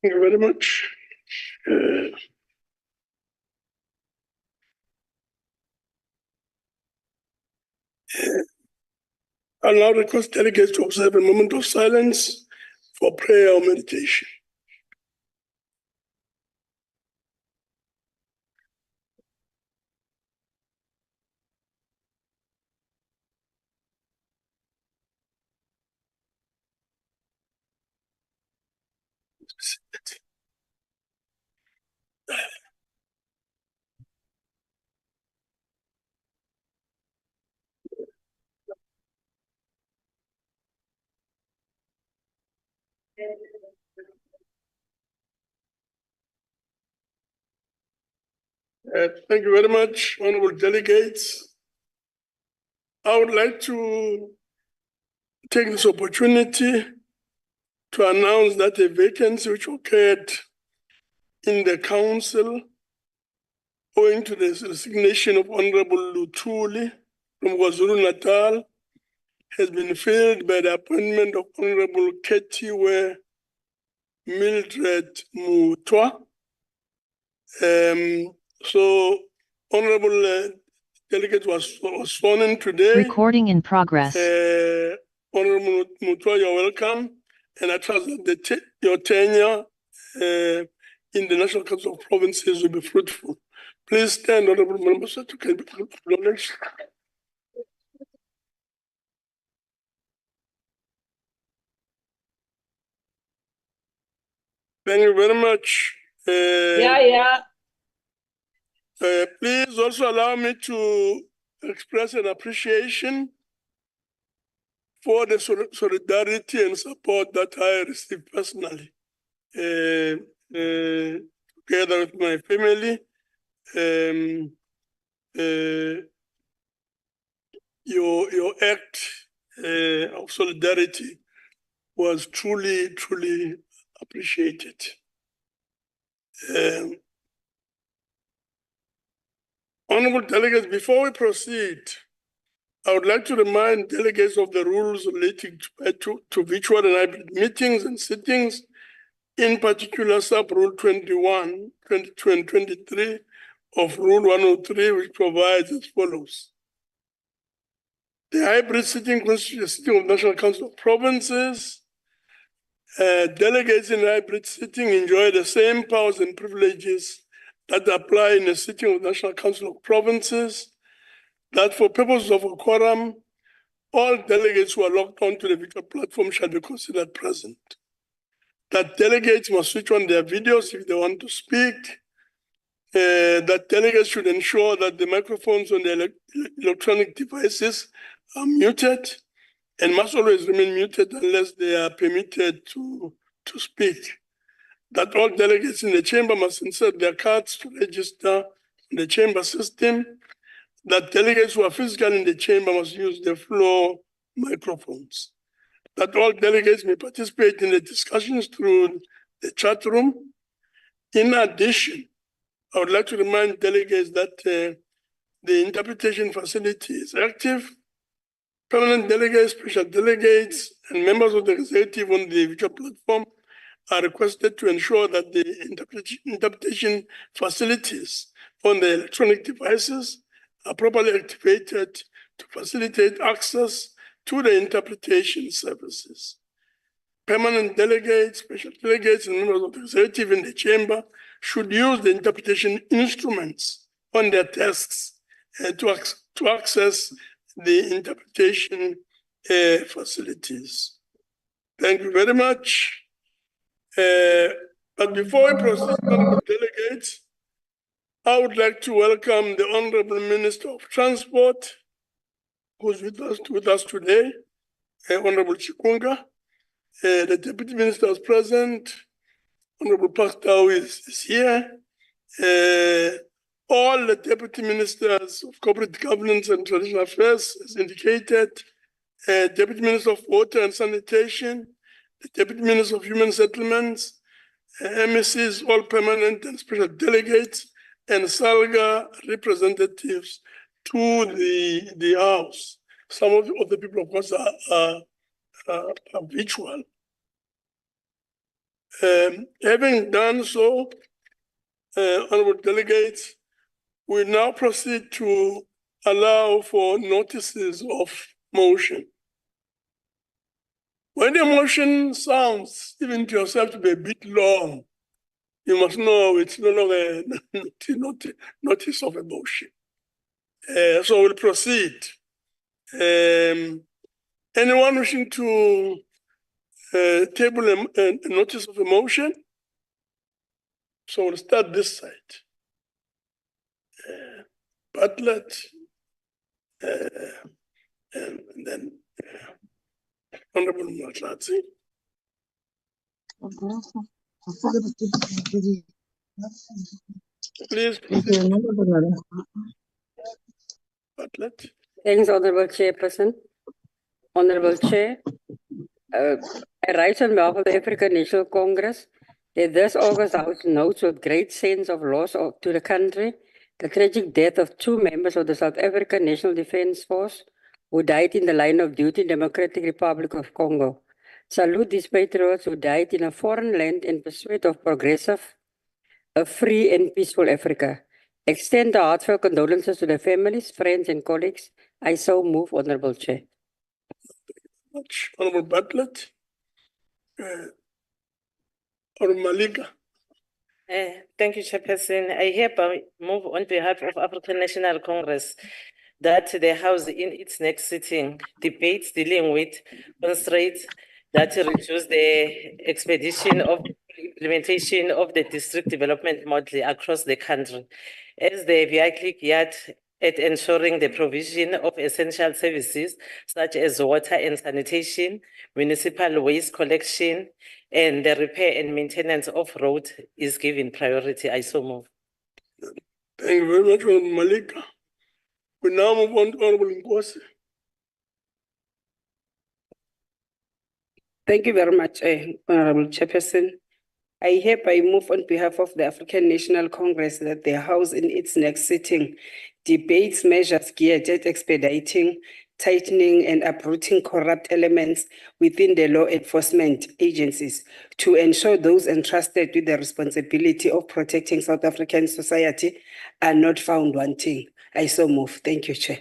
Thank you very much. I'll now request delegates to observe a moment of silence for prayer or meditation. Thank you very much, honorable delegates. I would like to take this opportunity to announce that a vacancy which occurred in the council owing to the resignation of Honorable Lutuli from KwaZulu-Natal has been filled by the appointment of Honorable Ketiwe Mildred Mutwa. So Honorable Delegate was sworn in today. Recording in progress. Honorable Mutwa, you're welcome. And I trust that your tenure in the National Council of Provinces will be fruitful. Please stand, honorable members, to be acknowledged. Thank you very much. Please also allow me to express an appreciation for the solidarity and support that I received personally, together with my family. Your act of solidarity was truly appreciated. Honorable delegates, before we proceed, I would like to remind delegates of the rules relating to virtual and hybrid meetings and sittings, in particular sub-rule 21, 22, and 23 of Rule 103, which provides as follows. The hybrid sitting constitutes a sitting of National Council of Provinces. Delegates in hybrid sitting enjoy the same powers and privileges that apply in a sitting of National Council of Provinces, that for purposes of a quorum, all delegates who are logged onto the virtual platform shall be considered present. That delegates must switch on their videos if they want to speak. That delegates should ensure that the microphones on the electronic devices are muted and must always remain muted unless they are permitted to speak. That all delegates in the chamber must insert their cards to register in the chamber system. That delegates who are physically in the chamber must use the floor microphones. That all delegates may participate in the discussions through the chat room. In addition, I would like to remind delegates that the interpretation facility is active. Permanent delegates, special delegates, and members of the executive on the virtual platform are requested to ensure that the interpretation facilities on the electronic devices are properly activated to facilitate access to the interpretation services. Permanent delegates, special delegates, and members of the executive in the chamber should use the interpretation instruments on their desks to access the interpretation facilities. Thank you very much. But before we proceed, honorable delegates, I would like to welcome the Honorable Minister of Transport, who's with us today, Honorable Chikunga. The Deputy Minister is present. Honorable Pastor is here. All the Deputy Ministers of Corporate Governance and Traditional Affairs, as indicated, Deputy Minister of Water and Sanitation, the Deputy Minister of Human Settlements, MECs, all permanent and special delegates, and SALGA representatives to the House. Some of the people, of course, are virtual. Having done so, honorable delegates, we now proceed to allow for notices of motion. When the motion sounds, even to yourself, to be a bit long, you must know it's no longer a notice of a motion. So we'll proceed. Anyone wishing to table a notice of a motion? So we'll start this side. Bartlett, and then Honorable Matlatsi. Please, Bartlett. Thanks, Honorable Chairperson. Honorable Chair, I write on behalf of the African National Congress that this August House notes with great sense of loss to the country the tragic death of 2 members of the South African National Defence Force who died in the line of duty in the Democratic Republic of Congo. Salute these patriots who died in a foreign land in pursuit of progressive, a free and peaceful Africa. Extend our heartfelt condolences to their families, friends, and colleagues. I so move, Honorable Chair. Much. Honorable Bartlett. Or Malika. Thank you, Chairperson. I hereby move on behalf of African National Congress that the House in its next sitting debates dealing with constraints that reduce the expedition of implementation of the district development model across the country, as the vehicle yard at ensuring the provision of essential services such as water and sanitation, municipal waste collection, and the repair and maintenance of roads is given priority. I so move. Thank you very much, Honorable Malika. We now move on to Honorable Nkosi. Thank you very much, Honorable Chairperson. I hereby move on behalf of the African National Congress that the House in its next sitting debates measures geared at expediting, tightening and uprooting corrupt elements within the law enforcement agencies to ensure those entrusted with the responsibility of protecting South African society are not found wanting. I so move. Thank you, Chair.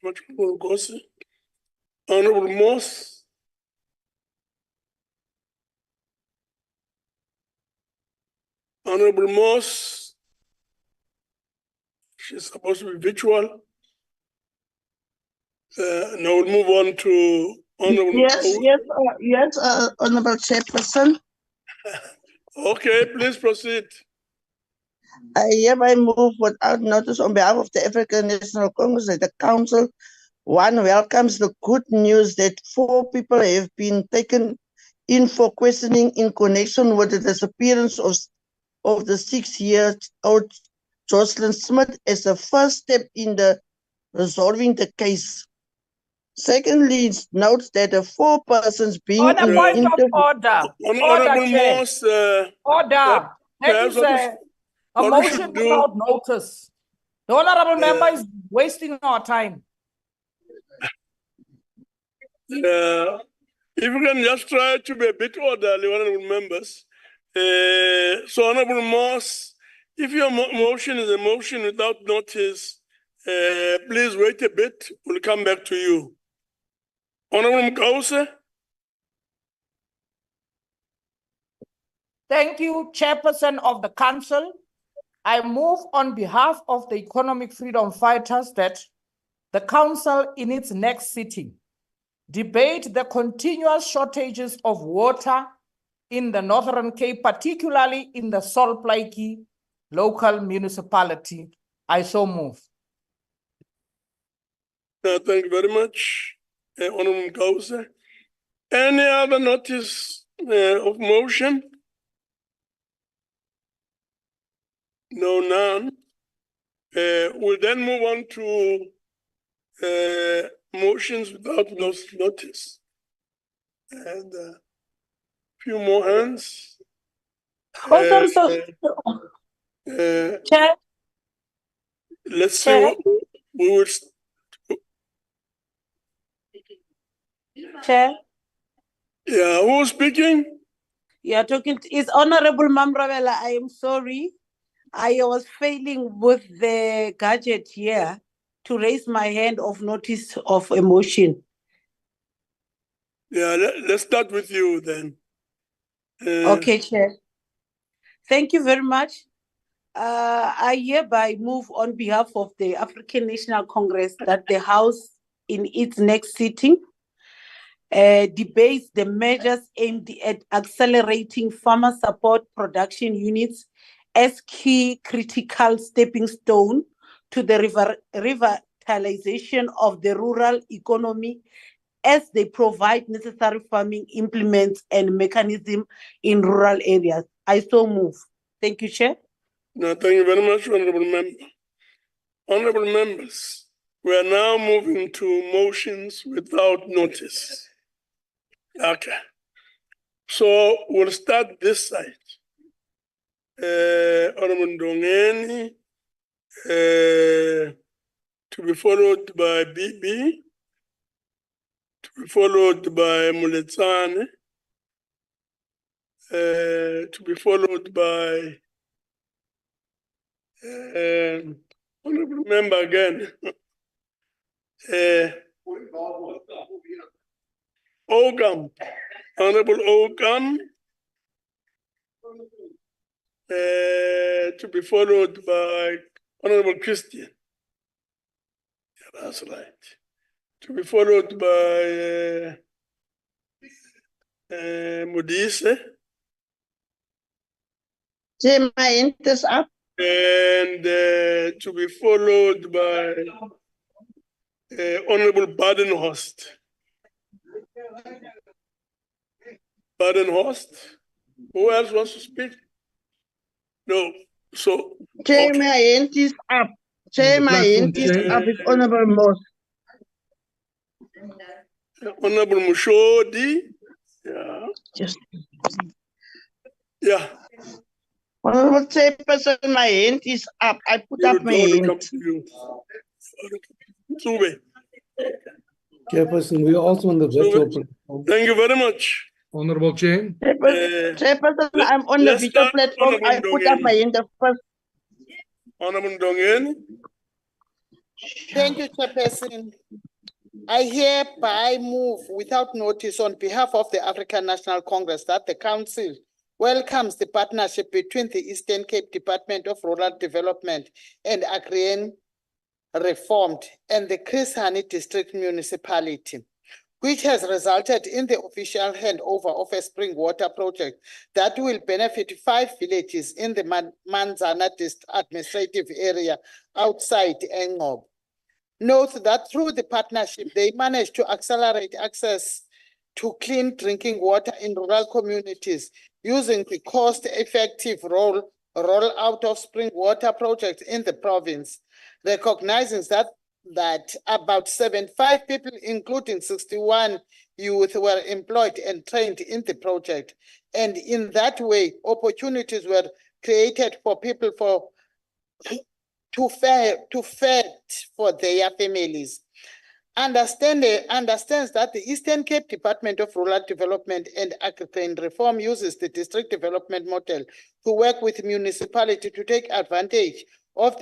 Much, Honorable Nkosi. Honorable Moss. Honorable Moss. She's supposed to be virtual. Now we'll move on to Honorable. Yes, Honorable Chairperson. Okay, please proceed. I hereby move without notice on behalf of the African National Congress that the Council, 1, welcomes the good news that 4 people have been taken in for questioning in connection with the disappearance of the 6-year-old Jocelyn Smith as a first step in the resolving the case. Secondly, notes that the 4 persons being on a point of order. Honorable Moss. Order. That is a motion without notice. The honorable member is wasting our time. If you can just try to be a bit orderly, honorable members. So, Honorable Moss, if your motion is a motion without notice, please wait a bit. We'll come back to you. Honorable Mkause. Thank you, Chairperson of the Council. I move on behalf of the economic freedom fighters that the Council in its next sitting debate the continuous shortages of water in the Northern Cape, particularly in the Sol Plaatje local municipality. I so move. Thank you very much, Honorable Mkause. Any other notice of motion? No, none. We'll then move on to motions without notice. And a few more hands. Chair. Let's see. We will. Chair. Yeah, who's speaking? You are talking to, is Honorable Mamravela. I am sorry. I was failing with the gadget here to raise my hand of notice of a motion. Yeah, let's start with you then. Okay, Chair. Thank you very much. I hereby move on behalf of the African National Congress that the House in its next sitting debates the measures aimed at accelerating farmer support production units as key critical stepping stone to the revitalization of the rural economy as they provide necessary farming implements and mechanism in rural areas. I so move. Thank you, Chair. No, thank you very much, Honorable Member. Honorable members, we are now moving to motions without notice. Okay. So we'll start this side. Honorable Ndongeni, to be followed by BB, to be followed by Muletsane, to be followed by Honorable Member again. Ogam, Honorable Ogam, to be followed by Honorable Christian. Yeah, that's right. To be followed by Modise. Chair, my hand is up. And to be followed by Honorable Badenhorst. Badenhorst? Who else wants to speak? No. So, Chair, okay. my hand is up. Chair, my hand is up with Honorable Moss. Honorable Mushodi. Yeah. Just. Yeah. Honorable Chairperson, my hand is up. I put up my hand. Chairperson, we are also on the virtual platform. Thank you very much. Honorable Chair. Chairperson, I'm on the virtual platform. I put up my hand first. Honorable Ndongeni. Thank you, Chairperson. I hereby move without notice on behalf of the African National Congress that the Council welcomes the partnership between the Eastern Cape Department of Rural Development and Agrarian Reformed and the Chris Hani District Municipality, which has resulted in the official handover of a spring water project that will benefit 5 villages in the Manzana administrative area outside NCOP. Note that through the partnership, they managed to accelerate access to clean drinking water in rural communities using the cost-effective rollout of spring water projects in the province, recognizing that about 75 people, including 61 youth, were employed and trained in the project. And in that way, opportunities were created for people to fend for their families. Understands that the Eastern Cape Department of Rural Development and Agrarian Reform uses the district development model to work with municipality to take advantage of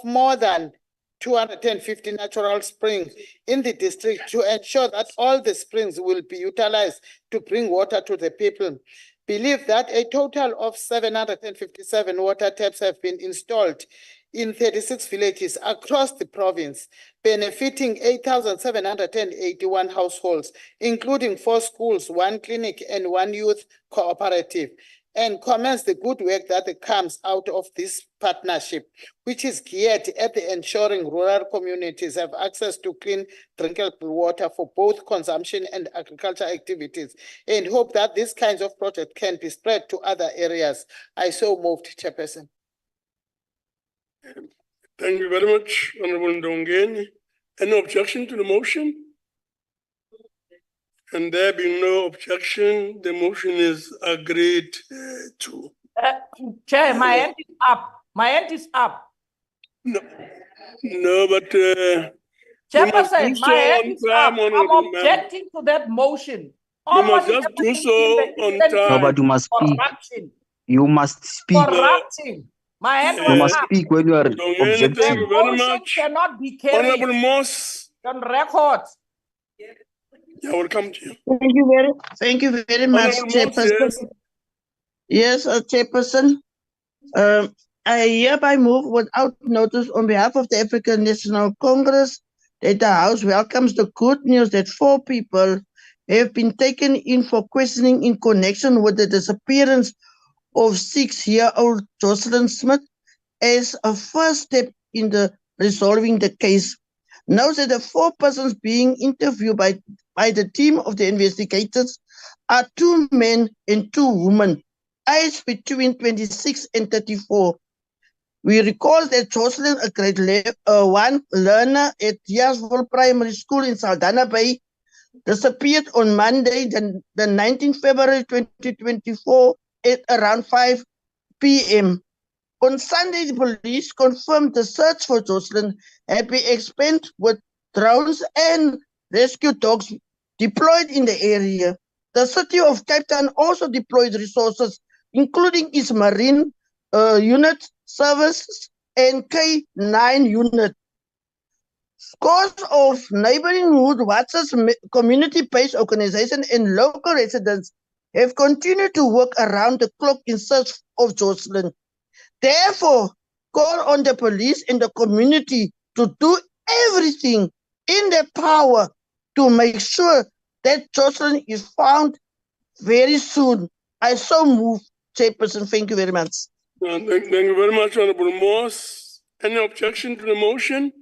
more than 250 natural springs in the district to ensure that all the springs will be utilized to bring water to the people. Believe that a total of 757 water taps have been installed in 36 villages across the province, benefiting 8,781 households, including 4 schools, 1 clinic, and 1 youth cooperative, and commends the good work that comes out of this partnership, which is geared at ensuring rural communities have access to clean drinkable water for both consumption and agriculture activities, and hope that these kinds of projects can be spread to other areas. I so moved, Chairperson. Thank you very much, Honorable Ndongeni. Any objection to the motion? And there being no objection, the motion is agreed to. Chair, my hand is up. My hand is up. No, but Chairperson, my hand is up. I'm objecting to that motion. You must Almost just do everything so in the on Eastern time. No, but you must speak. corruption. You must speak. Corrupting. My hand You was must up. speak when you are Dongeni, thank objecting. you very Motion much. cannot be carried Honorable Moss, on record. yeah, will come to you. Thank you very much, Honorable Moss, yes. Chairperson. Yes, Chairperson. I hereby move without notice on behalf of the African National Congress that the House welcomes the good news that 4 people have been taken in for questioning in connection with the disappearance of 6-year-old Jocelyn Smith as a first step in resolving the case. Note that the 4 persons being interviewed by the team of the investigators are 2 men and 2 women, aged between 26 and 34. We recall that Jocelyn, a grade 1 learner at Yasville Primary School in Saldanha Bay, disappeared on Monday, the 19th February 2024 at around 5 p.m. On Sunday, the police confirmed the search for Jocelyn had been expanded with drones and rescue dogs deployed in the area. The city of Cape Town also deployed resources, including its marine unit, services, and K9 unit. Scores of neighboring Hood Watchers community-based organizations and local residents have continued to work around the clock in search of Jocelyn. Therefore, call on the police and the community to do everything in their power to make sure that Jocelyn is found very soon. I so move, Chairperson. Thank you very much. Thank you very much, Honorable Moss. Any objection to the motion?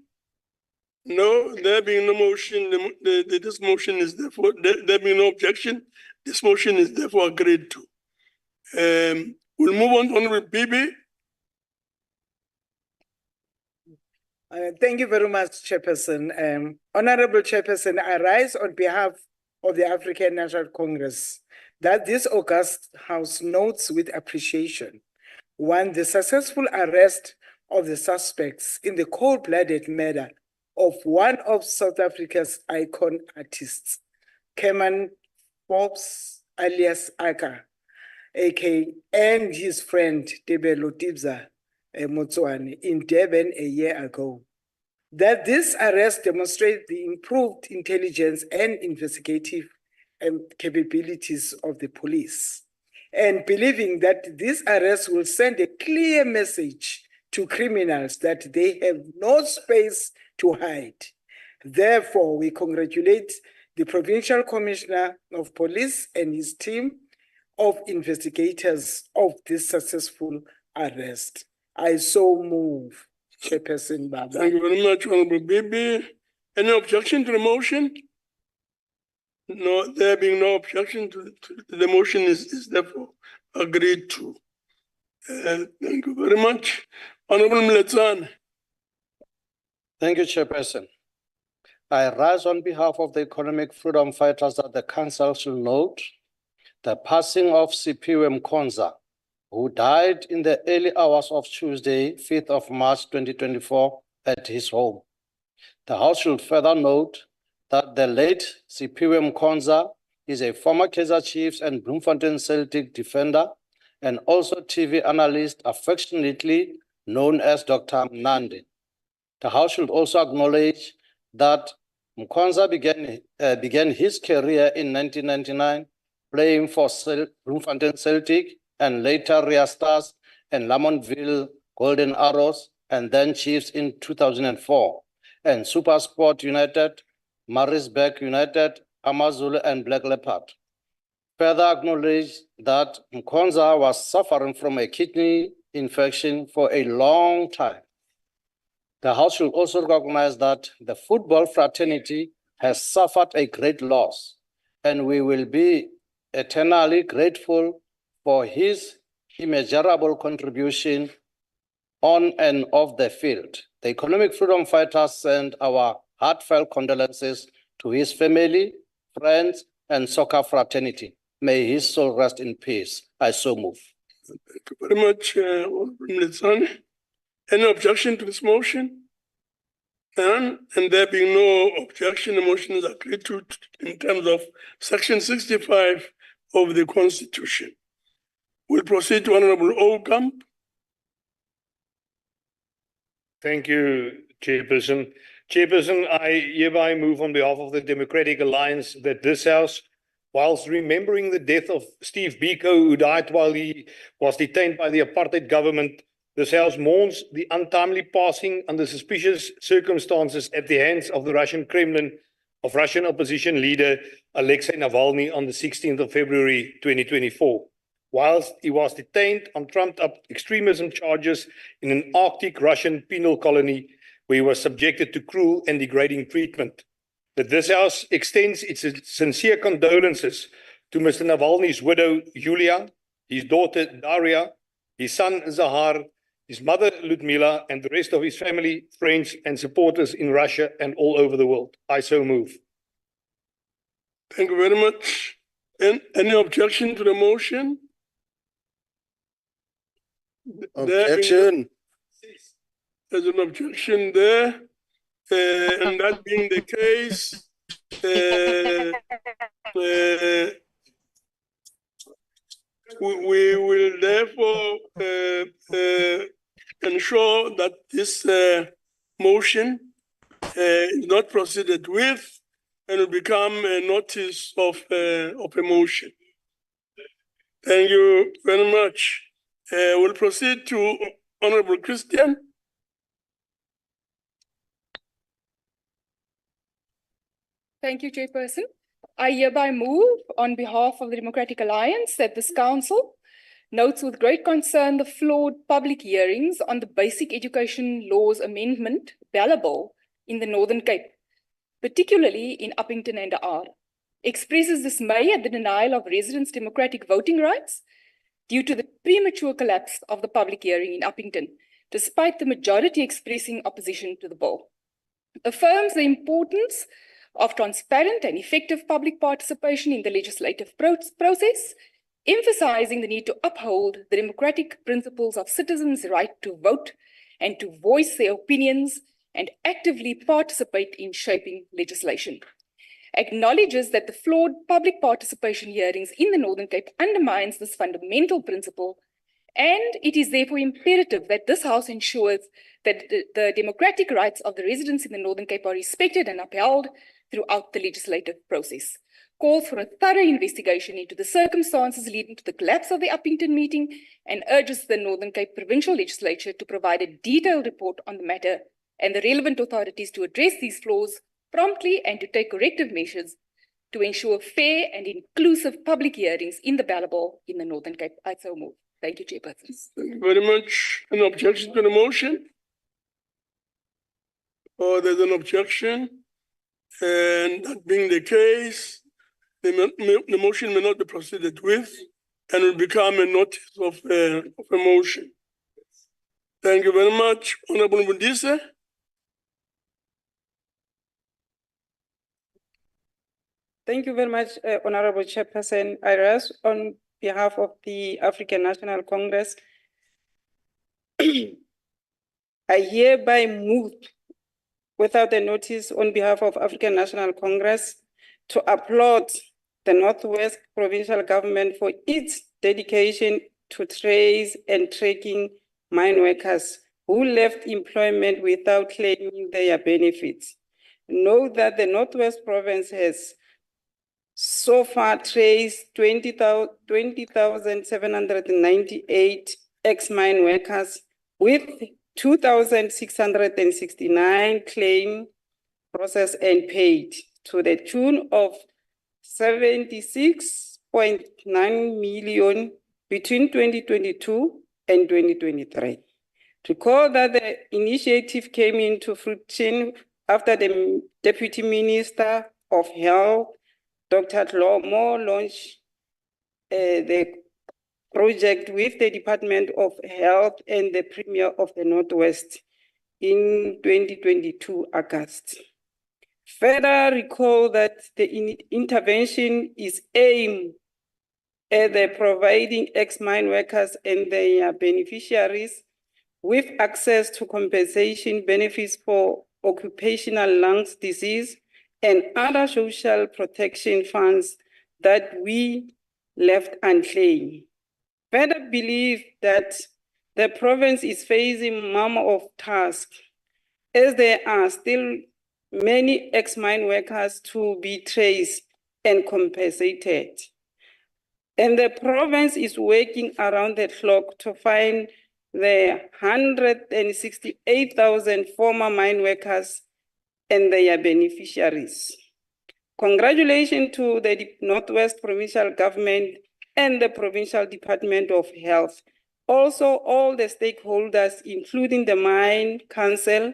No, there being no motion, this motion is therefore, there being no objection, this motion is therefore agreed to. We'll move on to Honorable Bibi. Thank you very much, Chairperson. Honorable Chairperson, I rise on behalf of the African National Congress that this August House notes with appreciation, 1, the successful arrest of the suspects in the cold-blooded murder of one of South Africa's icon artists, Keman Forbes alias Aka, aka, and his friend Tebelo Tibza Motswane in Durban a year ago. That this arrest demonstrates the improved intelligence and investigative capabilities of the police, and believing that this arrest will send a clear message to criminals that they have no space to hide. Therefore, we congratulate the Provincial Commissioner of Police and his team of investigators of this successful arrest. I so move, Chairperson Baba. Thank you very much, Honorable Bibi. Any objection to the motion? No, there being no objection to the motion is therefore agreed to. Thank you very much. Honorable Mletsane. Thank you, Chairperson. I rise on behalf of the economic freedom fighters that the Council shall note the passing of Siphiwe Mkhonza, who died in the early hours of Tuesday, 5th of March 2024, at his home. The House should further note that the late Siphiwe Mkhonza is a former Kaizer Chiefs and Bloemfontein Celtic defender and also TV analyst affectionately known as Dr. Mnandi. The House should also acknowledge that Mkhonza began his career in 1999 playing for Bloemfontein Celtic and later Ria Stars and Lamontville Golden Arrows and then Chiefs in 2004 and SuperSport United, Maritzburg United, Amazulu and Black Leopard. Further acknowledge that Mkhonza was suffering from a kidney infection for a long time. The House should also recognize that the football fraternity has suffered a great loss, and we will be eternally grateful for his immeasurable contribution on and off the field. The economic freedom fighters send our heartfelt condolences to his family, friends, and soccer fraternity. May his soul rest in peace. I so move. Thank you very much, Honorable Mletsane. Any objection to this motion? And there being no objection, the motion is agreed to in terms of Section 65 of the Constitution. We'll proceed to Honorable Okamp. Thank you, Chairperson. Chairperson, I hereby move on behalf of the Democratic Alliance that this House, whilst remembering the death of Steve Biko, who died while he was detained by the apartheid government, this House mourns the untimely passing under suspicious circumstances at the hands of the Russian Kremlin of Russian opposition leader Alexei Navalny on the 16th of February 2024. Whilst he was detained on trumped-up extremism charges in an Arctic Russian penal colony where he was subjected to cruel and degrading treatment. That this House extends its sincere condolences to Mr. Navalny's widow, Yulia, his daughter, Daria, his son, Zahar, his mother, Ludmila, and the rest of his family, friends, and supporters in Russia and all over the world. I so move. Thank you very much. Any objection to the motion? Objection. There's an objection there. And that being the case, we will therefore ensure that this motion is not proceeded with and will become a notice of a motion. Thank you very much. We'll proceed to Honorable Christian. Thank you, Chairperson. I hereby move on behalf of the Democratic Alliance that this Council notes with great concern the flawed public hearings on the Basic Education Laws Amendment, Bill, in the Northern Cape, particularly in Uppington and R, expresses dismay at the denial of residents' democratic voting rights due to the premature collapse of the public hearing in Uppington, despite the majority expressing opposition to the bill. Affirms the importance of transparent and effective public participation in the legislative process, emphasizing the need to uphold the democratic principles of citizens' right to vote and to voice their opinions and actively participate in shaping legislation. Acknowledges that the flawed public participation hearings in the Northern Cape undermines this fundamental principle, and it is therefore imperative that this House ensures that the democratic rights of the residents in the Northern Cape are respected and upheld throughout the legislative process. Calls for a thorough investigation into the circumstances leading to the collapse of the Uppington meeting and urges the Northern Cape Provincial Legislature to provide a detailed report on the matter and the relevant authorities to address these flaws promptly and to take corrective measures to ensure fair and inclusive public hearings in the Bill in the Northern Cape. I so move. Thank you, Chairperson. Thank you very much. An objection to the motion? Or there's an objection? And that being the case, the motion may not be proceeded with and will become a notice of a motion. Thank you very much. Honorable Mundise. Thank you very much, Honorable Chairperson. I rise on behalf of the African National Congress. I hereby move without a notice on behalf of African National Congress to applaud the Northwest Provincial Government for its dedication to trace and tracking mine workers who left employment without claiming their benefits. Note that the Northwest Province has so far traced 20,798 ex-mine workers with 2,669 claims processed and paid to the tune of 76.9 million between 2022 and 2023. Recall that the initiative came into fruition after the Deputy Minister of Health, Dr. Moore, launched the project with the Department of Health and the Premier of the Northwest in 2022 August. Further, recall that the intervention is aimed at the providing ex-mine workers and their beneficiaries with access to compensation benefits for occupational lungs disease, and other social protection funds that we left unclaimed. Further believe that the province is facing mammoth of tasks, as there are still many ex-mine workers to be traced and compensated. And the province is working around the clock to find the 168,000 former mine workers and their beneficiaries. Congratulations to the Northwest Provincial Government and the Provincial Department of Health. Also, all the stakeholders, including the Mine Council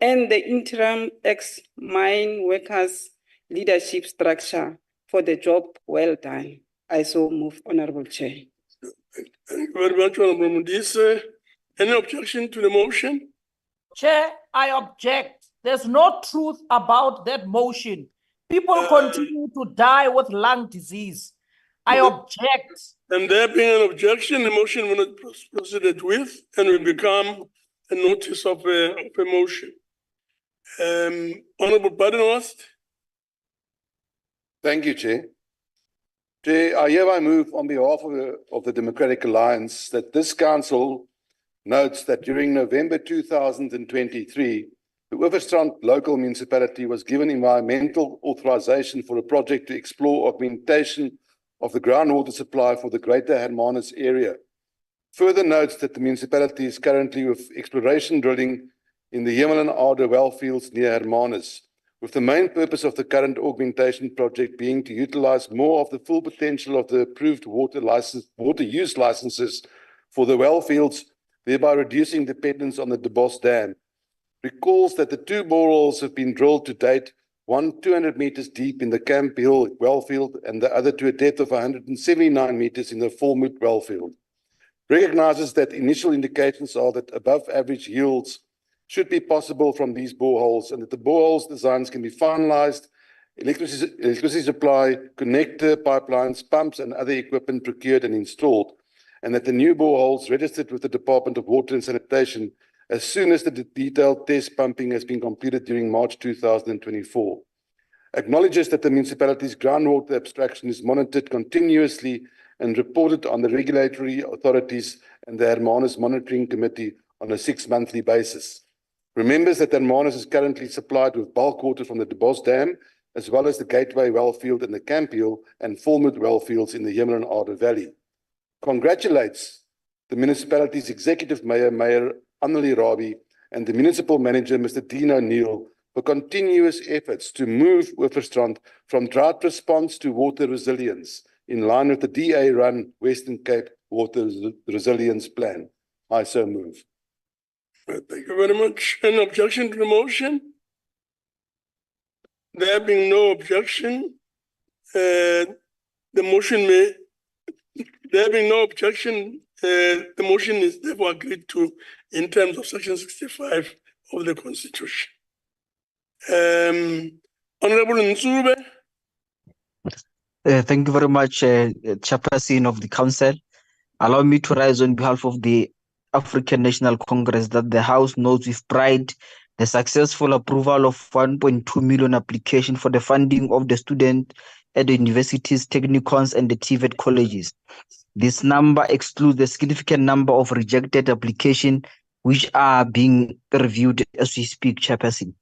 and the interim ex-mine workers leadership structure for the job well done. I so move, Honorable Chair. Thank you very much, Honorable Mudise. Any objection to the motion? Chair, I object. There's no truth about that motion. People continue to die with lung disease. I object. And there being an objection, the motion will not proceeded with and will become a notice of a motion. Honorable Badenhorst. Thank you, Chair. Chair, I hereby move on behalf of the Democratic Alliance that this council notes that during November 2023, the Oeverstrand local municipality was given environmental authorization for a project to explore augmentation of the groundwater supply for the Greater Hermanus area. Further notes that the municipality is currently with exploration drilling in the Hemel en Aarde well fields near Hermanus, with the main purpose of the current augmentation project being to utilize more of the full potential of the approved water use licenses for the well fields, thereby reducing dependence on the De Bos Dam. Recalls that the 2 boreholes have been drilled to date, one 200 meters deep in the Camp Hill wellfield and the other to a depth of 179 meters in the Volmoed wellfield. Recognizes that initial indications are that above average yields should be possible from these boreholes and that the boreholes designs can be finalized, electricity supply, connector, pipelines, pumps and other equipment procured and installed, and that the new boreholes registered with the Department of Water and Sanitation as soon as the detailed test pumping has been completed during March 2024. Acknowledges that the municipality's groundwater abstraction is monitored continuously and reported on the regulatory authorities and the Hermanus Monitoring Committee on a 6-monthly basis. Remembers that Hermanus is currently supplied with bulk water from the De Bos Dam, as well as the Gateway wellfield and the Camp Hill and Volmoed wellfields in the Hemel en Aarde Valley. Congratulates the municipality's executive mayor, Mayor Annelie Rabie, and the municipal manager, Mr. Dean O'Neill, for continuous efforts to move Oeverstrand from drought response to water resilience in line with the DA-run Western Cape Water Resilience Plan. I so move. Thank you very much. Any objection to the motion? There being no objection, the motion is therefore agreed to in terms of Section 65 of the Constitution. Honorable Nsube. Thank you very much, Chairperson of the Council. Allow me to rise on behalf of the African National Congress that the House notes with pride the successful approval of 1.2 million application for the funding of the student at the universities, technicons, and the TVET colleges. This number excludes the significant number of rejected applications which are being reviewed as we speak, Chairperson.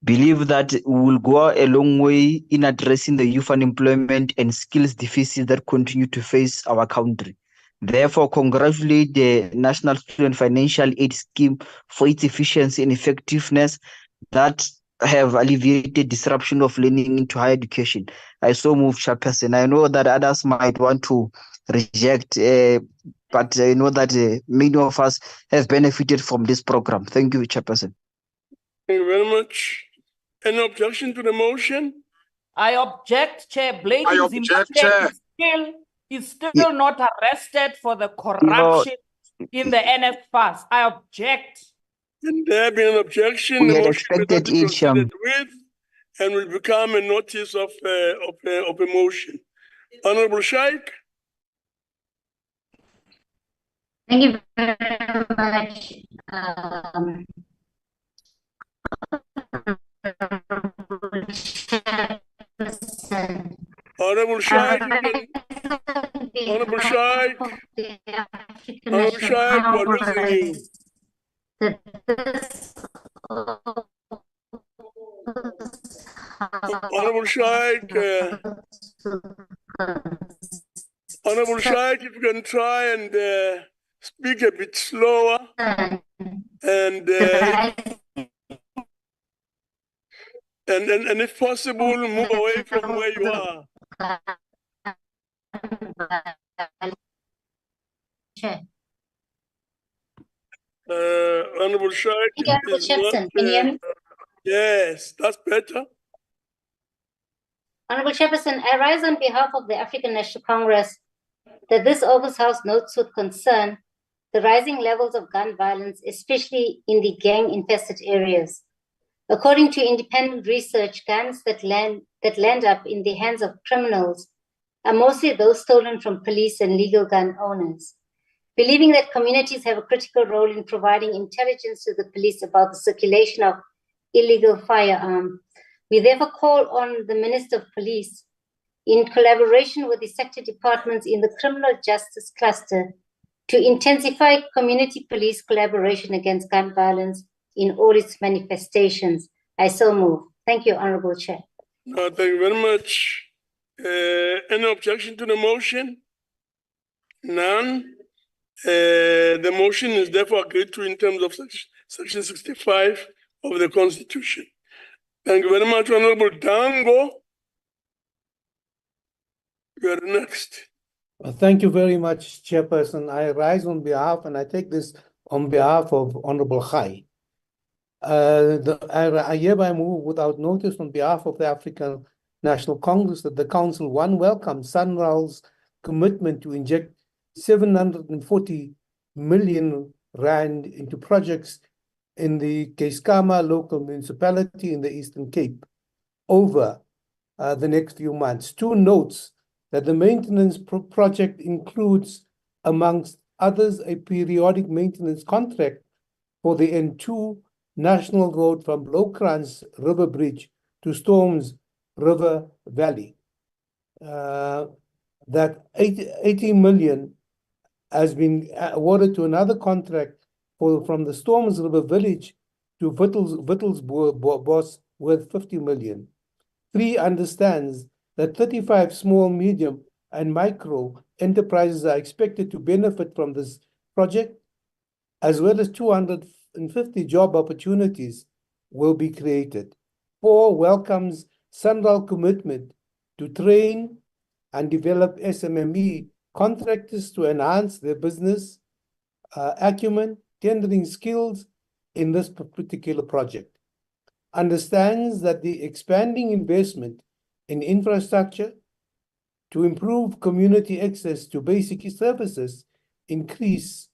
Believe that we will go a long way in addressing the youth unemployment and skills deficit that continue to face our country. Therefore, congratulate the National Student Financial Aid Scheme for its efficiency and effectiveness that have alleviated disruption of learning into higher education. I so move, Chairperson. I know that others might want to reject, but I know that many of us have benefited from this program. Thank you, Chairperson. Thank you very much. Any objection to the motion? I object, Chair. Blakey Zimbabwe is still not arrested for the corruption in the NF Pass. I object. And there being an objection, the motion will not be proceeded with and will become a notice of a motion. Honorable Shaik. Thank you very much. Honorable Shaik, Honorable Shaik, Honorable Shaik, we're losing you. Honorable Shaik, Honorable Shaik, if you can try and speak a bit slower and if possible, move away from where you are. Honorable Shaik is not, yes, that's better. Honorable Chairperson, I rise on behalf of the African National Congress that this August House notes with concern the rising levels of gun violence, especially in the gang-infested areas. According to independent research, guns that land up in the hands of criminals are mostly those stolen from police and legal gun owners. Believing that communities have a critical role in providing intelligence to the police about the circulation of illegal firearms, we therefore call on the Minister of Police, in collaboration with the sector departments in the criminal justice cluster, to intensify community police collaboration against gun violence in all its manifestations. I so move. Thank you, Honorable Chair. No, thank you very much. Any objection to the motion? None. The motion is therefore agreed to in terms of Section 65 of the Constitution. Thank you very much, Honorable Dango. You are next. Thank you very much, Chairperson. I rise on behalf, and I take this on behalf of Honorable Khai. I hereby move without notice on behalf of the African National Congress that the Council, one, welcomes SANRAL's commitment to inject 740 million rand into projects in the Keiskamma local municipality in the Eastern Cape over the next few months. Two, notes that the maintenance project includes, amongst others, a periodic maintenance contract for the N2 National Road from Lowkrans River Bridge to Storms River Valley. That 80 million has been awarded to another contract from the Storms River Village to Vittles Boss worth 50 million. 3, understands that 35 small, medium, and micro enterprises are expected to benefit from this project, as well as 250 job opportunities will be created. 4, welcomes SANRAL commitment to train and develop SMME contractors to enhance their business acumen, tendering skills in this particular project. Understands that the expanding investment in infrastructure to improve community access to basic services increase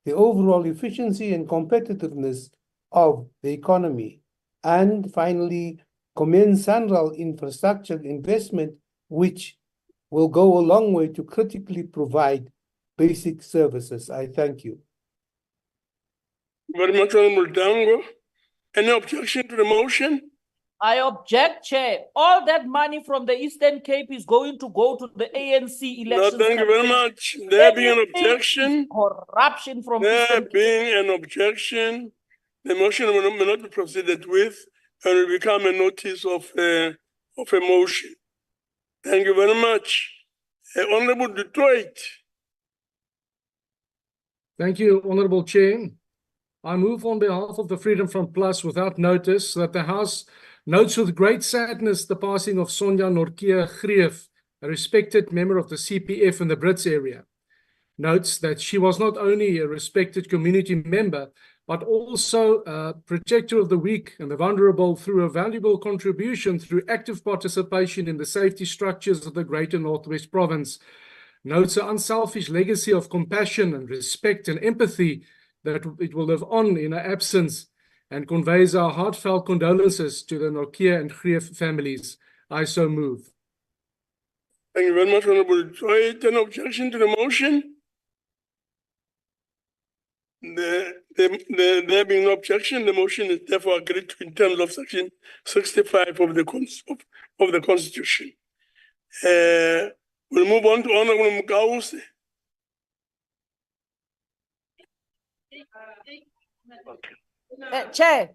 the overall efficiency and competitiveness of the economy. And finally, commend SANRAL infrastructure investment, which will go a long way to critically provide basic services. I thank you. Very much, Honorable Dango. Any objection to the motion? I object, Chair. All that money from the Eastern Cape is going to go to the ANC elections. No, thank you very much. There being an objection. Corruption from There Eastern being an objection, the motion may not be proceeded with and will become a notice of a motion. Thank you very much. Honorable Detroit. Thank you, Honorable Chair. I move on behalf of the Freedom Front Plus without notice that the House notes with great sadness the passing of Sonja Norkia Greef, a respected member of the CPF in the Brits area. Notes that she was not only a respected community member, but also a protector of the weak and the vulnerable through a valuable contribution through active participation in the safety structures of the Greater Northwest Province. Notes an unselfish legacy of compassion and respect and empathy that it will live on in her absence, and conveys our heartfelt condolences to the Norkia and Greef families. I so move. Thank you very much, Honorable Detroit. An objection to the motion? I object, Chair. All that money from the Eastern Cape is going to go to the ANC elections. No, thank you very much, Honorable Detroit. Any objection to the motion? There being no objection, the motion is therefore agreed to in terms of section 65 of the Constitution. We'll move on to Honorable Mkause. Chair,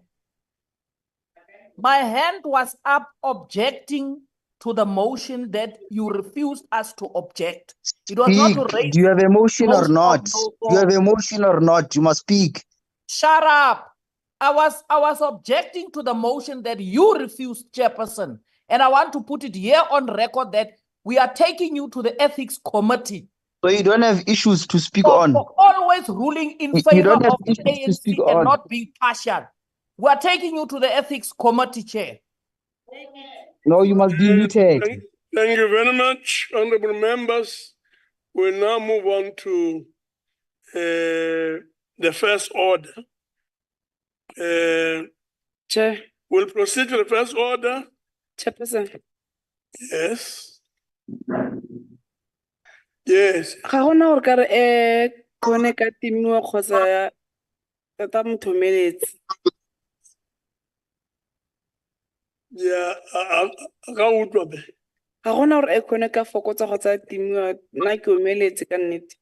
my hand was up objecting to the motion that you refused us to object. It was not to raise. Do you have a motion or motion of not? no Do you have a motion or not? You must speak. Shut up. I was objecting to the motion that you refused, Chairperson. And I want to put it here on record that we are taking you to the Ethics Committee. So you don't have issues to speak For on. always ruling in You favor don't have of the issues to speak ANC and on. not being partial. We are taking you to the Ethics Committee, Chair. No, you must be muted. Thank you very much, honorable members. We'll now move on to the first order. Chair. We'll proceed to the first order. Chairperson. Yes. Yes. Ga gona gore ka re kone ka timiwa kgotsa tata motho omeletse. Yeah, ga utlwa be. Ga gona gore kone ka fokotsa kgotsa timiwa nna ke omeletse ka nnete.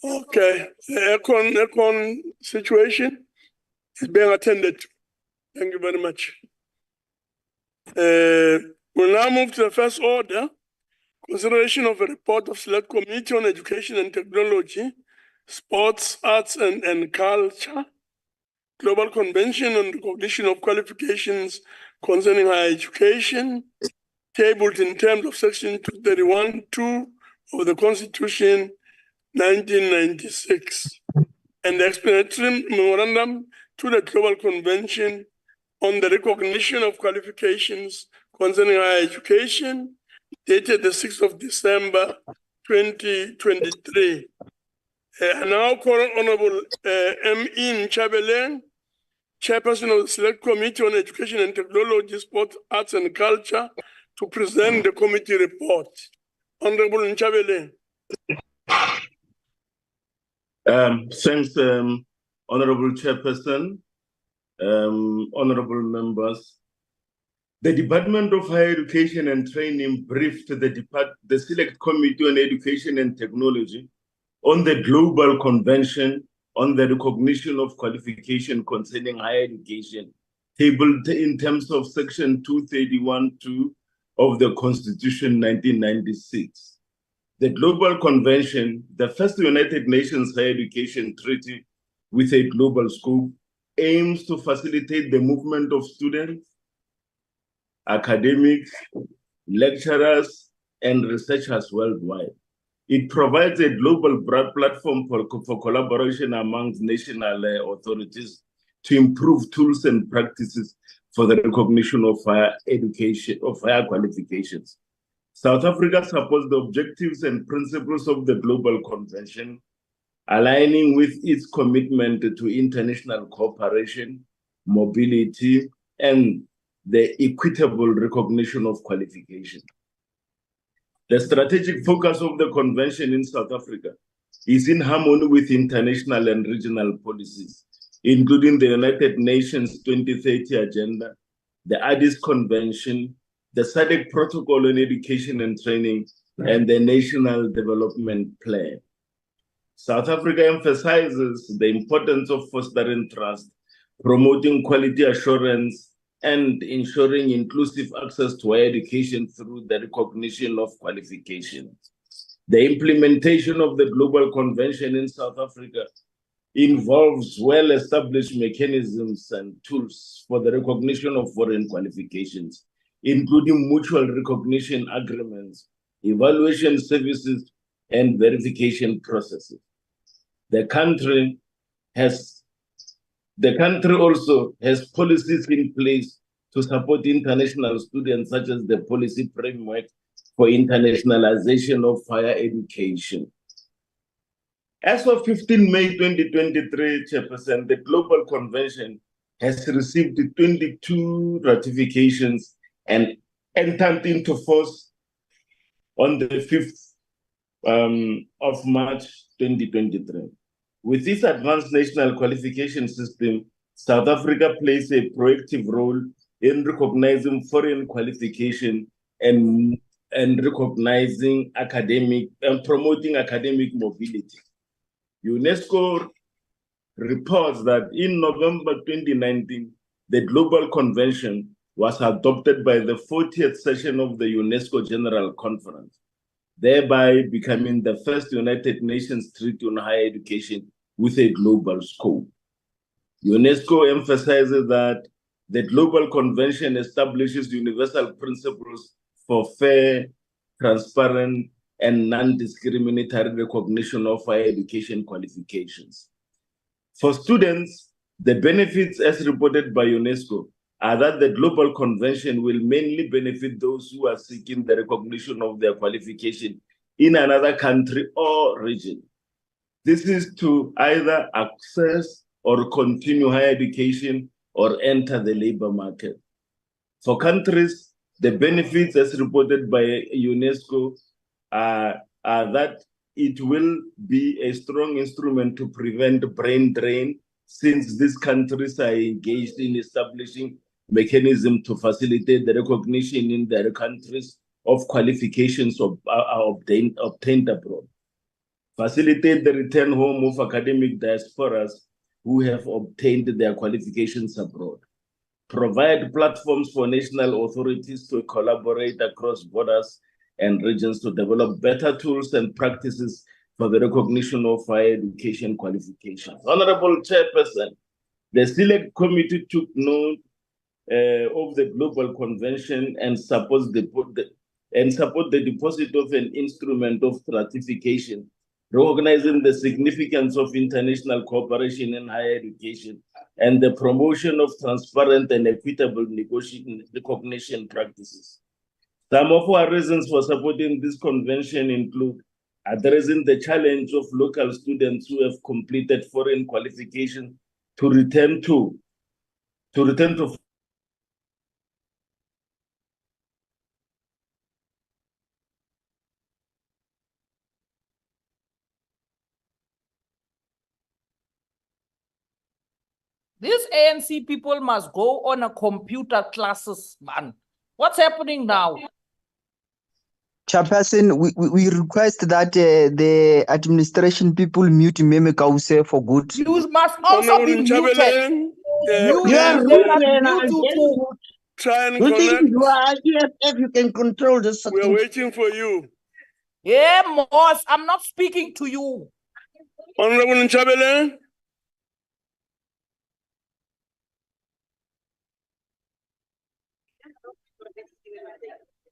Okay, the aircon situation is being attended to. Thank you very much. We'll now move to the first order. Consideration of a report of Select Committee on Education and Technology, Sports, Arts and Culture, Global Convention on Recognition of Qualifications Concerning Higher Education, tabled in terms of Section 231(2) of the Constitution 1996, and the explanatory memorandum to the Global Convention on the Recognition of Qualifications Concerning Higher Education, dated the 6th of December, 2023. I now call on Honorable M.E. Nchabeleng, Chairperson of the Select Committee on Education and Technology, Sport, Arts and Culture, to present the committee report. Honorable Nchabeleng. Thanks, Honorable Chairperson, honorable members. The Department of Higher Education and Training briefed the Select Committee on Education and Technology on the Global Convention on the Recognition of Qualification Concerning Higher Education, tabled in terms of Section 231(2) of the Constitution 1996. The Global Convention, the first United Nations Higher Education Treaty with a global scope, aims to facilitate the movement of students, academics, lecturers, and researchers worldwide. It provides a global platform for collaboration amongst national authorities to improve tools and practices for the recognition of higher education, of higher qualifications. South Africa supports the objectives and principles of the Global Convention, aligning with its commitment to international cooperation, mobility, and the equitable recognition of qualification. The strategic focus of the convention in South Africa is in harmony with international and regional policies, including the United Nations 2030 Agenda, the Addis Convention, the SADC Protocol on Education and Training, and the National Development Plan. South Africa emphasizes the importance of fostering trust, promoting quality assurance, and ensuring inclusive access to higher education through the recognition of qualifications. The implementation of the Global Convention in South Africa involves well-established mechanisms and tools for the recognition of foreign qualifications, including mutual recognition agreements, evaluation services, and verification processes. The country also has policies in place to support international students, such as the policy framework for internationalization of higher education. As of 15 May 2023, Chairperson, the Global Convention has received 22 ratifications and entered into force on the 5th of March 2023. With this advanced national qualification system, South Africa plays a proactive role in recognizing foreign qualification and recognizing academic and promoting academic mobility. UNESCO reports that in November 2019, the Global Convention was adopted by the 40th session of the UNESCO General Conference, thereby becoming the first United Nations treaty on higher education with a global scope. UNESCO emphasizes that the Global Convention establishes universal principles for fair, transparent, and non-discriminatory recognition of higher education qualifications. For students, the benefits as reported by UNESCO are that the Global Convention will mainly benefit those who are seeking the recognition of their qualification in another country or region. This is to either access or continue higher education or enter the labor market. For countries, the benefits as reported by UNESCO are that it will be a strong instrument to prevent brain drain, since these countries are engaged in establishing mechanisms to facilitate the recognition in their countries of qualifications obtained abroad. Facilitate the return home of academic diasporas who have obtained their qualifications abroad. Provide platforms for national authorities to collaborate across borders and regions to develop better tools and practices for the recognition of higher education qualifications. Honorable Chairperson, the Select Committee took note of the Global Convention and supports the deposit of an instrument of ratification, recognizing the significance of international cooperation in higher education and the promotion of transparent and equitable recognition practices. Some of our reasons for supporting this convention include addressing the challenge of local students who have completed foreign qualification to return to These ANC people must go on a computer classes, man. What's happening now? Chairperson, we request that the administration people mute Meme Kause for good. You must also be muted. You are rude, man. Try and You think connect. you are EFF, you can control this. We are waiting for you. Yeah, Moss, I'm not speaking to you. Honorable Nchabele.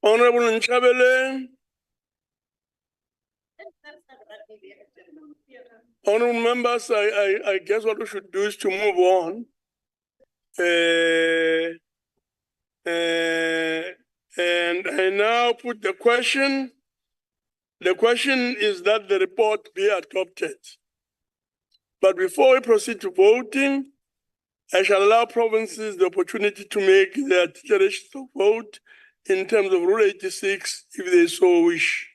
Honorable Nchabele. Honorable members, I guess what we should do is to move on. And I now put the question. The question is that the report be adopted. But before we proceed to voting, I shall allow provinces the opportunity to make their declarations of vote in terms of Rule 86 if they so wish.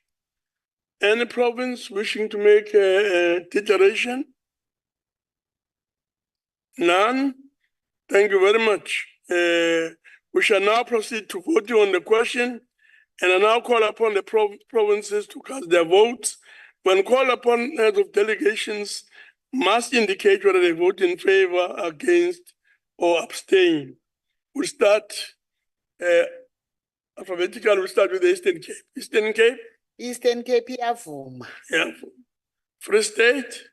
Any province wishing to make a declaration? None? Thank you very much. We shall now proceed to voting on the question, and I now call upon the provinces to cast their votes. When called upon, heads of delegations must indicate whether they vote in favor, against, or abstain. We'll start alphabetically. We'll start with the Eastern Cape. Eastern Cape? Eastern Cape, iyavuma. Yeah. Free State?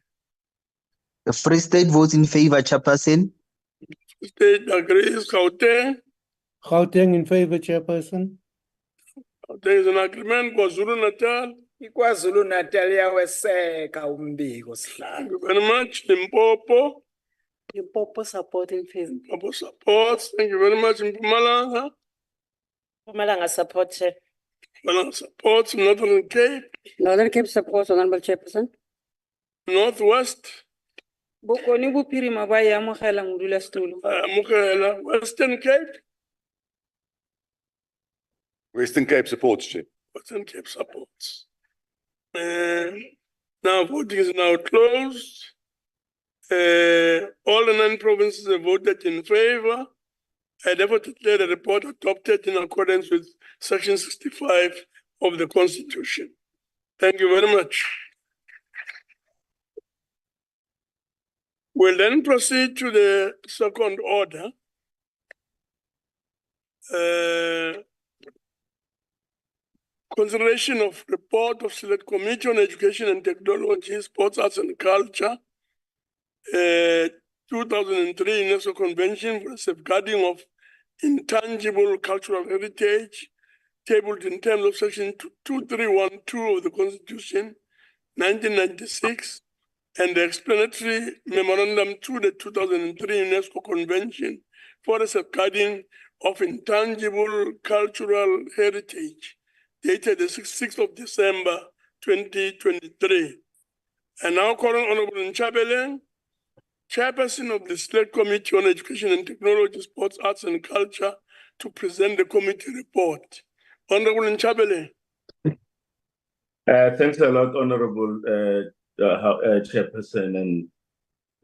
The Free State votes in favor, Chairperson. Free State agrees. Gauteng? Gauteng in favor, Chairperson. There is an agreement. KwaZulu-Natal? KwaZulu-Natal yaweseka umbiko sihlalo. Thank you very much. Limpopo? Limpopo support in favor. Limpopo supports. Thank you very much. Mpumalanga? Mpumalanga support, Chair. Mpumalanga supports. Northern Cape? Northern Cape supports, Honorable Chairperson. Northwest? Bokoni Bophirima ba e amogela modulasetulo. Amogela. Western Cape? Western Cape supports, Chair. Western Cape supports. Now voting is now closed. All the 9 provinces have voted in favor. I therefore declare the report adopted in accordance with Section 65 of the Constitution. Thank you very much. We'll then proceed to the second order. Consideration of report of Select Committee on Education and Technology, Sports, Arts and Culture, 2003 UNESCO Convention for the Safeguarding of Intangible Cultural Heritage, tabled in terms of Section 2312 of the Constitution, 1996, and the explanatory memorandum to the 2003 UNESCO Convention for the Safeguarding of Intangible Cultural Heritage, dated the 6th of December, 2023. And now calling Honorable Nchabele, Chairperson of the Select Committee on Education and Technology, Sports, Arts and Culture, to present the committee report. Honorable Nchabele. Thanks a lot, Honorable Chairperson and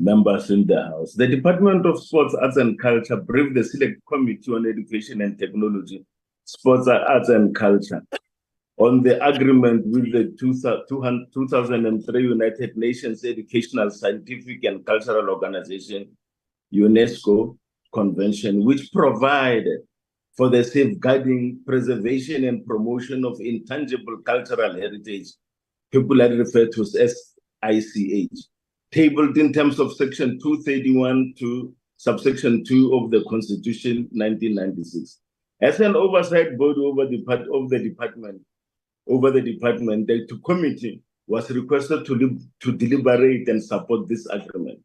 members in the House. The Department of Sports, Arts and Culture briefed the Select Committee on Education and Technology, Sports, Arts and Culture on the agreement with the 2003 United Nations Educational, Scientific and Cultural Organization, UNESCO Convention, which provided for the safeguarding, preservation and promotion of intangible cultural heritage, popularly referred to as ICH, tabled in terms of Section 231 to subsection 2 of the Constitution 1996. As an oversight body over the department, the committee was requested to deliberate and support this agreement.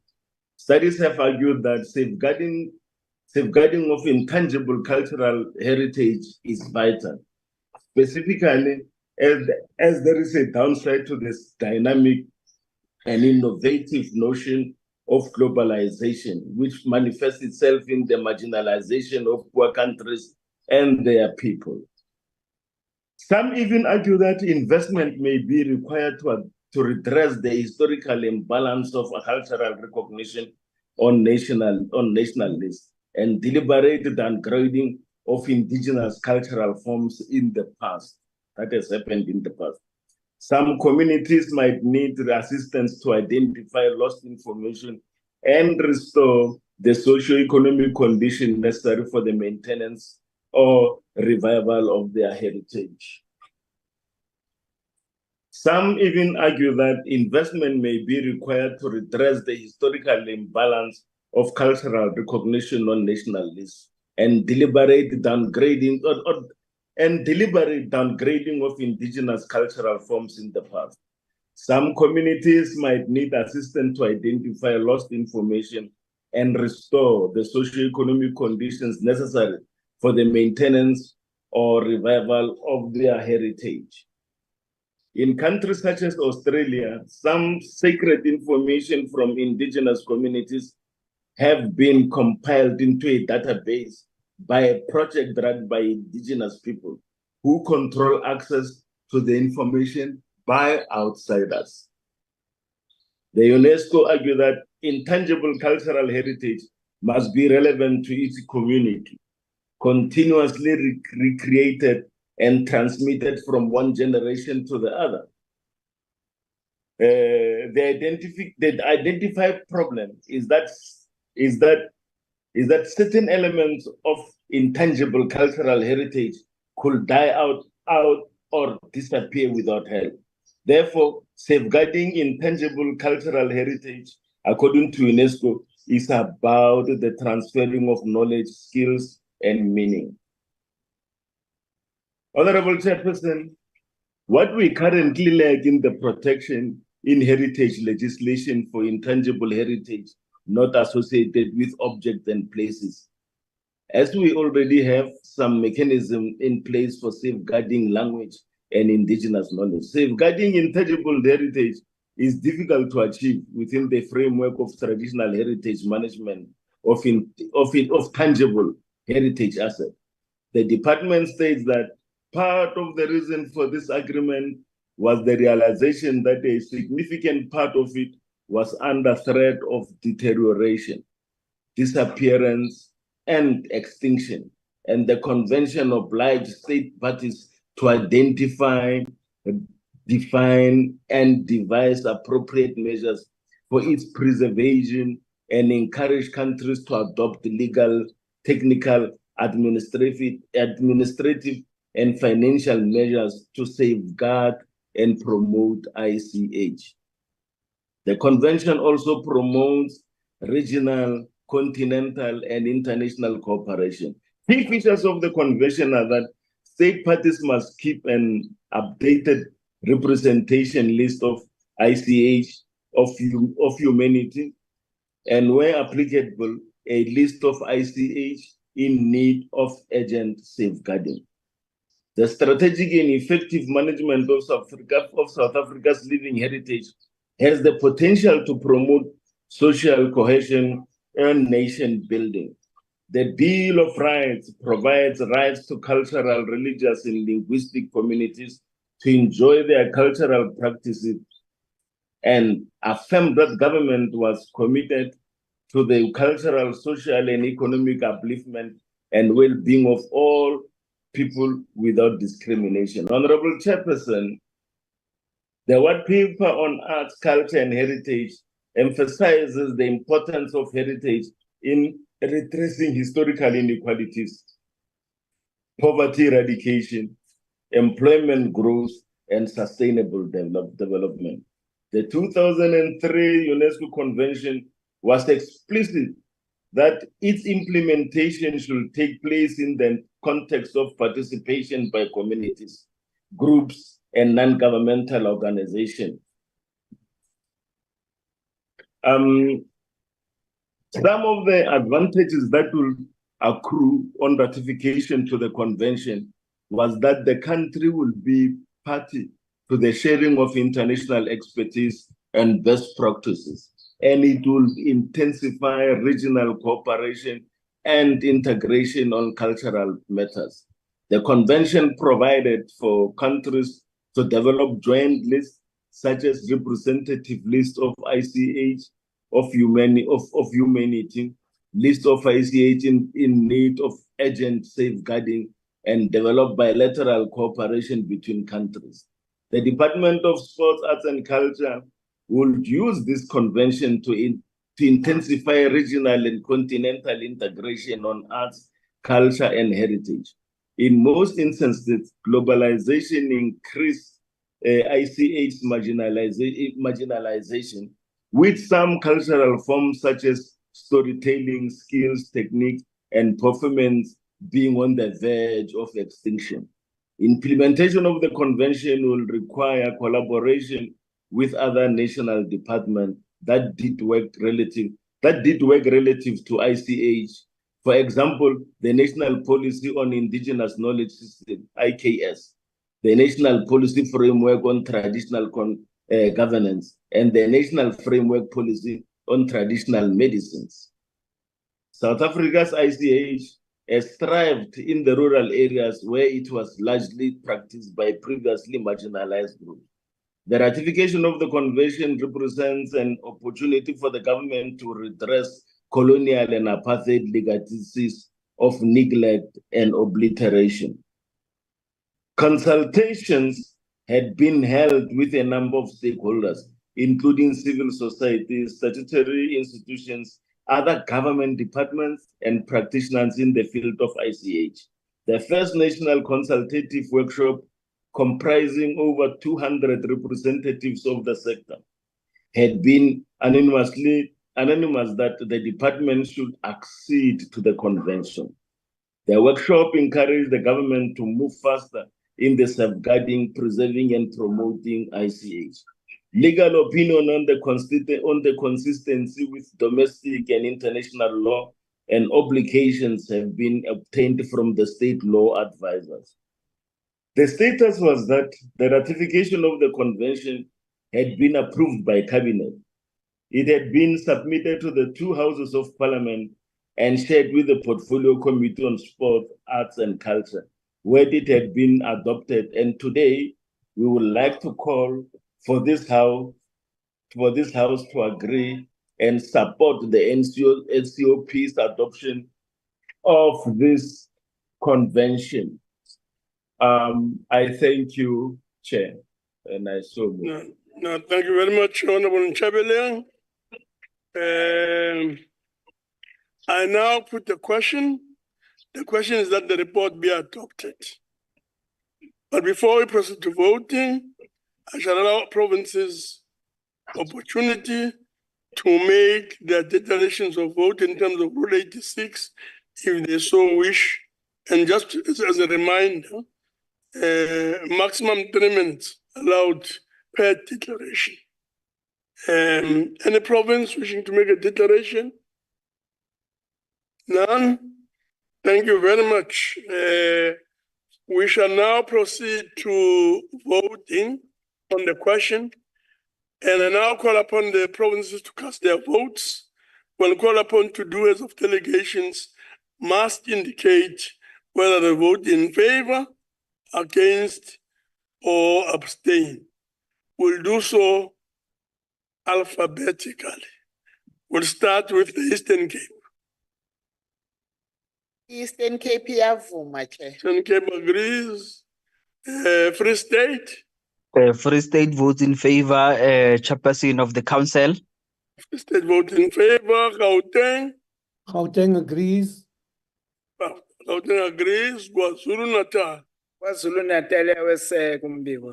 Studies have argued that safeguarding of intangible cultural heritage is vital, specifically as there is a downside to this dynamic and innovative notion of globalization, which manifests itself in the marginalization of poor countries and their people. Some even argue that investment may be required to redress the historical imbalance of cultural recognition on national lists and deliberate downgrading of indigenous cultural forms in the past. That has happened in the past. Some communities might need assistance to identify lost information and restore the socio-economic condition necessary for the maintenance or revival of their heritage. Some even argue that investment may be required to redress the historical imbalance of cultural recognition on national lists and deliberate downgrading of indigenous cultural forms in the past. Some communities might need assistance to identify lost information and restore the socio-economic conditions necessary for the maintenance or revival of their heritage. In countries such as Australia, some sacred information from indigenous communities have been compiled into a database by a project run by indigenous people who control access to the information by outsiders. The UNESCO argue that intangible cultural heritage must be relevant to each community, continuously recreated and transmitted from one generation to the other. The identified problem is that certain elements of intangible cultural heritage could die out or disappear without help. Therefore, safeguarding intangible cultural heritage, according to UNESCO, is about the transferring of knowledge, skills, and meaning. Honorable Chairperson, what we currently lack in the protection in heritage legislation for intangible heritage not associated with objects and places, as we already have some mechanism in place for safeguarding language and indigenous knowledge. Safeguarding intangible heritage is difficult to achieve within the framework of traditional heritage management of tangible heritage assets. The department states that part of the reason for this agreement was the realization that a significant part of it was under threat of deterioration, disappearance, and extinction. And the convention obliged state parties to identify, define, and devise appropriate measures for its preservation and encourage countries to adopt legal, technical, administrative, and financial measures to safeguard and promote ICH. The convention also promotes regional, continental, and international cooperation. Key features of the convention are that state parties must keep an updated representation list of ICH of humanity, and where applicable, a list of ICH in need of urgent safeguarding. The strategic and effective management of South Africa's living heritage has the potential to promote social cohesion and nation building. The Bill of Rights provides rights to cultural, religious, and linguistic communities to enjoy their cultural practices and affirmed that government was committed to the cultural, social, and economic upliftment and well-being of all people without discrimination. Honorable Chairperson, the white paper on arts, culture, and heritage emphasizes the importance of heritage in redressing historical inequalities, poverty eradication, employment growth, and sustainable development. The 2003 UNESCO Convention was explicit that its implementation should take place in the context of participation by communities, groups, and non-governmental organizations. Some of the advantages that will accrue on ratification to the convention was that the country will be party to the sharing of international expertise and best practices, and it will intensify regional cooperation and integration on cultural matters. The convention provided for countries to develop joint lists, such as representative list of ICH of humanity, list of ICH in need of urgent safeguarding, and develop bilateral cooperation between countries. The Department of Sports, Arts and Culture would use this convention to intensify regional and continental integration on arts, culture, and heritage. In most instances, globalization increased ICH marginalization, with some cultural forms such as storytelling, skills, technique, and performance being on the verge of extinction. Implementation of the convention will require collaboration with other national departments that did work relative to ICH. For example, the National Policy on Indigenous Knowledge System, IKS, the National Policy Framework on Traditional Governance, and the National Framework Policy on Traditional Medicines. South Africa's ICH has thrived in the rural areas where it was largely practiced by previously marginalized groups. The ratification of the convention represents an opportunity for the government to redress colonial and apartheid legacies of neglect and obliteration. Consultations had been held with a number of stakeholders, including civil society, statutory institutions, other government departments, and practitioners in the field of ICH. The first national consultative workshop, comprising over 200 representatives of the sector, had been unanimous that the department should accede to the convention. The workshop encouraged the government to move faster in the safeguarding, preserving, and promoting ICH. Legal opinion on the consistency with domestic and international law and obligations have been obtained from the state law advisors. The status was that the ratification of the convention had been approved by cabinet. It had been submitted to the two houses of parliament and shared with the Portfolio Committee on Sport, Arts and Culture, where it had been adopted. And today, we would like to call for this House for this House to agree and support the NCOP's adoption of this convention. I thank you, Chair, and I so move. No, thank you very much, Honorable Nchabeling. I now put the question. The question is that the report be adopted. But before we proceed to voting, I shall allow provinces opportunity to make their declarations of vote in terms of Rule 86, if they so wish. And just as a reminder, maximum 3 minutes allowed per declaration. Any province wishing to make a declaration? None? Thank you very much. We shall now proceed to voting on the question. And I now call upon the provinces to cast their votes. When called upon to do as of delegations, must indicate whether they vote in favor, against, or abstain. We'll do so alphabetically. We'll start with the Eastern Cape. Eastern Cape iyavuma, Chair. Eastern Cape agrees. Free State. Free State votes in favor, Chairperson of the Council. Free State votes in favor. Gauteng. Gauteng agrees. Gauteng agrees. KwaZulu-Natal. KwaZulu-Natal was kumbiko.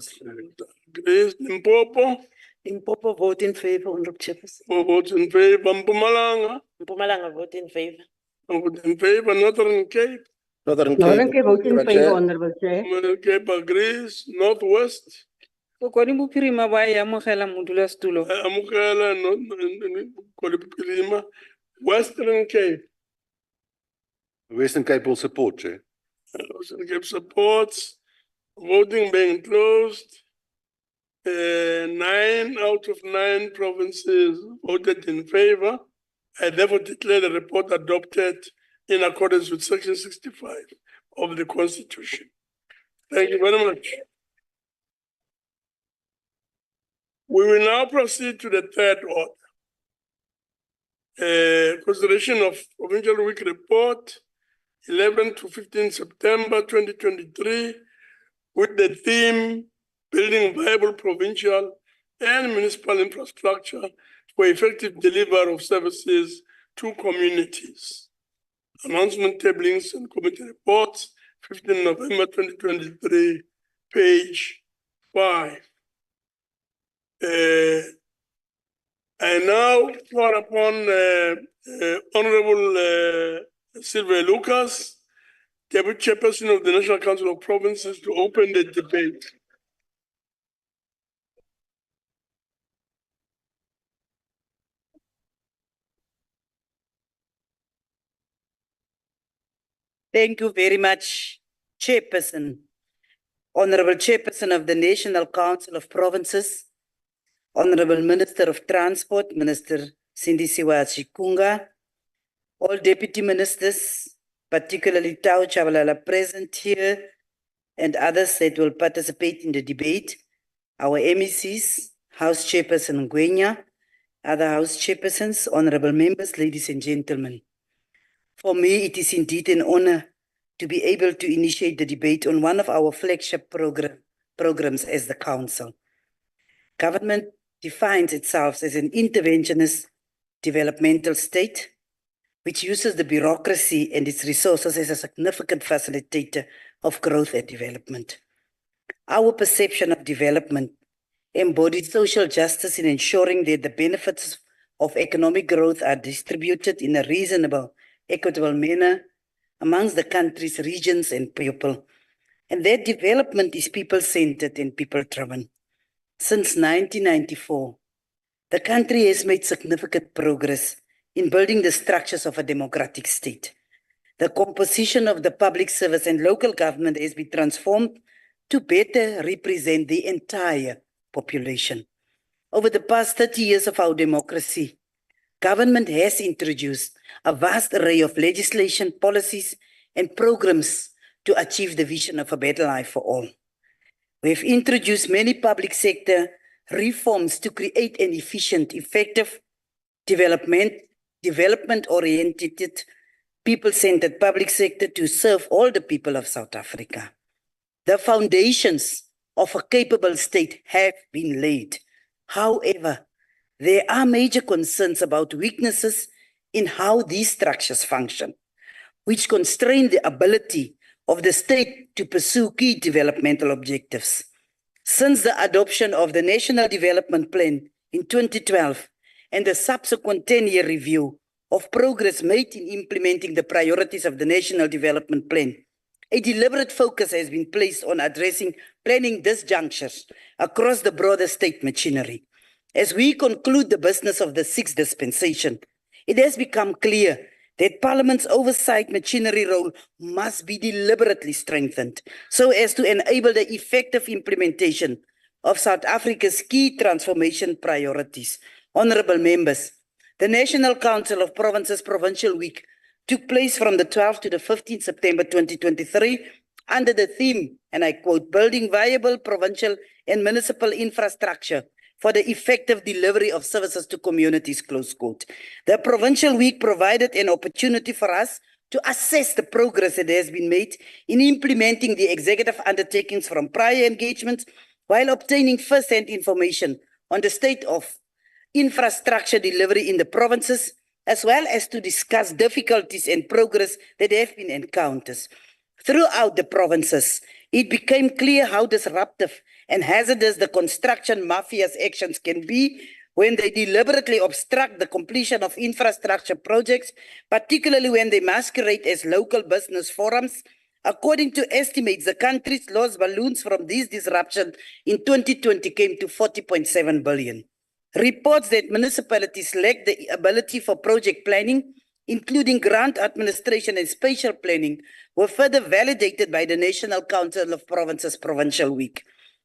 Agrees. Limpopo. Limpopo vote in favor, Honorable Chairperson. Votes in favor. Mpumalanga. Mpumalanga vote in favor. Vote in favor. Northern Cape. Northern Cape vote in favor, Honorable Chair. Northern Cape agrees. Northwest. Kokoni Bupirima ba ya amogela modula setulo. Amogela no Western Cape. Western Cape will support, Chair. Western Cape supports. Voting being closed. 9 out of 9 provinces voted in favor. I therefore declare the report adopted in accordance with Section 65 of the Constitution. Thank you very much. We will now proceed to the third order. Consideration of Provincial Week Report, 11 to 15 September 2023, with the theme Building Viable Provincial and Municipal Infrastructure for Effective Delivery of Services to Communities. Announcement tablings and committee reports, 15 November 2023, page 5. I now call upon Honorable Sylvia Lucas, Deputy Chairperson of the National Council of Provinces, to open the debate. Thank you very much, Chairperson, Honorable Chairperson of the National Council of Provinces, Honorable Minister of Transport, Minister Sindisiwa Chikunga, all Deputy Ministers, particularly Tau Chabalala present here, and others that will participate in the debate, our MECs, House Chairperson Ngwenya, other House Chairpersons, Honorable Members, ladies and gentlemen. For me, it is indeed an honor to be able to initiate the debate on one of our flagship programs as the Council. Government defines itself as an interventionist developmental state, which uses the bureaucracy and its resources as a significant facilitator of growth and development. Our perception of development embodies social justice in ensuring that the benefits of economic growth are distributed in a reasonable, equitable manner amongst the country's regions and people, and that development is people-centered and people-driven. Since 1994, the country has made significant progress in building the structures of a democratic state. The composition of the public service and local government has been transformed to better represent the entire population. Over the past 30 years of our democracy, government has introduced a vast array of legislation, policies, and programs to achieve the vision of a better life for all. We have introduced many public sector reforms to create an efficient, effective, development-oriented, people-centered public sector to serve all the people of South Africa. The foundations of a capable state have been laid. However, there are major concerns about weaknesses in how these structures function, which constrain the ability of the state to pursue key developmental objectives. Since the adoption of the National Development Plan in 2012 and the subsequent 10-year review of progress made in implementing the priorities of the National Development Plan, a deliberate focus has been placed on addressing planning disjunctures across the broader state machinery. As we conclude the business of the sixth dispensation, it has become clear that Parliament's oversight machinery role must be deliberately strengthened so as to enable the effective implementation of South Africa's key transformation priorities. Honourable members, the National Council of Provinces Provincial Week took place from the 12th to the 15th September 2023 under the theme, and I quote, "Building viable provincial and municipal infrastructure for the effective delivery of services to communities," close quote. The Provincial Week provided an opportunity for us to assess the progress that has been made in implementing the executive undertakings from prior engagements while obtaining first-hand information on the state of infrastructure delivery in the provinces, as well as to discuss difficulties and progress that have been encountered. Throughout the provinces, it became clear how disruptive and hazardous the construction mafia's actions can be when they deliberately obstruct the completion of infrastructure projects, particularly when they masquerade as local business forums. According to estimates, the country's lost balloons from these disruptions in 2020 came to 40.7 billion. Reports that municipalities lack the ability for project planning, including grant administration and spatial planning, were further validated by the National Council of Provinces Provincial Week.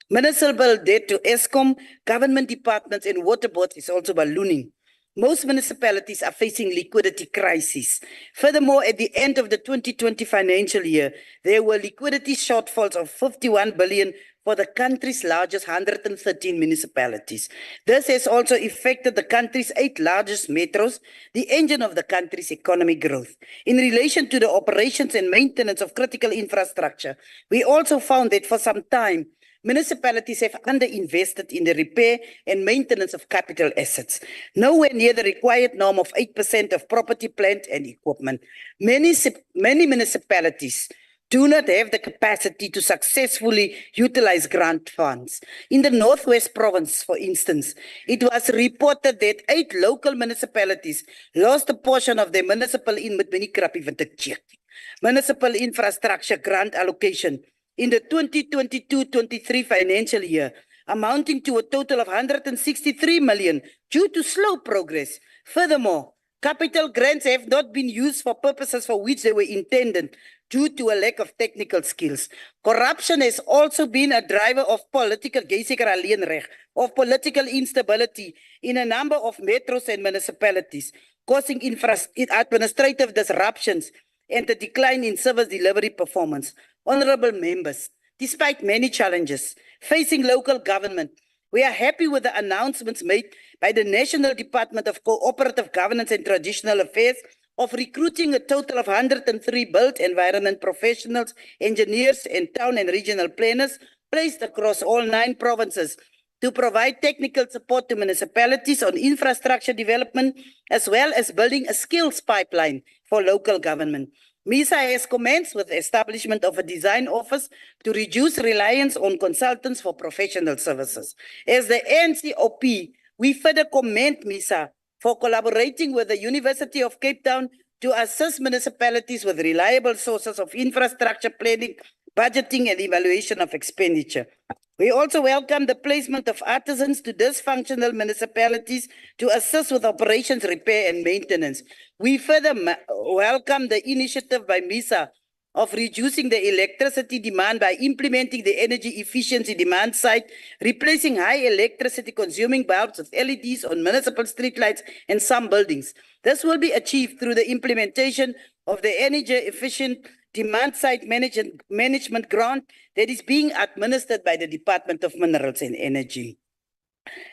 Municipal debt to ESCOM, government departments and water boards is also ballooning. Most municipalities are facing liquidity crises. Furthermore, at the end of the 2020 financial year, there were liquidity shortfalls of 51 billion for the country's largest 113 municipalities. This has also affected the country's 8 largest metros, the engine of the country's economic growth. In relation to the operations and maintenance of critical infrastructure, we also found that for some time, municipalities have underinvested in the repair and maintenance of capital assets, nowhere near the required norm of 8% of property, plant and equipment. Many municipalities do not have the capacity to successfully utilize grant funds. In the Northwest Province, for instance, it was reported that 8 local municipalities lost a portion of their municipal infrastructure grant allocation in the 2022-23 financial year, amounting to a total of 163 million due to slow progress. Furthermore, capital grants have not been used for purposes for which they were intended due to a lack of technical skills. Corruption has also been a driver of political instability in a number of metros and municipalities, causing administrative disruptions and the decline in service delivery performance. Honourable members, despite many challenges facing local government, we are happy with the announcements made by the National Department of Cooperative Governance and Traditional Affairs of recruiting a total of 103 built environment professionals, engineers, and town and regional planners placed across all 9 provinces to provide technical support to municipalities on infrastructure development, as well as building a skills pipeline for local government. MISA has commenced with the establishment of a design office to reduce reliance on consultants for professional services. As the NCOP, we further commend MISA for collaborating with the University of Cape Town to assist municipalities with reliable sources of infrastructure planning, budgeting, and evaluation of expenditure. We also welcome the placement of artisans to dysfunctional municipalities to assist with operations, repair, and maintenance. We further welcome the initiative by MISA of reducing the electricity demand by implementing the energy efficiency demand side, replacing high electricity consuming bulbs with LEDs on municipal streetlights and some buildings. This will be achieved through the implementation of the energy efficient demand side management grant that is being administered by the Department of Minerals and Energy.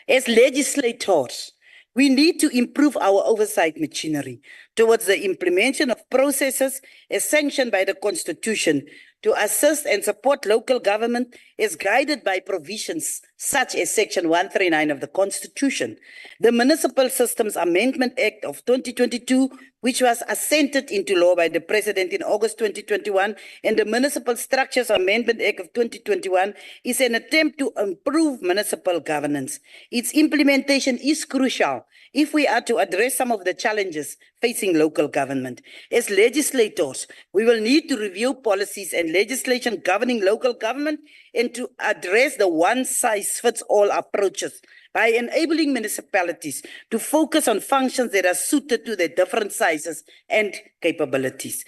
As legislators, we need to improve our oversight machinery towards the implementation of processes as sanctioned by the Constitution to assist and support local government as guided by provisions such as Section 139 of the Constitution. The Municipal Systems Amendment Act of 2022, which was assented into law by the President in August 2021, and the Municipal Structures Amendment Act of 2021 is an attempt to improve municipal governance. Its implementation is crucial if we are to address some of the challenges facing local government. As legislators, we will need to review policies and legislation governing local government and to address the one-size-fits-all approaches by enabling municipalities to focus on functions that are suited to their different sizes and capabilities.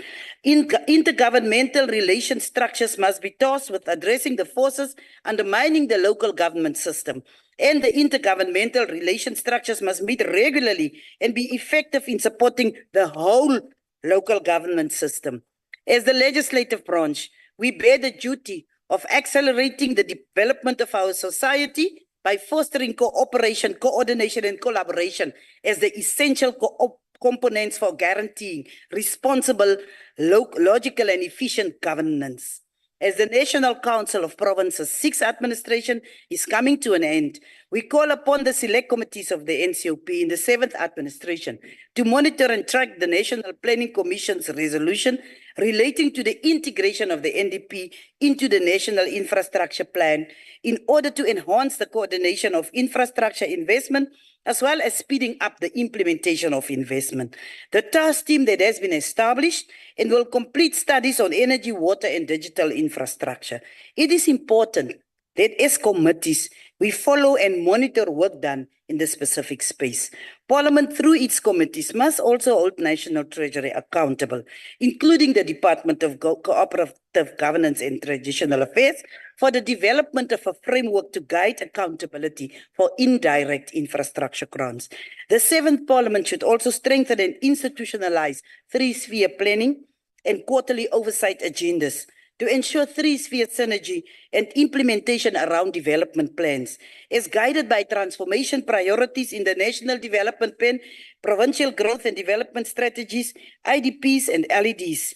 Intergovernmental relation structures must be tasked with addressing the forces undermining the local government system. And the intergovernmental relation structures must meet regularly and be effective in supporting the whole local government system. As the legislative branch, we bear the duty of accelerating the development of our society by fostering cooperation, coordination, and collaboration as the essential components for guaranteeing responsible, logical, and efficient governance. As the National Council of Provinces' sixth administration is coming to an end, we call upon the select committees of the NCOP in the seventh administration to monitor and track the National Planning Commission's resolution relating to the integration of the NDP into the National Infrastructure Plan in order to enhance the coordination of infrastructure investment as well as speeding up the implementation of investment. The task team that has been established and will complete studies on energy, water, and digital infrastructure. It is important that as committees, we follow and monitor work done in the specific space. Parliament, through its committees, must also hold National Treasury accountable, including the Department of Cooperative Governance and Traditional Affairs, for the development of a framework to guide accountability for indirect infrastructure grants. The seventh Parliament should also strengthen and institutionalize three-sphere planning and quarterly oversight agendas to ensure three-sphere synergy and implementation around development plans, as guided by transformation priorities in the National Development Plan, Provincial Growth and Development Strategies, IDPs, and LEDs.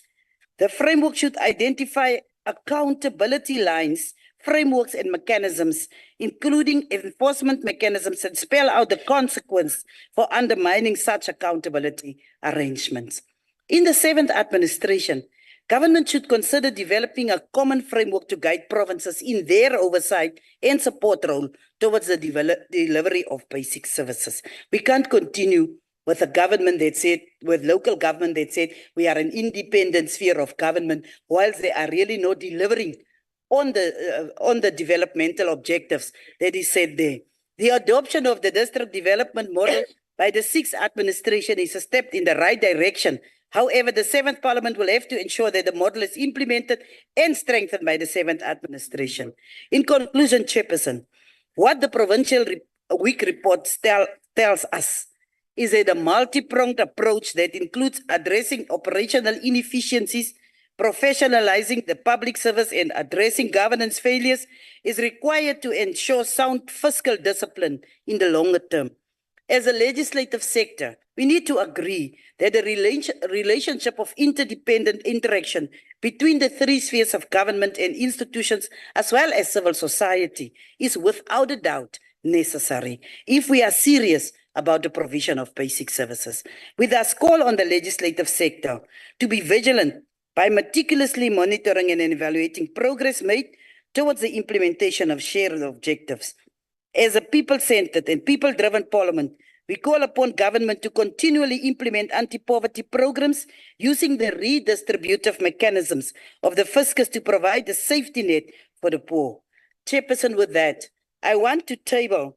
The framework should identify accountability lines, frameworks, and mechanisms, including enforcement mechanisms, and spell out the consequence for undermining such accountability arrangements. In the seventh administration, government should consider developing a common framework to guide provinces in their oversight and support role towards the delivery of basic services. We can't continue with a government that said, with local government that said, we are an independent sphere of government, whilst they are really not delivering on the developmental objectives that is said there. The adoption of the district development model by the sixth administration is a step in the right direction. However, the seventh Parliament will have to ensure that the model is implemented and strengthened by the seventh administration. In conclusion, Chairperson, what the Provincial Week report tells us is that a multi-pronged approach that includes addressing operational inefficiencies, professionalizing the public service, and addressing governance failures is required to ensure sound fiscal discipline in the longer term. As a legislative sector, we need to agree that the relationship of interdependent interaction between the three spheres of government and institutions, as well as civil society, is without a doubt necessary if we are serious about the provision of basic services. We thus call on the legislative sector to be vigilant by meticulously monitoring and evaluating progress made towards the implementation of shared objectives. As a people-centered and people-driven Parliament, we call upon government to continually implement anti-poverty programs using the redistributive mechanisms of the fiscus to provide a safety net for the poor. Chairperson, with that, I want to table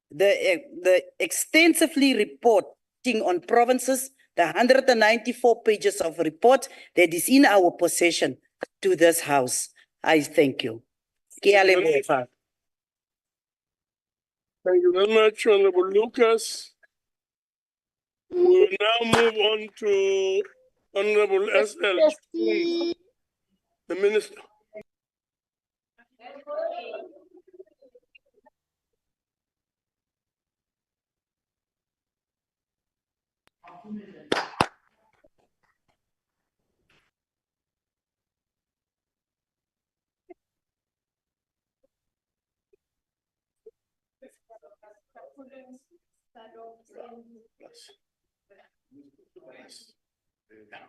the extensively reporting on provinces, the 194 pages of report that is in our possession to this House. I thank you. Thank you very much, Honorable Lucas. We will now move on to Honorable S.L. the Minister.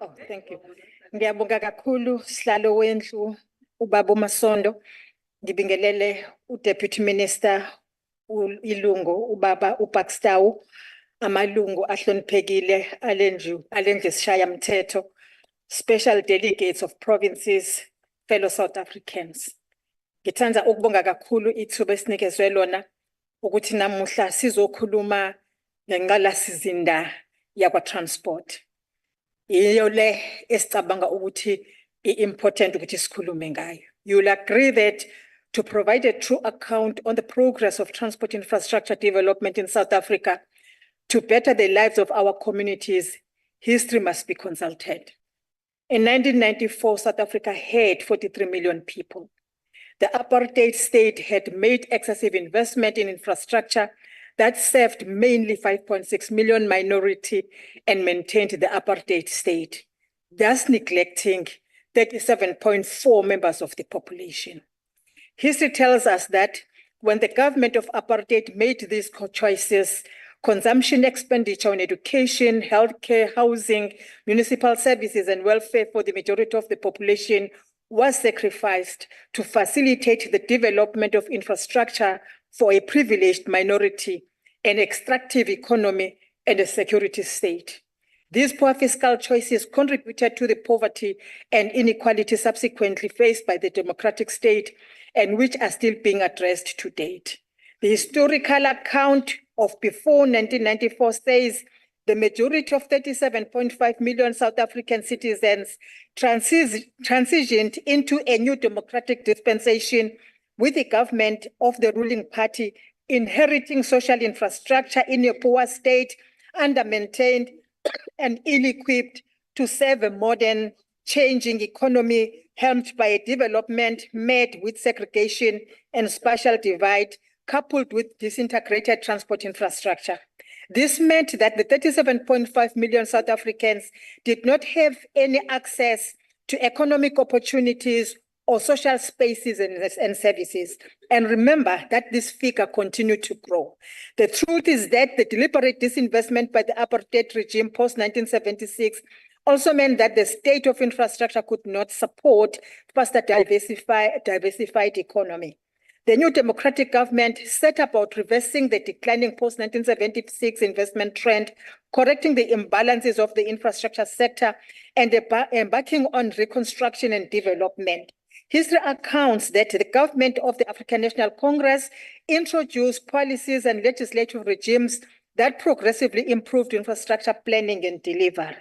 Oh, thank you. Ngiyabonga kakhulu sihlalo wendlu ubaba uMasondo. Ngibingelele uDeputy Minister ilungu ubaba uBackstow, amalungu ahloniphekile alendlu sishaya mthetho, special delegates of provinces, fellow South Africans. Ngithanda ukubonga kakhulu ithuba esinikezwe lona ukuthi namuhla sizokhuluma ngenqalasizinda yakwa transport. Iyo le esicabanga ukuthi i-important ukuthi sikhulume ngayo. You'll agree that to provide a true account on the progress of transport infrastructure development in South Africa, to better the lives of our communities, history must be consulted. In 1994, South Africa had 43 million people. The apartheid state had made excessive investment in infrastructure that served mainly 5.6 million minority and maintained the apartheid state, thus neglecting 37.4 members of the population. History tells us that when the government of apartheid made these choices, consumption expenditure on education, healthcare, housing, municipal services, and welfare for the majority of the population was sacrificed to facilitate the development of infrastructure for a privileged minority, an extractive economy, and a security state. These poor fiscal choices contributed to the poverty and inequality subsequently faced by the democratic state and which are still being addressed to date. The historical account of before 1994 says the majority of 37.5 million South African citizens transitioned into a new democratic dispensation with the government of the ruling party inheriting social infrastructure in a poor state, under-maintained and ill-equipped to serve a modern, changing economy helmed by a development met with segregation and spatial divide, coupled with disintegrated transport infrastructure. This meant that the 37.5 million South Africans did not have any access to economic opportunities or social spaces and services. And remember that this figure continued to grow. The truth is that the deliberate disinvestment by the apartheid regime post-1976 also meant that the state of infrastructure could not support faster diversified economy. The new democratic government set about reversing the declining post-1976 investment trend, correcting the imbalances of the infrastructure sector, and embarking on reconstruction and development. History accounts that the government of the African National Congress introduced policies and legislative regimes that progressively improved infrastructure planning and delivery.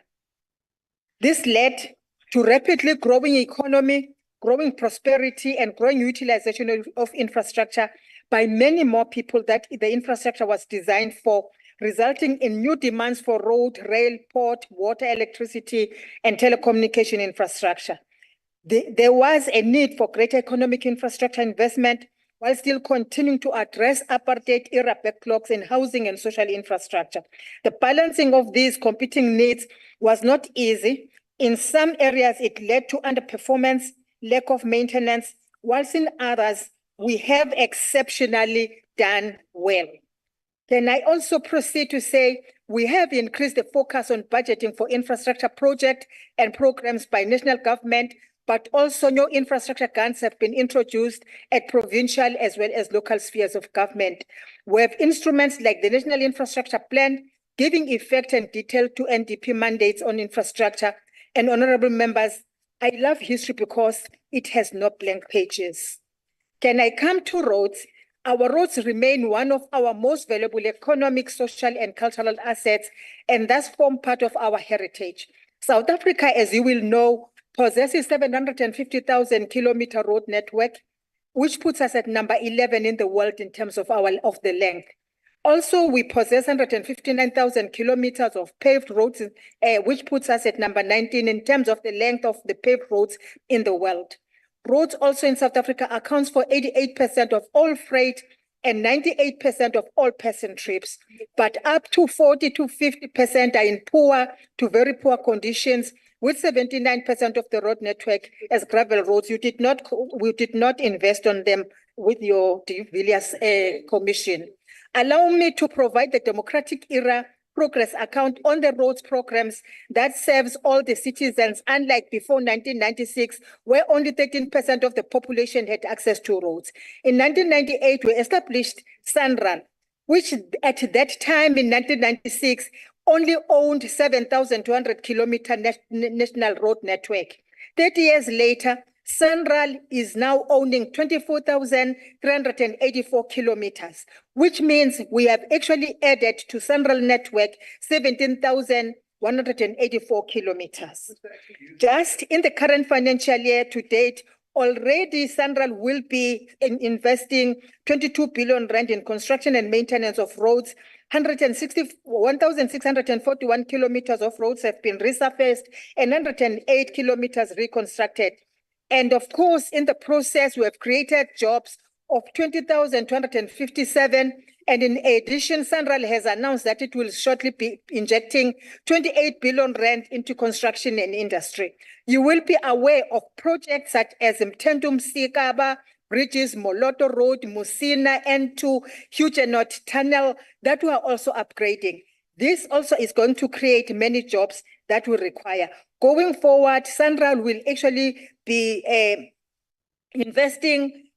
This led to rapidly growing economy, growing prosperity, and growing utilization of infrastructure by many more people that the infrastructure was designed for, resulting in new demands for road, rail, port, water, electricity, and telecommunication infrastructure. There was a need for greater economic infrastructure investment while still continuing to address apartheid era backlogs in housing and social infrastructure. The balancing of these competing needs was not easy. In some areas, it led to underperformance, lack of maintenance, whilst in others, we have exceptionally done well. Can I also proceed to say we have increased the focus on budgeting for infrastructure projects and programs by national government, but also new infrastructure grants have been introduced at provincial as well as local spheres of government. We have instruments like the National Infrastructure Plan, giving effect and detail to NDP mandates on infrastructure. And honorable members, I love history because it has no blank pages. Can I come to roads? Our roads remain one of our most valuable economic, social, and cultural assets, and thus form part of our heritage. South Africa, as you will know, possesses 750,000 kilometer road network, which puts us at number 11 in the world in terms of the length. Also, we possess 159,000 kilometers of paved roads, which puts us at number 19 in terms of the length of the paved roads in the world. Roads also in South Africa accounts for 88% of all freight and 98% of all person trips, but up to 40 to 50% are in poor to very poor conditions, with 79% of the road network as gravel roads. We did not invest on them with your de Villiers commission. Allow me to provide the democratic era progress account on the roads programs that serves all the citizens, unlike before 1996, where only 13% of the population had access to roads. In 1998, we established SANRAL, which at that time in 1996 only owned 7,200 kilometer national road network. 30 years later, SANRAL is now owning 24,384 kilometers, which means we have actually added to SANRAL network 17,184 kilometers. Just in the current financial year to date, already SANRAL will be investing 22 billion rand in construction and maintenance of roads. 1,641 kilometers of roads have been resurfaced and 108 kilometers reconstructed. And of course, in the process, we have created jobs of 20,257. And in addition, SANRAL has announced that it will shortly be injecting 28 billion rand into construction and industry. You will be aware of projects such as Mtendum Sikaba, Bridges, Moloto Road, Musina, N2, Huguenot Tunnel that we are also upgrading. This also is going to create many jobs that will require. Going forward, SANRAL will actually be investing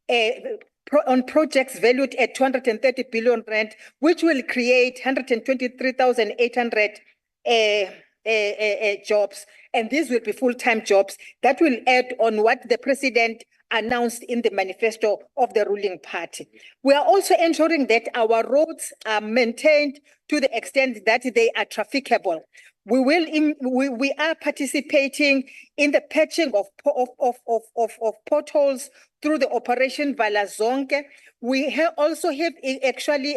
on projects valued at 230 billion rand, which will create 123,800 jobs. And these will be full-time jobs that will add on what the president announced in the manifesto of the ruling party. We are also ensuring that our roads are maintained to the extent that they are trafficable. We are participating in the patching of potholes through the Operation Valazonke. We also have actually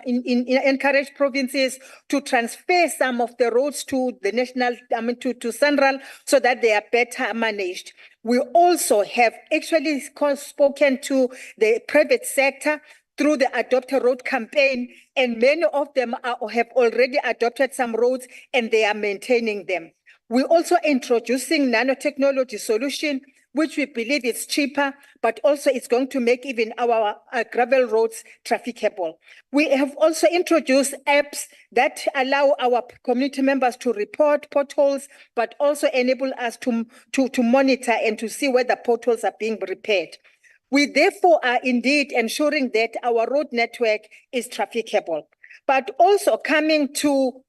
encouraged provinces to transfer some of the roads to the national, to SANRAL, so that they are better managed. We also have actually spoken to the private sector through the Adopt a Road campaign, and many of them have already adopted some roads and they are maintaining them. We're also introducing nanotechnology solution, which we believe is cheaper, but also it's going to make even our gravel roads trafficable. We have also introduced apps that allow our community members to report potholes, but also enable us to monitor and to see whether potholes are being repaired. We therefore are indeed ensuring that our road network is trafficable, but also coming to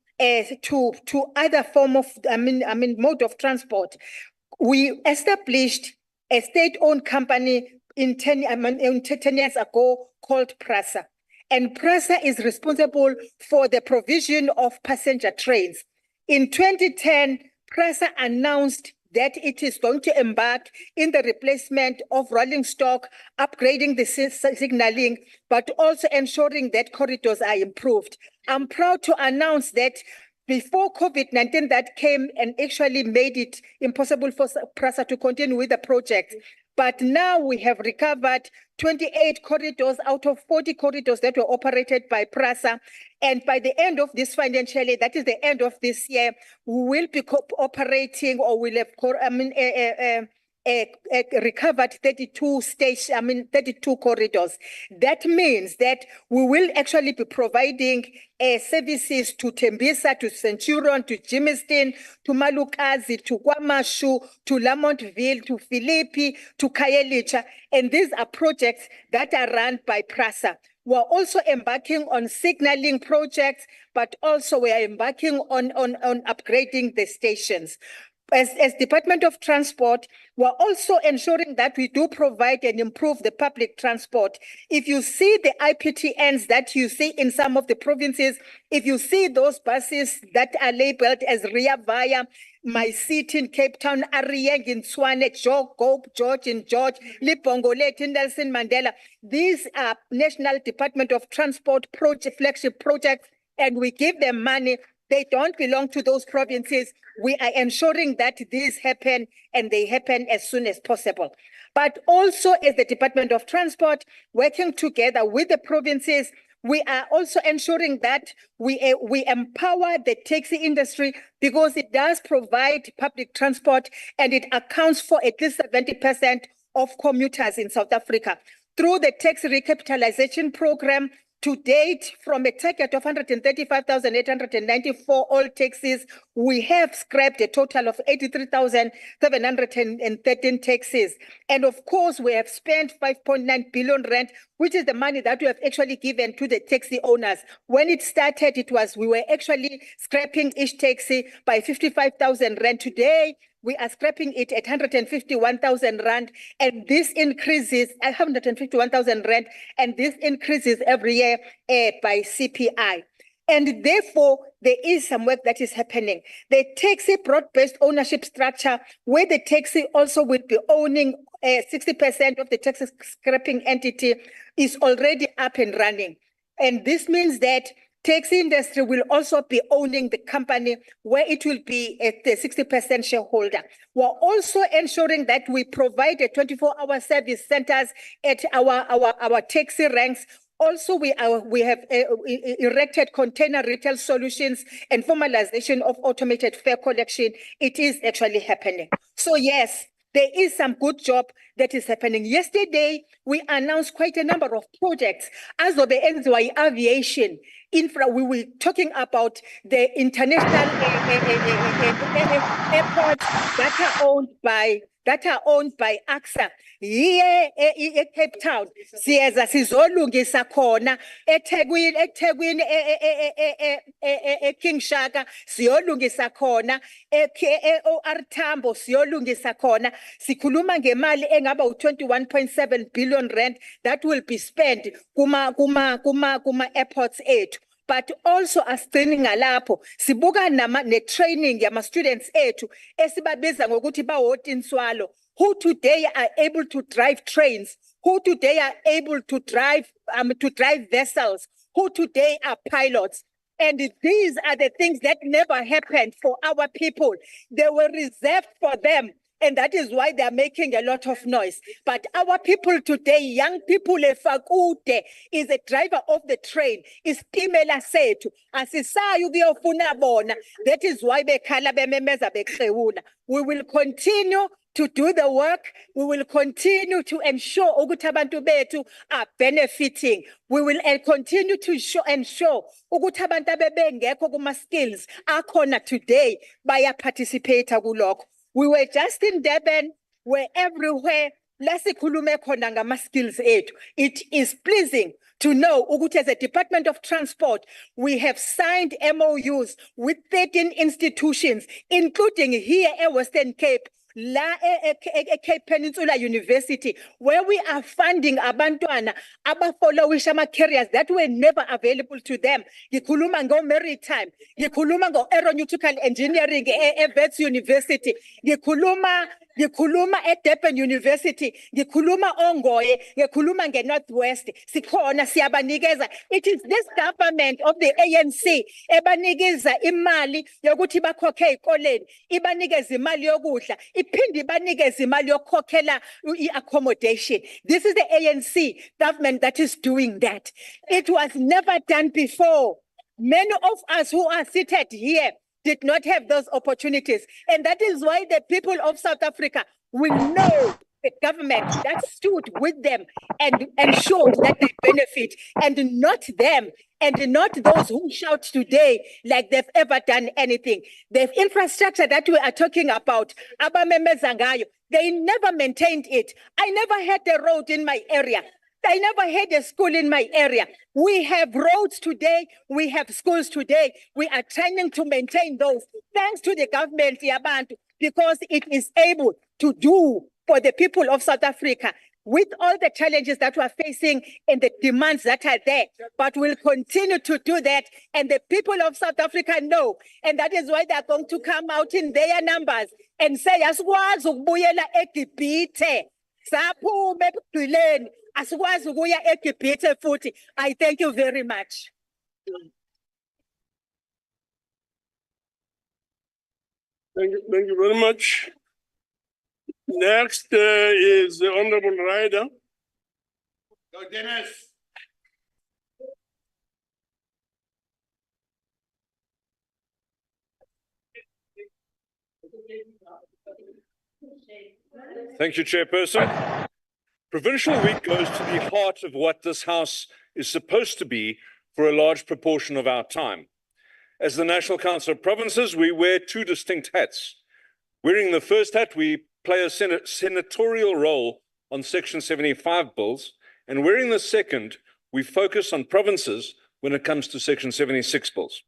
other form of, mode of transport. We established a state-owned company 10 years ago called PRASA. And PRASA is responsible for the provision of passenger trains. In 2010, PRASA announced that it is going to embark in the replacement of rolling stock, upgrading the signaling, but also ensuring that corridors are improved. I'm proud to announce that before COVID-19 that came and actually made it impossible for PRASA to continue with the project. But now we have recovered 28 corridors out of 40 corridors that were operated by PRASA. And by the end of this financial year, that is the end of this year, we will be operating, or will have recovered 32 corridors. That means that we will actually be providing services to Tembisa, to Centurion, to Jimiston, to Malukazi, to Kwamashu, to Lamontville, to Philippi, to Kayelicha. And these are projects that are run by PRASA. We're also embarking on signaling projects, but also we are embarking on upgrading the stations. As Department of Transport, we're also ensuring that we do provide and improve the public transport. If you see the IPTNs that you see in some of the provinces, if you see those buses that are labeled as Ria Vaya, My City in Cape Town, Arieng in Swane, George in George, Lipongoleti in Nelson Mandela, these are National Department of Transport flagship projects, and we give them money They don't belong to those provinces. We are ensuring that these happen and they happen as soon as possible. But also as the Department of Transport, working together with the provinces, we are also ensuring that we empower the taxi industry because it does provide public transport and it accounts for at least 70% of commuters in South Africa. Through the tax recapitalization program, to date, from a target of 135,894 all taxis, we have scrapped a total of 83,713 taxis. And of course, we have spent 5.9 billion rand, which is the money that we have actually given to the taxi owners. When it started, we were actually scrapping each taxi by 55,000 rand. Today, we are scrapping it at 151,000 rand, and this increases 151,000 rand, and this increases every year by CPI. And therefore, there is some work that is happening. The taxi broad-based ownership structure, where the taxi also will be owning 60% of the taxi scrapping entity, is already up and running. And this means that taxi industry will also be owning the company where it will be at the 60% shareholder. We're also ensuring that we provide a 24-hour service centers at our taxi ranks. Also, we have erected container retail solutions and formalization of automated fare collection. It is actually happening. So yes, there is some good job that is happening. Yesterday, we announced quite a number of projects. As of the NCOP aviation infra, we were talking about the international airports that are owned by AXA. Here in Cape Town, siyeza sizolungisa khona eThekwini King Shaka siyolungisa khona OR Tambo siyolungisa khona. Sikhuluma ngemali engaba u21.7 billion rand that will be spent kuma airports ethu. But also asigcini ngalapho sibuka ne-training yama-students ethu esibabiza ngokuthi bawotinswalo, who today are able to drive trains, who today are able to drive vessels, who today are pilots. And these are the things that never happened for our people. They were reserved for them. And that is why they are making a lot of noise. But our people today, young people, Fakute is a driver of the train, is Timela Setu. Asisayu kuyofuna bona. That is why bekhala bememeza bekhewula. We will continue to do the work. We will continue to ensure ukuthi abantu bethu are benefiting. We will continue to ensure ukuthi abantu abebengekho kuma skills akhona today baya participate kulokho. We were just in Durban, we're everywhere. Lasikhulume khona ngama skills ethu. It is pleasing to know ukuthi as a Department of Transport, we have signed MOUs with 13 institutions, including here at Western Cape, la Cape Peninsula University, where we are funding abantwana abafollowisha ama-careers that were never available to them. Ngikhuluma ngo-maritime, ngikhuluma ngo-aeronautical engineering e-Wits University, ngikhuluma e-Durban University, ngikhuluma ongoye, ngikhuluma nge-Northwest, sikhona siyabanikeza. It is this government of the ANC ebanikeza imali yokuthi bakhokhe ey'koleni, ibanikeza imali yokudla, iphinde ibanikeza imali yokukhokhela i-accommodation. This is the ANC government that is doing that. It was never done before. Many of us who are seated here did not have those opportunities. And that is why the people of South Africa will know the government that stood with them and ensured that they benefit, and not them, and not those who shout today like they've ever done anything. The infrastructure that we are talking about, abamemeza ngayo, they never maintained it. I never had a road in my area. I never had a school in my area. We have roads today. We have schools today. We are trying to maintain those thanks to the government, Yabantu, because it is able to do for the people of South Africa with all the challenges that we're facing and the demands that are there. But we'll continue to do that. And the people of South Africa know. And that is why they're going to come out in their numbers and say, asikwazi ukubuyela eGibhithe. Saphume ebugqileni. Asikwazi ukuya eGibhithe futhi. I thank you very much. Thank you very much. Next is the Honorable Ryder. Go, Dennis. Thank you, Chairperson. Provincial Week goes to the heart of what this House is supposed to be for a large proportion of our time. As the National Council of Provinces, we wear two distinct hats. Wearing the first hat, we play a senatorial role on Section 75 bills, and wearing the second, we focus on provinces when it comes to Section 76 bills.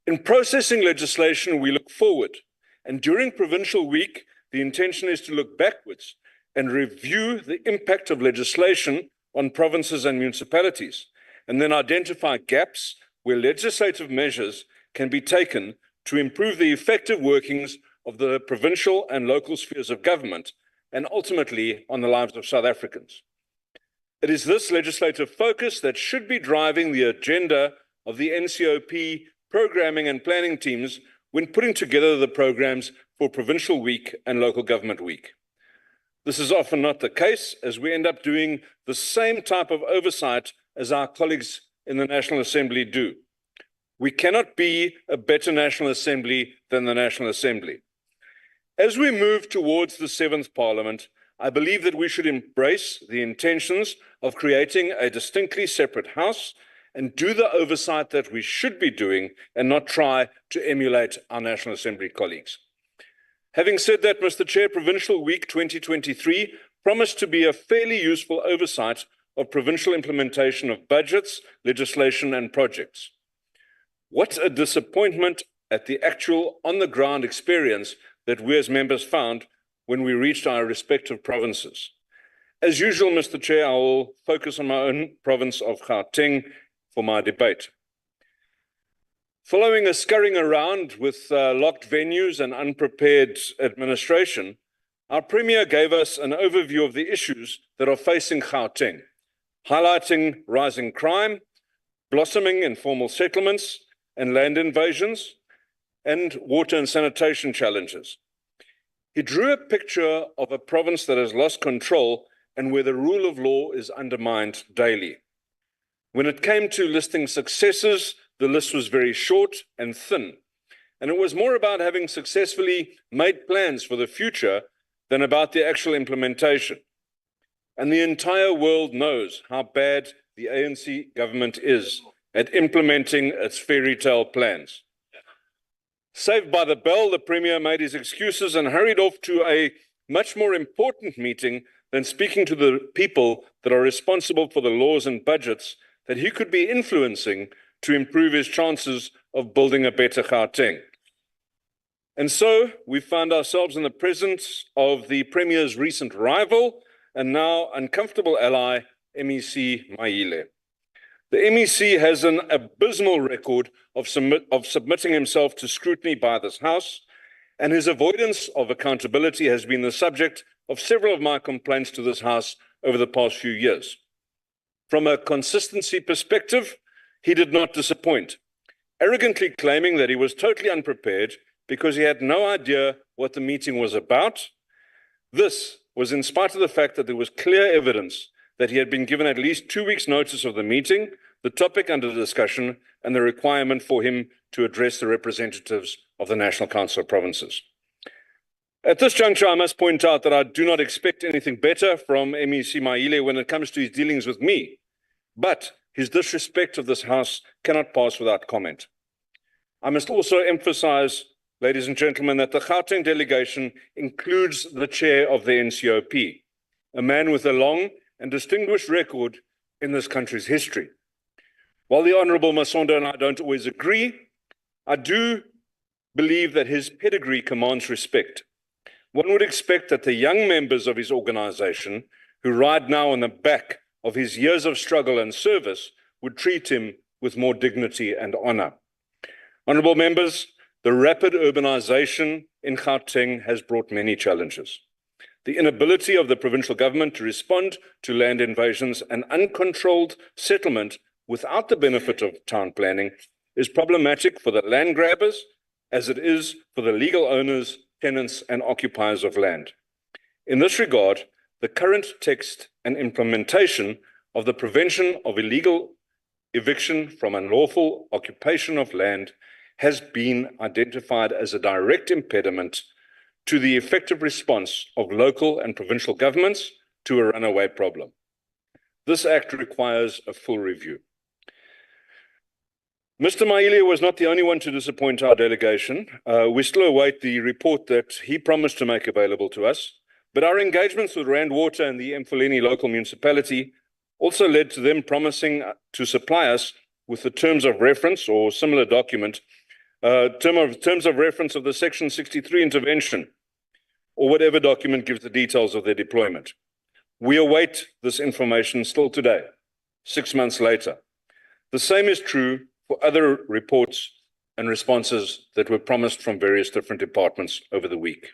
In processing legislation, we look forward, and during Provincial Week, the intention is to look backwards and review the impact of legislation on provinces and municipalities, and then identify gaps where legislative measures can be taken to improve the effective workings of the provincial and local spheres of government, and ultimately on the lives of South Africans. It is this legislative focus that should be driving the agenda of the NCOP programming and planning teams when putting together the programs for Provincial Week and Local Government Week. This is often not the case, as we end up doing the same type of oversight as our colleagues in the National Assembly do. We cannot be a better National Assembly than the National Assembly. As we move towards the 7th Parliament, I believe that we should embrace the intentions of creating a distinctly separate House and do the oversight that we should be doing and not try to emulate our National Assembly colleagues. Having said that, Mr. Chair, Provincial Week 2023 promised to be a fairly useful oversight of provincial implementation of budgets, legislation, and projects. What a disappointment at the actual on-the-ground experience that we as members found when we reached our respective provinces. As usual, Mr. Chair, I will focus on my own province of Gauteng for my debate. Following a scurrying around with locked venues and unprepared administration, our Premier gave us an overview of the issues that are facing Gauteng, highlighting rising crime, blossoming informal settlements and land invasions, and water and sanitation challenges. He drew a picture of a province that has lost control and where the rule of law is undermined daily. When it came to listing successes, the list was very short and thin, and it was more about having successfully made plans for the future than about the actual implementation. And the entire world knows how bad the ANC government is at implementing its fairy tale plans. Saved by the bell, the Premier made his excuses and hurried off to a much more important meeting than speaking to the people that are responsible for the laws and budgets that he could be influencing to improve his chances of building a better Gauteng. And so we found ourselves in the presence of the Premier's recent rival and now uncomfortable ally, MEC Maile. The MEC has an abysmal record of submitting himself to scrutiny by this House, and his avoidance of accountability has been the subject of several of my complaints to this House over the past few years. From a consistency perspective, he did not disappoint, arrogantly claiming that he was totally unprepared because he had no idea what the meeting was about. This was in spite of the fact that there was clear evidence that he had been given at least 2 weeks' notice of the meeting, the topic under discussion, and the requirement for him to address the representatives of the National Council of Provinces. At this juncture, I must point out that I do not expect anything better from MEC Maile when it comes to his dealings with me, but his disrespect of this House cannot pass without comment. I must also emphasize, ladies and gentlemen, that the Gauteng delegation includes the chair of the NCOP, a man with a long and distinguished record in this country's history. While the Honourable Masondo and I don't always agree, I do believe that his pedigree commands respect. One would expect that the young members of his organization, who ride now on the back of his years of struggle and service, would treat him with more dignity and honor. Honourable members, the rapid urbanization in Gauteng has brought many challenges. The inability of the provincial government to respond to land invasions and uncontrolled settlement without the benefit of town planning is problematic for the land grabbers as it is for the legal owners, tenants, and occupiers of land. In this regard, the current text and implementation of the Prevention of Illegal Eviction from Unlawful Occupation of Land has been identified as a direct impediment to the effective response of local and provincial governments to a runaway problem. This act requires a full review. Mr. Maile was not the only one to disappoint our delegation. We still await the report that he promised to make available to us, but our engagements with Rand Water and the Mfuleni local municipality also led to them promising to supply us with the terms of reference or similar document, terms of reference of the Section 63 intervention, or whatever document gives the details of their deployment. We await this information still today, 6 months later. The same is true for other reports and responses that were promised from various different departments over the week.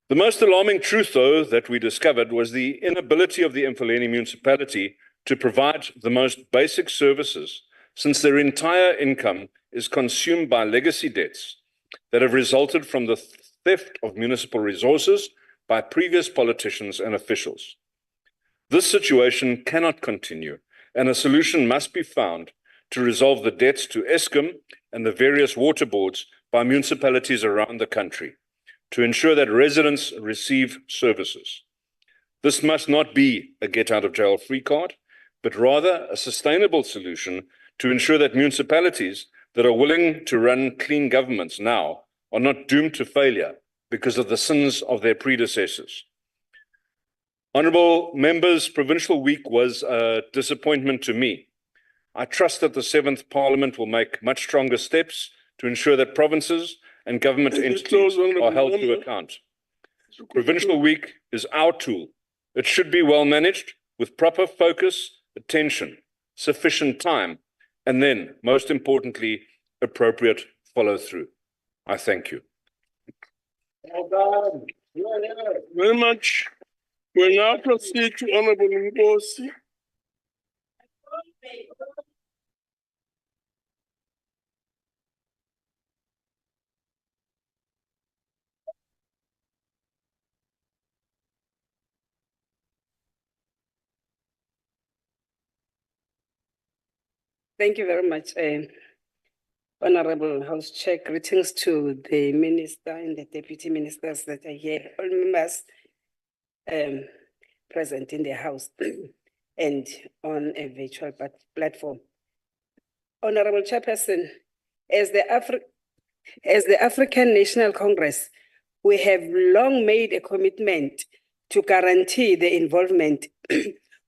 The most alarming truth, though, that we discovered was the inability of the Mfuleni municipality to provide the most basic services, since their entire income is consumed by legacy debts that have resulted from the theft of municipal resources by previous politicians and officials. This situation cannot continue, and a solution must be found to resolve the debts to Eskom and the various water boards by municipalities around the country to ensure that residents receive services. This must not be a get-out-of-jail-free card, but rather a sustainable solution to ensure that municipalities that are willing to run clean governments now are not doomed to failure because of the sins of their predecessors. Honourable members, Provincial Week was a disappointment to me. I trust that the 7th Parliament will make much stronger steps to ensure that provinces and government entities are held to account. Provincial Week is our tool. It should be well managed with proper focus, attention, sufficient time, and then, most importantly, appropriate follow-through. I thank you. Very much. We'll now proceed to Honorable Ngosi. Thank you very much, Honorable House Chair. Greetings to the Minister and the Deputy Ministers that are here, all members present in the House and on a virtual platform. Honorable Chairperson, as the African National Congress, we have long made a commitment to guarantee the involvement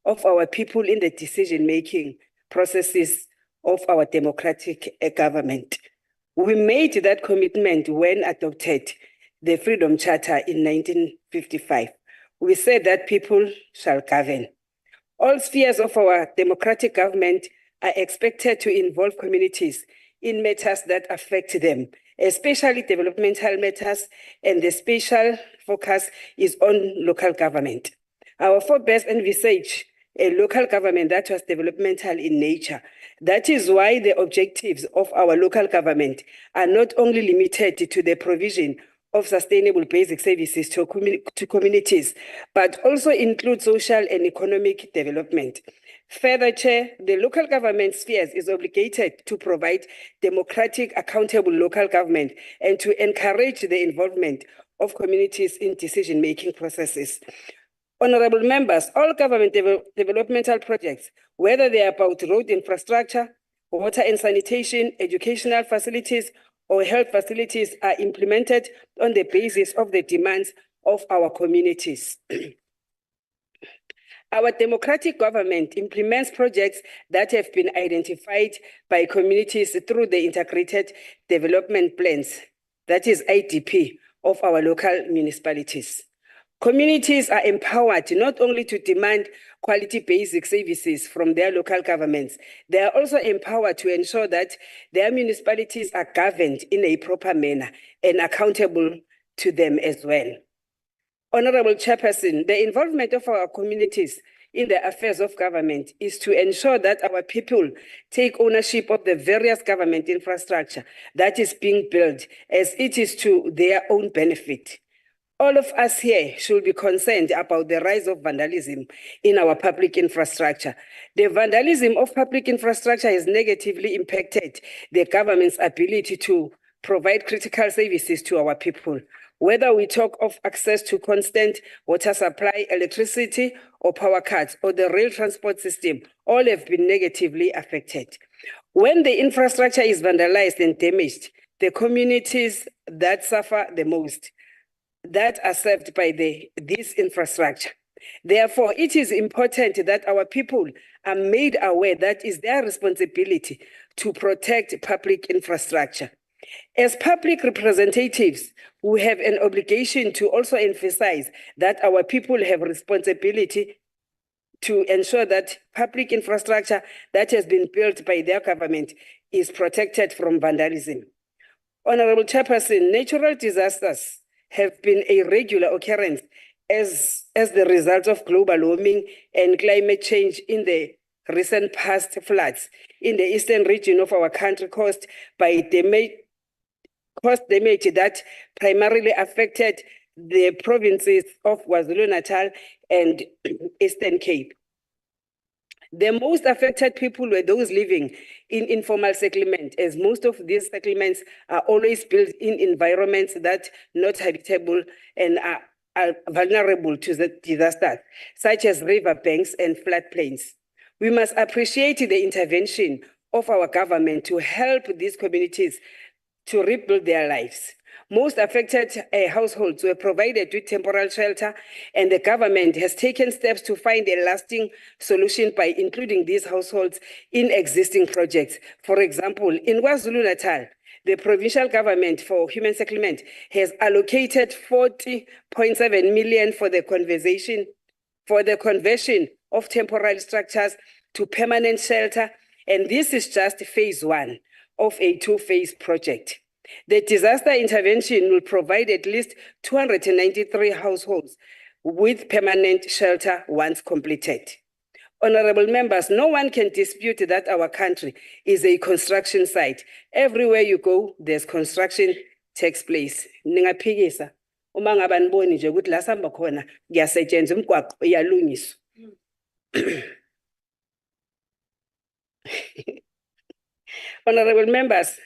of our people in the decision-making processes of our democratic government. We made that commitment when adopted the Freedom Charter in 1955. We said that people shall govern. All spheres of our democratic government are expected to involve communities in matters that affect them, especially developmental matters, and the special focus is on local government. Our forebears envisage a local government that was developmental in nature. That is why the objectives of our local government are not only limited to the provision of sustainable basic services to communities, but also include social and economic development. Further, Chair, the local government spheres is obligated to provide democratic, accountable local government and to encourage the involvement of communities in decision-making processes. Honorable members, all government developmental projects, whether they are about road infrastructure, water and sanitation, educational facilities, or health facilities, are implemented on the basis of the demands of our communities. Our democratic government implements projects that have been identified by communities through the integrated development plans, that is IDP, of our local municipalities. Communities are empowered not only to demand quality basic services from their local governments, they are also empowered to ensure that their municipalities are governed in a proper manner and accountable to them as well. Honorable Chairperson, the involvement of our communities in the affairs of government is to ensure that our people take ownership of the various government infrastructure that is being built as it is to their own benefit. All of us here should be concerned about the rise of vandalism in our public infrastructure. The vandalism of public infrastructure has negatively impacted the government's ability to provide critical services to our people. Whether we talk of access to constant water supply, electricity, or power cuts, or the rail transport system, all have been negatively affected. When the infrastructure is vandalized and damaged, the communities that suffer the most, that are served by this infrastructure. Therefore, it is important that our people are made aware that is their responsibility to protect public infrastructure. As public representatives, we have an obligation to also emphasize that our people have responsibility to ensure that public infrastructure that has been built by their government is protected from vandalism. Honorable Chairperson, natural disasters have been a regular occurrence as the result of global warming and climate change. In the recent past, floods in the eastern region of our country caused damage that primarily affected the provinces of KwaZulu-Natal and Eastern Cape. The most affected people were those living in informal settlement, as most of these settlements are always built in environments that are not habitable and are vulnerable to the disasters, such as riverbanks and floodplains. We must appreciate the intervention of our government to help these communities to rebuild their lives. Most affected households were provided with temporary shelter, and the government has taken steps to find a lasting solution by including these households in existing projects. For example, in KwaZulu-Natal, the provincial government for human settlement has allocated 40.7 million for the conversion of temporary structures to permanent shelter, and this is just phase 1 of a 2-phase project. The disaster intervention will provide at least 293 households with permanent shelter once completed. Honorable members, no one can dispute that our country is a construction site. Everywhere you go, there's construction takes place. Ningaphikisa uma ngaba niboni nje ukuthi la sihamba khona kuyasetshenzwa umgwaqo iyalungiswa. Honorable members,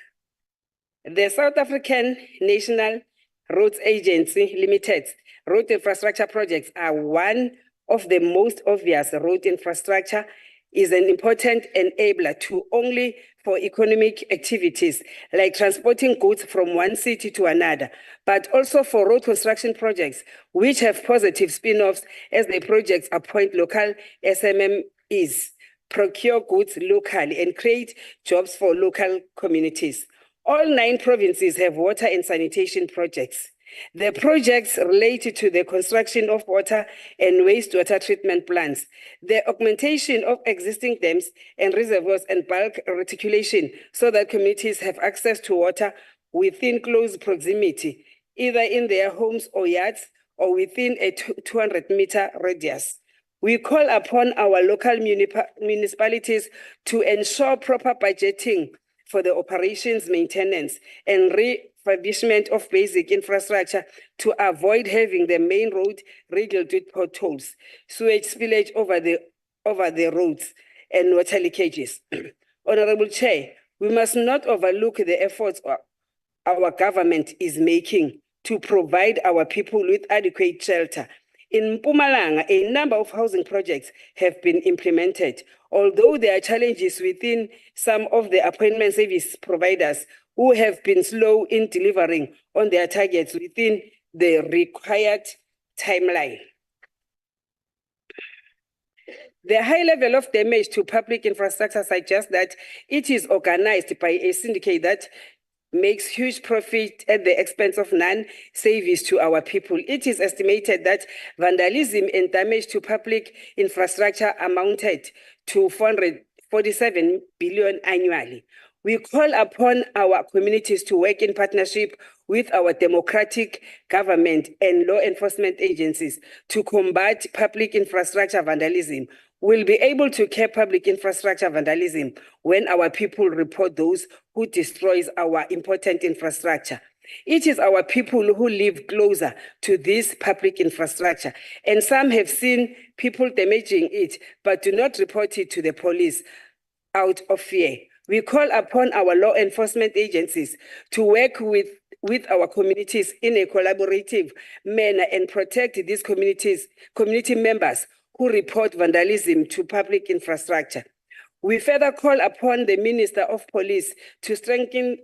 the South African National Roads Agency Limited road infrastructure projects are one of the most obvious. Road infrastructure is an important enabler only for economic activities like transporting goods from one city to another, but also for road construction projects, which have positive spin-offs as the projects appoint local SMMEs, procure goods locally, and create jobs for local communities. All 9 provinces have water and sanitation projects. The projects related to the construction of water and wastewater treatment plants, the augmentation of existing dams and reservoirs, and bulk reticulation so that communities have access to water within close proximity, either in their homes or yards or within a 200-meter radius. We call upon our local municipalities to ensure proper budgeting for the operations, maintenance, and refurbishment of basic infrastructure to avoid having the main road riddled with potholes, sewage spillage over the roads, and water leakages. Honorable Chair, we must not overlook the efforts our government is making to provide our people with adequate shelter. In Mpumalanga, a number of housing projects have been implemented, although there are challenges within some of the appointment service providers who have been slow in delivering on their targets within the required timeline. The high level of damage to public infrastructure suggests that it is organized by a syndicate that makes huge profit at the expense of non-service to our people. It is estimated that vandalism and damage to public infrastructure amounted to 447 billion annually. We call upon our communities to work in partnership with our democratic government and law enforcement agencies to combat public infrastructure vandalism. We'll be able to curb public infrastructure vandalism when our people report those who destroys our important infrastructure. It is our people who live closer to this public infrastructure, and some have seen people damaging it, but do not report it to the police out of fear. We call upon our law enforcement agencies to work with our communities in a collaborative manner and protect these community members who report vandalism to public infrastructure. We further call upon the Minister of Police to strengthen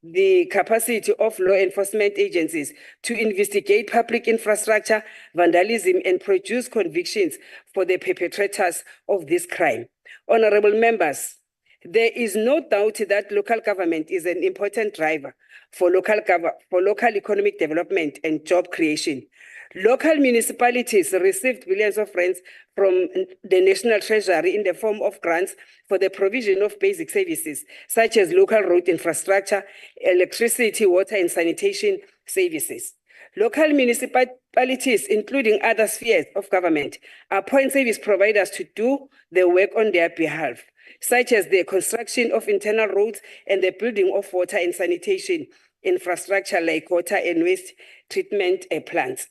the capacity of law enforcement agencies to investigate public infrastructure vandalism and produce convictions for the perpetrators of this crime. Honorable members, there is no doubt that local government is an important driver for local economic development and job creation. Local municipalities received billions of rands from the National Treasury in the form of grants for the provision of basic services, such as local road infrastructure, electricity, water, and sanitation services. Local municipalities, including other spheres of government, appoint service providers to do the work on their behalf, such as the construction of internal roads and the building of water and sanitation infrastructure like water and waste treatment plants.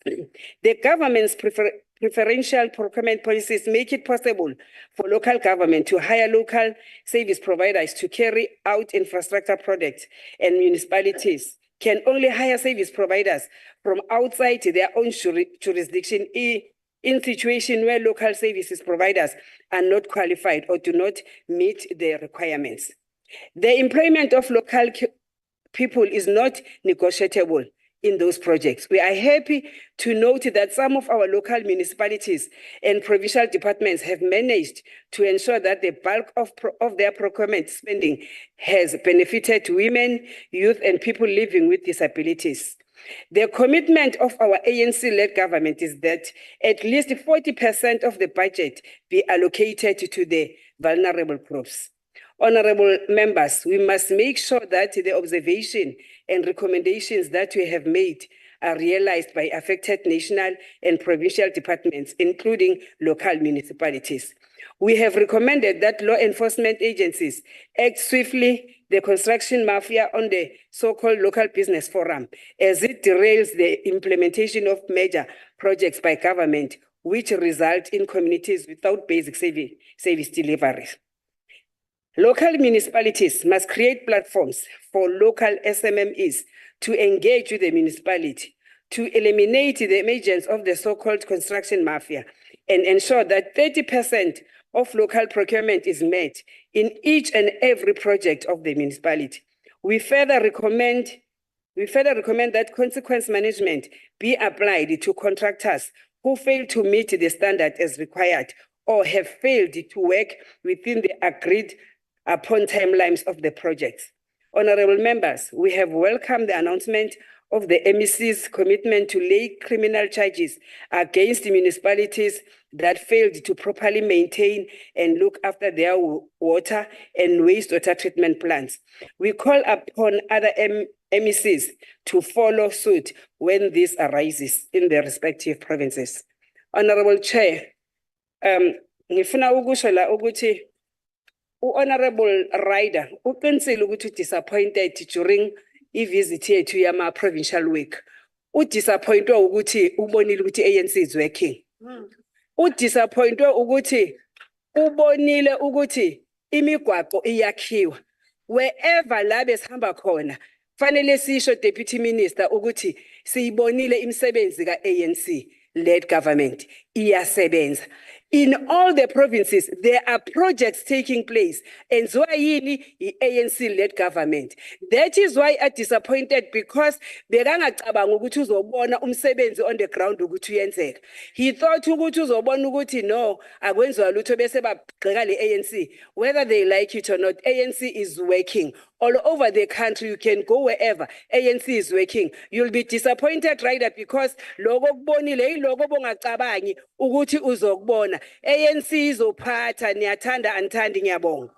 The government's preferential procurement policies make it possible for local government to hire local service providers to carry out infrastructure projects, and municipalities can only hire service providers from outside their own jurisdiction in situation where local services providers are not qualified or do not meet the requirements. The employment of local people is not negotiable in those projects. We are happy to note that some of our local municipalities and provincial departments have managed to ensure that the bulk of their procurement spending has benefited women, youth, and people living with disabilities. The commitment of our ANC-led government is that at least 40% of the budget be allocated to the vulnerable groups. Honorable members, we must make sure that the observation and recommendations that we have made are realized by affected national and provincial departments, including local municipalities. We have recommended that law enforcement agencies act swiftly the construction mafia on the so-called local business forum as it derails the implementation of major projects by government, which result in communities without basic service deliveries. Local municipalities must create platforms for local SMMEs to engage with the municipality, to eliminate the emergence of the so-called construction mafia, and ensure that 30% of local procurement is met in each and every project of the municipality. We further recommend that consequence management be applied to contractors who fail to meet the standard as required or have failed to work within the agreed upon timelines of the projects. Honorable members, we have welcomed the announcement of the MEC's commitment to lay criminal charges against the municipalities that failed to properly maintain and look after their water and wastewater treatment plants. We call upon other MECs to follow suit when this arises in their respective provinces. Honorable Chair, ngifuna ukusho la ukuthi Honorable Ryder uqinisile ukuthi disappointed during i-visit yethu yama-provincial week. Udisappointwe ukuthi ubonile ukuthi ANC is working. Udisappointwe ukuthi ubonile ukuthi imigwaqo iyakhiwa. Wherever la besihamba khona, fanele sisho Deputy Minister ukuthi siyibonile imisebenzi ka-ANC-led government iyasebenza. In all the provinces, there are projects taking place, and so ANC-led government. That is why I'm disappointed, because bekangacabanga ukuthi uzobona umsebenzi on the ground ukuthi uyenzeka. He thought ukuthi uzobona ukuthi no, akwenziwa lutho bese bagxeka le ANC. Whether they like it or not, ANC is working. All over the country, you can go wherever ANC is working. You'll be disappointed, Ryder, because logo kubonile ilogo bongacabangi ukuthi uzokubona. ANC izophatha, niyathanda anithandi, ngiyabonga.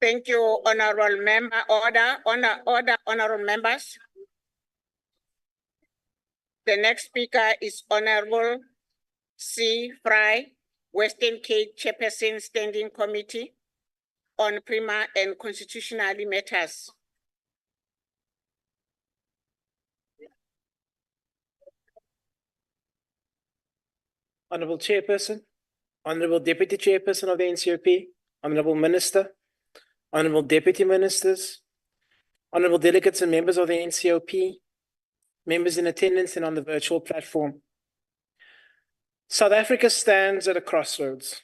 Thank you, honorable member. Order, honorable members. The next speaker is Honorable C. Fry, Western Cape Chairperson Standing Committee on Prima and Constitutional Matters. Honorable Chairperson, Honorable Deputy Chairperson of the NCOP, Honorable Minister, Honorable Deputy Ministers, Honorable Delegates and members of the NCOP, members in attendance and on the virtual platform. South Africa stands at a crossroads,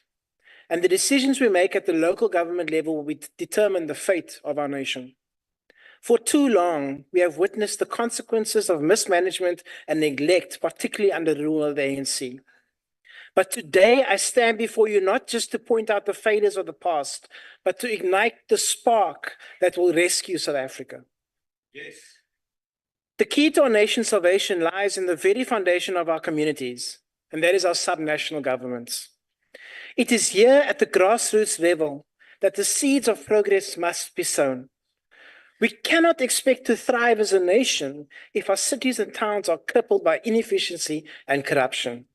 and the decisions we make at the local government level will determine the fate of our nation. For too long, we have witnessed the consequences of mismanagement and neglect, particularly under the rule of the ANC. But today, I stand before you not just to point out the failures of the past, but to ignite the spark that will rescue South Africa. Yes. The key to our nation's salvation lies in the very foundation of our communities, and that is our subnational governments. It is here at the grassroots level that the seeds of progress must be sown. We cannot expect to thrive as a nation if our cities and towns are crippled by inefficiency and corruption.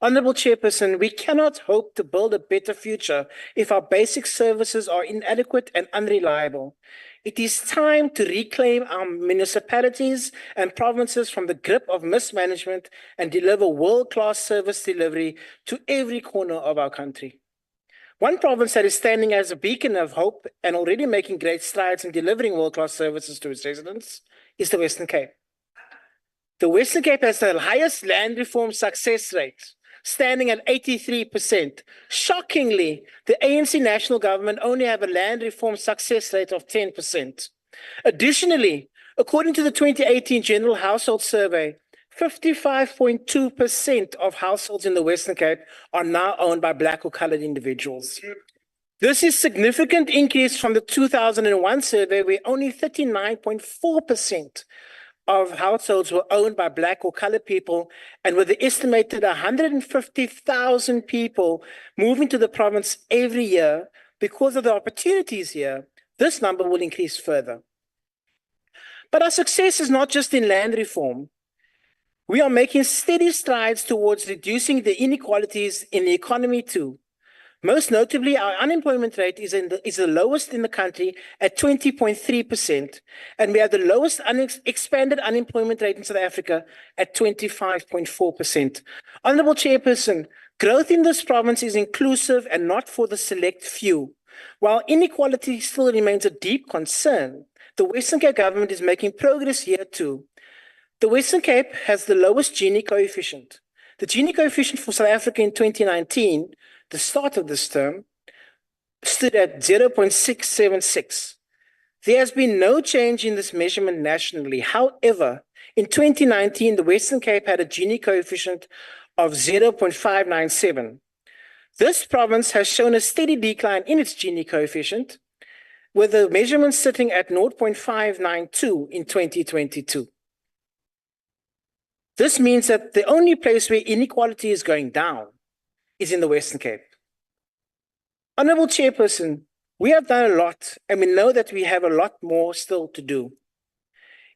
Honorable Chairperson, we cannot hope to build a better future if our basic services are inadequate and unreliable. It is time to reclaim our municipalities and provinces from the grip of mismanagement and deliver world-class service delivery to every corner of our country. One province that is standing as a beacon of hope and already making great strides in delivering world-class services to its residents is the Western Cape. The Western Cape has the highest land reform success rate, standing at 83%. Shockingly, the ANC national government only have a land reform success rate of 10%. Additionally, according to the 2018 General Household Survey, 55.2% of households in the Western Cape are now owned by Black or colored individuals. This is a significant increase from the 2001 survey, where only 39.4% of households were owned by Black or colored people, and with the estimated 150,000 people moving to the province every year because of the opportunities here, this number will increase further. But our success is not just in land reform. We are making steady strides towards reducing the inequalities in the economy too. Most notably, our unemployment rate is the lowest in the country at 20.3%, and we have the lowest expanded unemployment rate in South Africa at 25.4%. Honorable Chairperson, growth in this province is inclusive and not for the select few. While inequality still remains a deep concern, the Western Cape government is making progress here too. The Western Cape has the lowest Gini coefficient. The Gini coefficient for South Africa in 2019, the start of this term, stood at 0.676. There has been no change in this measurement nationally. However, in 2019, the Western Cape had a Gini coefficient of 0.597. This province has shown a steady decline in its Gini coefficient, with the measurement sitting at 0.592 in 2022. This means that the only place where inequality is going down is in the Western Cape. Honorable Chairperson, we have done a lot, and we know that we have a lot more still to do.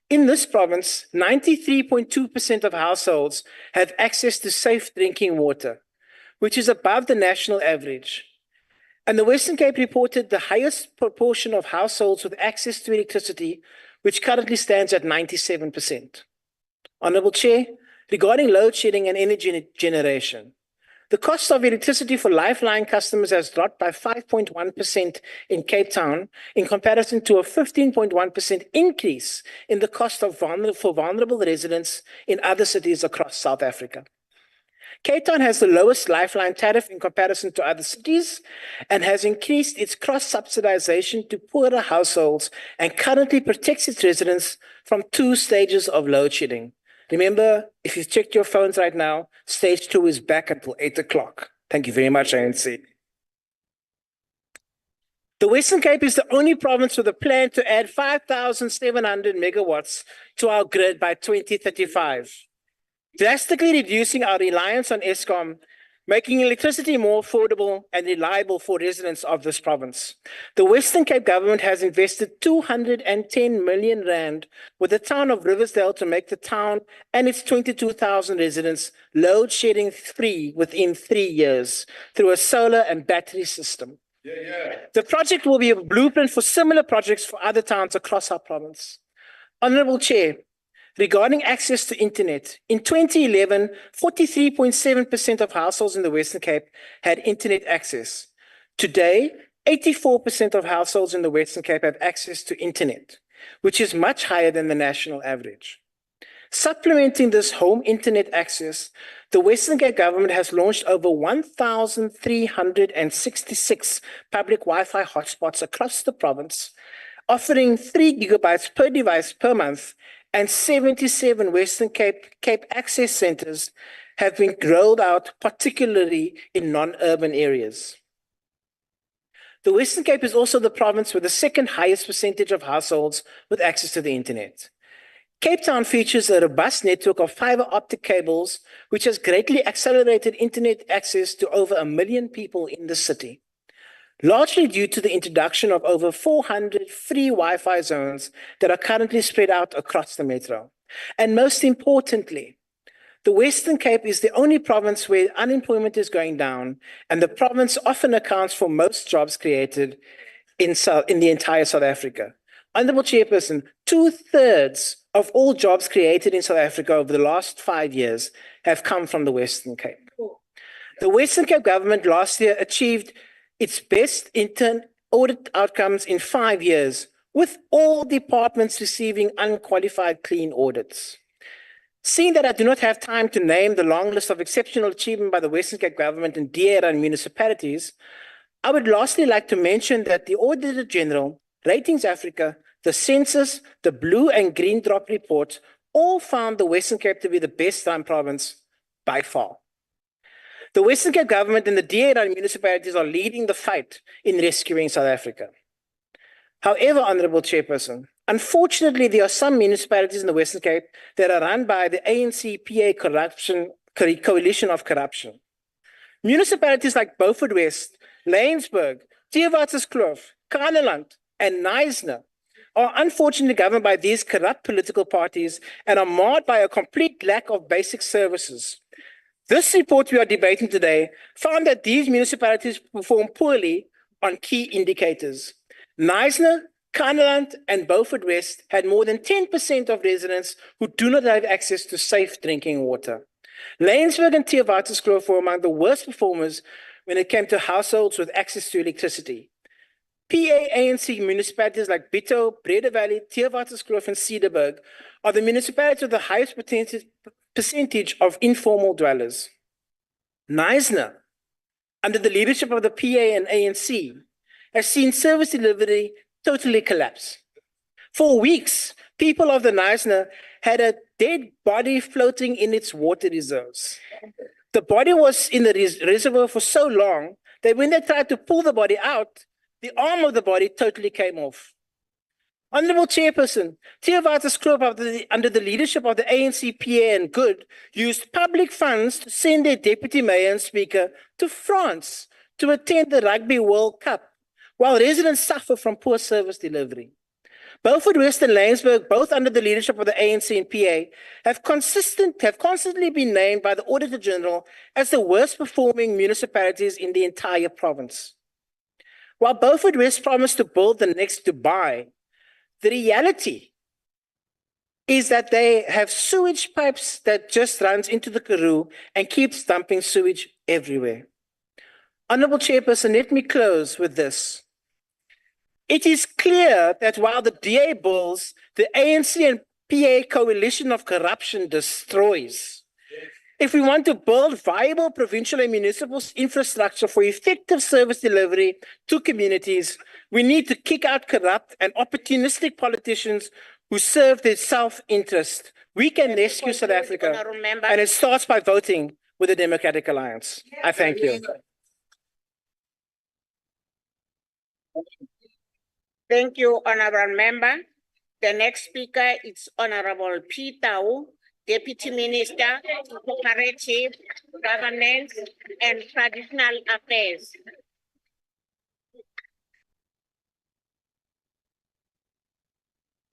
In this province, 93.2% of households have access to safe drinking water, which is above the national average. And the Western Cape reported the highest proportion of households with access to electricity, which currently stands at 97%. Honorable Chair, regarding load shedding and energy generation, the cost of electricity for Lifeline customers has dropped by 5.1% in Cape Town in comparison to a 15.1% increase in the cost of for vulnerable residents in other cities across South Africa. Cape Town has the lowest Lifeline tariff in comparison to other cities and has increased its cross-subsidization to poorer households and currently protects its residents from 2 stages of load shedding. Remember, if you've checked your phones right now, stage 2 is back until 8 o'clock. Thank you very much, ANC. The Western Cape is the only province with a plan to add 5,700 megawatts to our grid by 2035, drastically reducing our reliance on Eskom, making electricity more affordable and reliable for residents of this province. The Western Cape government has invested 210 million rand with the town of Riversdale to make the town and its 22,000 residents load shedding free within 3 years through a solar and battery system. The project will be a blueprint for similar projects for other towns across our province. Honorable Chair, regarding access to internet, in 2011, 43.7% of households in the Western Cape had internet access. Today, 84% of households in the Western Cape have access to internet, which is much higher than the national average. Supplementing this home internet access, the Western Cape government has launched over 1,366 public Wi-Fi hotspots across the province, offering 3 gigabytes per device per month, and 77 Western Cape access centers have been rolled out, particularly in non-urban areas. The Western Cape is also the province with the second highest percentage of households with access to the internet. Cape Town features a robust network of fiber optic cables, which has greatly accelerated internet access to over 1 million people in the city, largely due to the introduction of over 400 free Wi-Fi zones that are currently spread out across the metro. And most importantly, the Western Cape is the only province where unemployment is going down, and the province often accounts for most jobs created in the entire South Africa. Honorable Chairperson, 2/3 of all jobs created in South Africa over the last 5 years have come from the Western Cape. The Western Cape government last year achieved its best intern audit outcomes in 5 years, with all departments receiving unqualified clean audits. Seeing that I do not have time to name the long list of exceptional achievement by the Western Cape government and DA-run municipalities, I would lastly like to mention that the Auditor General, Ratings Africa, the Census, the Blue and Green Drop Report all found the Western Cape to be the best run province by far. The Western Cape government and the DA-run municipalities are leading the fight in rescuing South Africa. However, Honorable Chairperson, unfortunately, there are some municipalities in the Western Cape that are run by the ANC-PA coalition of corruption. Municipalities like Beaufort West, Laingsburg, Theewaterskloof, Kaneland, and Knysna are unfortunately governed by these corrupt political parties and are marred by a complete lack of basic services. This report we are debating today found that these municipalities perform poorly on key indicators. Knysna, Kaneland, and Beaufort West had more than 10% of residents who do not have access to safe drinking water. Laingsburg and Theewaterskloof were among the worst performers when it came to households with access to electricity. PA-ANC municipalities like Bito, Breda Valley, Theewaterskloof, and Cedarburg are the municipalities with the highest percentage of informal dwellers. Knysna, under the leadership of the PA and ANC, has seen service delivery totally collapse. For weeks, people of the Knysna had a dead body floating in its water reserves. The body was in the reservoir for so long that when they tried to pull the body out, the arm of the body totally came off. Honorable Chairperson, Theewaterskloof, under the leadership of the ANC, PA, and Good, used public funds to send their deputy mayor and speaker to France to attend the Rugby World Cup, while residents suffer from poor service delivery. Beaufort West and Laingsburg, both under the leadership of the ANC and PA, have constantly been named by the Auditor General as the worst performing municipalities in the entire province. While Beaufort West promised to build the next Dubai, the reality is that they have sewage pipes that just runs into the Karoo and keeps dumping sewage everywhere. Honorable Chairperson, let me close with this. It is clear that while the DA bills, the ANC and PA coalition of corruption destroys. If we want to build viable provincial and municipal infrastructure for effective service delivery to communities, we need to kick out corrupt and opportunistic politicians who serve their self-interest. We can rescue South Africa, and it starts by voting with the Democratic Alliance. I thank you. Thank you, Honorable Member. The next speaker is Honorable P. Tau, Deputy Minister, Cooperative Governance and Traditional Affairs.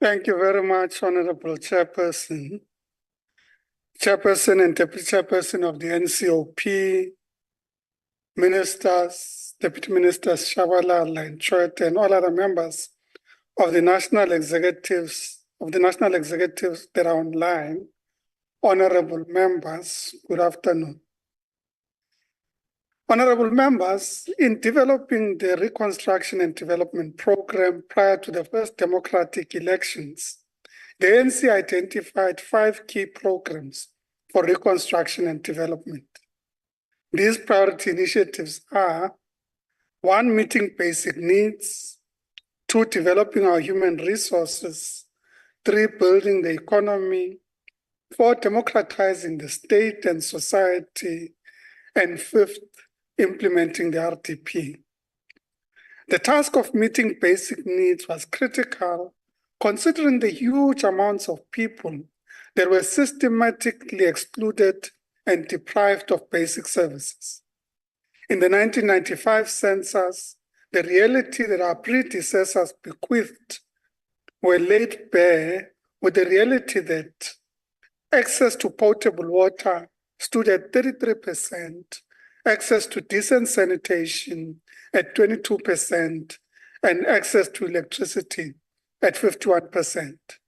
Thank you very much, Honorable Chairperson. Chairperson and Deputy Chairperson of the NCOP, Ministers, Deputy Ministers Shabalala and Choet, and all other members of the national executives that are online. Honorable members, good afternoon. Honorable members, in developing the Reconstruction and Development Program prior to the first democratic elections, the ANC identified 5 key programs for reconstruction and development. These priority initiatives are: 1, meeting basic needs; 2, developing our human resources; 3, building the economy; 4, democratizing the state and society; and 5th, implementing the RDP. The task of meeting basic needs was critical, considering the huge amounts of people that were systematically excluded and deprived of basic services. In the 1995 census, the reality that our predecessors bequeathed were laid bare with the reality that access to potable water stood at 33%, access to decent sanitation at 22%, and access to electricity at 51%.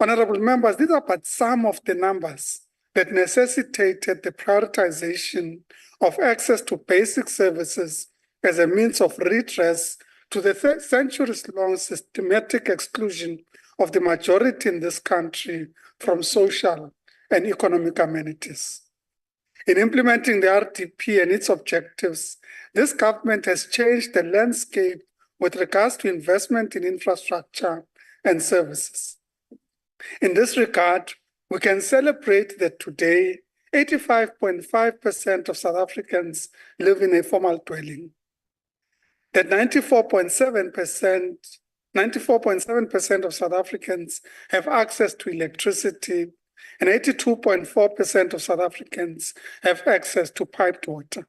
Honorable members, these are but some of the numbers that necessitated the prioritization of access to basic services as a means of redress to the centuries-long systematic exclusion of the majority in this country from social and economic amenities. In implementing the RDP and its objectives, this government has changed the landscape with regards to investment in infrastructure and services. In this regard, we can celebrate that today, 85.5% of South Africans live in a formal dwelling, that 94.7% of South Africans have access to electricity, and 82.4% of South Africans have access to piped water.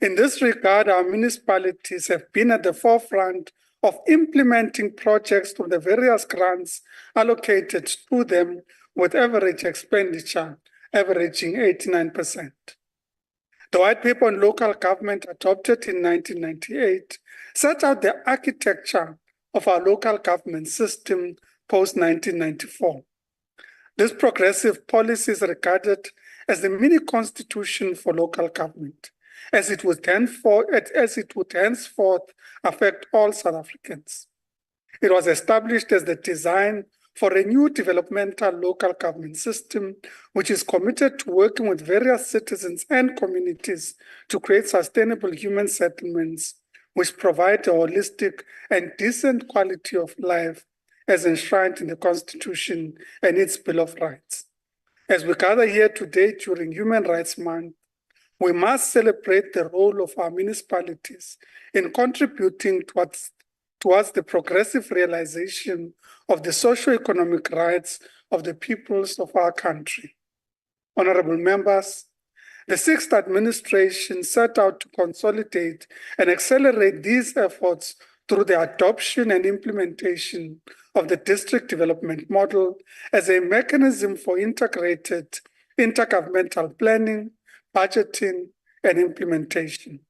In this regard, our municipalities have been at the forefront of implementing projects through the various grants allocated to them, with average expenditure averaging 89%. The White Paper on Local Government, adopted in 1998, set out the architecture of our local government system post-1994. This progressive policy is regarded as the mini constitution for local government, as it would henceforth affect all South Africans. It was established as the design for a new developmental local government system, which is committed to working with various citizens and communities to create sustainable human settlements, which provide a holistic and decent quality of life as enshrined in the Constitution and its Bill of Rights. As we gather here today during Human Rights Month, we must celebrate the role of our municipalities in contributing towards the progressive realization of the socio-economic rights of the peoples of our country. Honorable members, the 6th administration set out to consolidate and accelerate these efforts through the adoption and implementation of the district development model as a mechanism for integrated intergovernmental planning, budgeting, and implementation.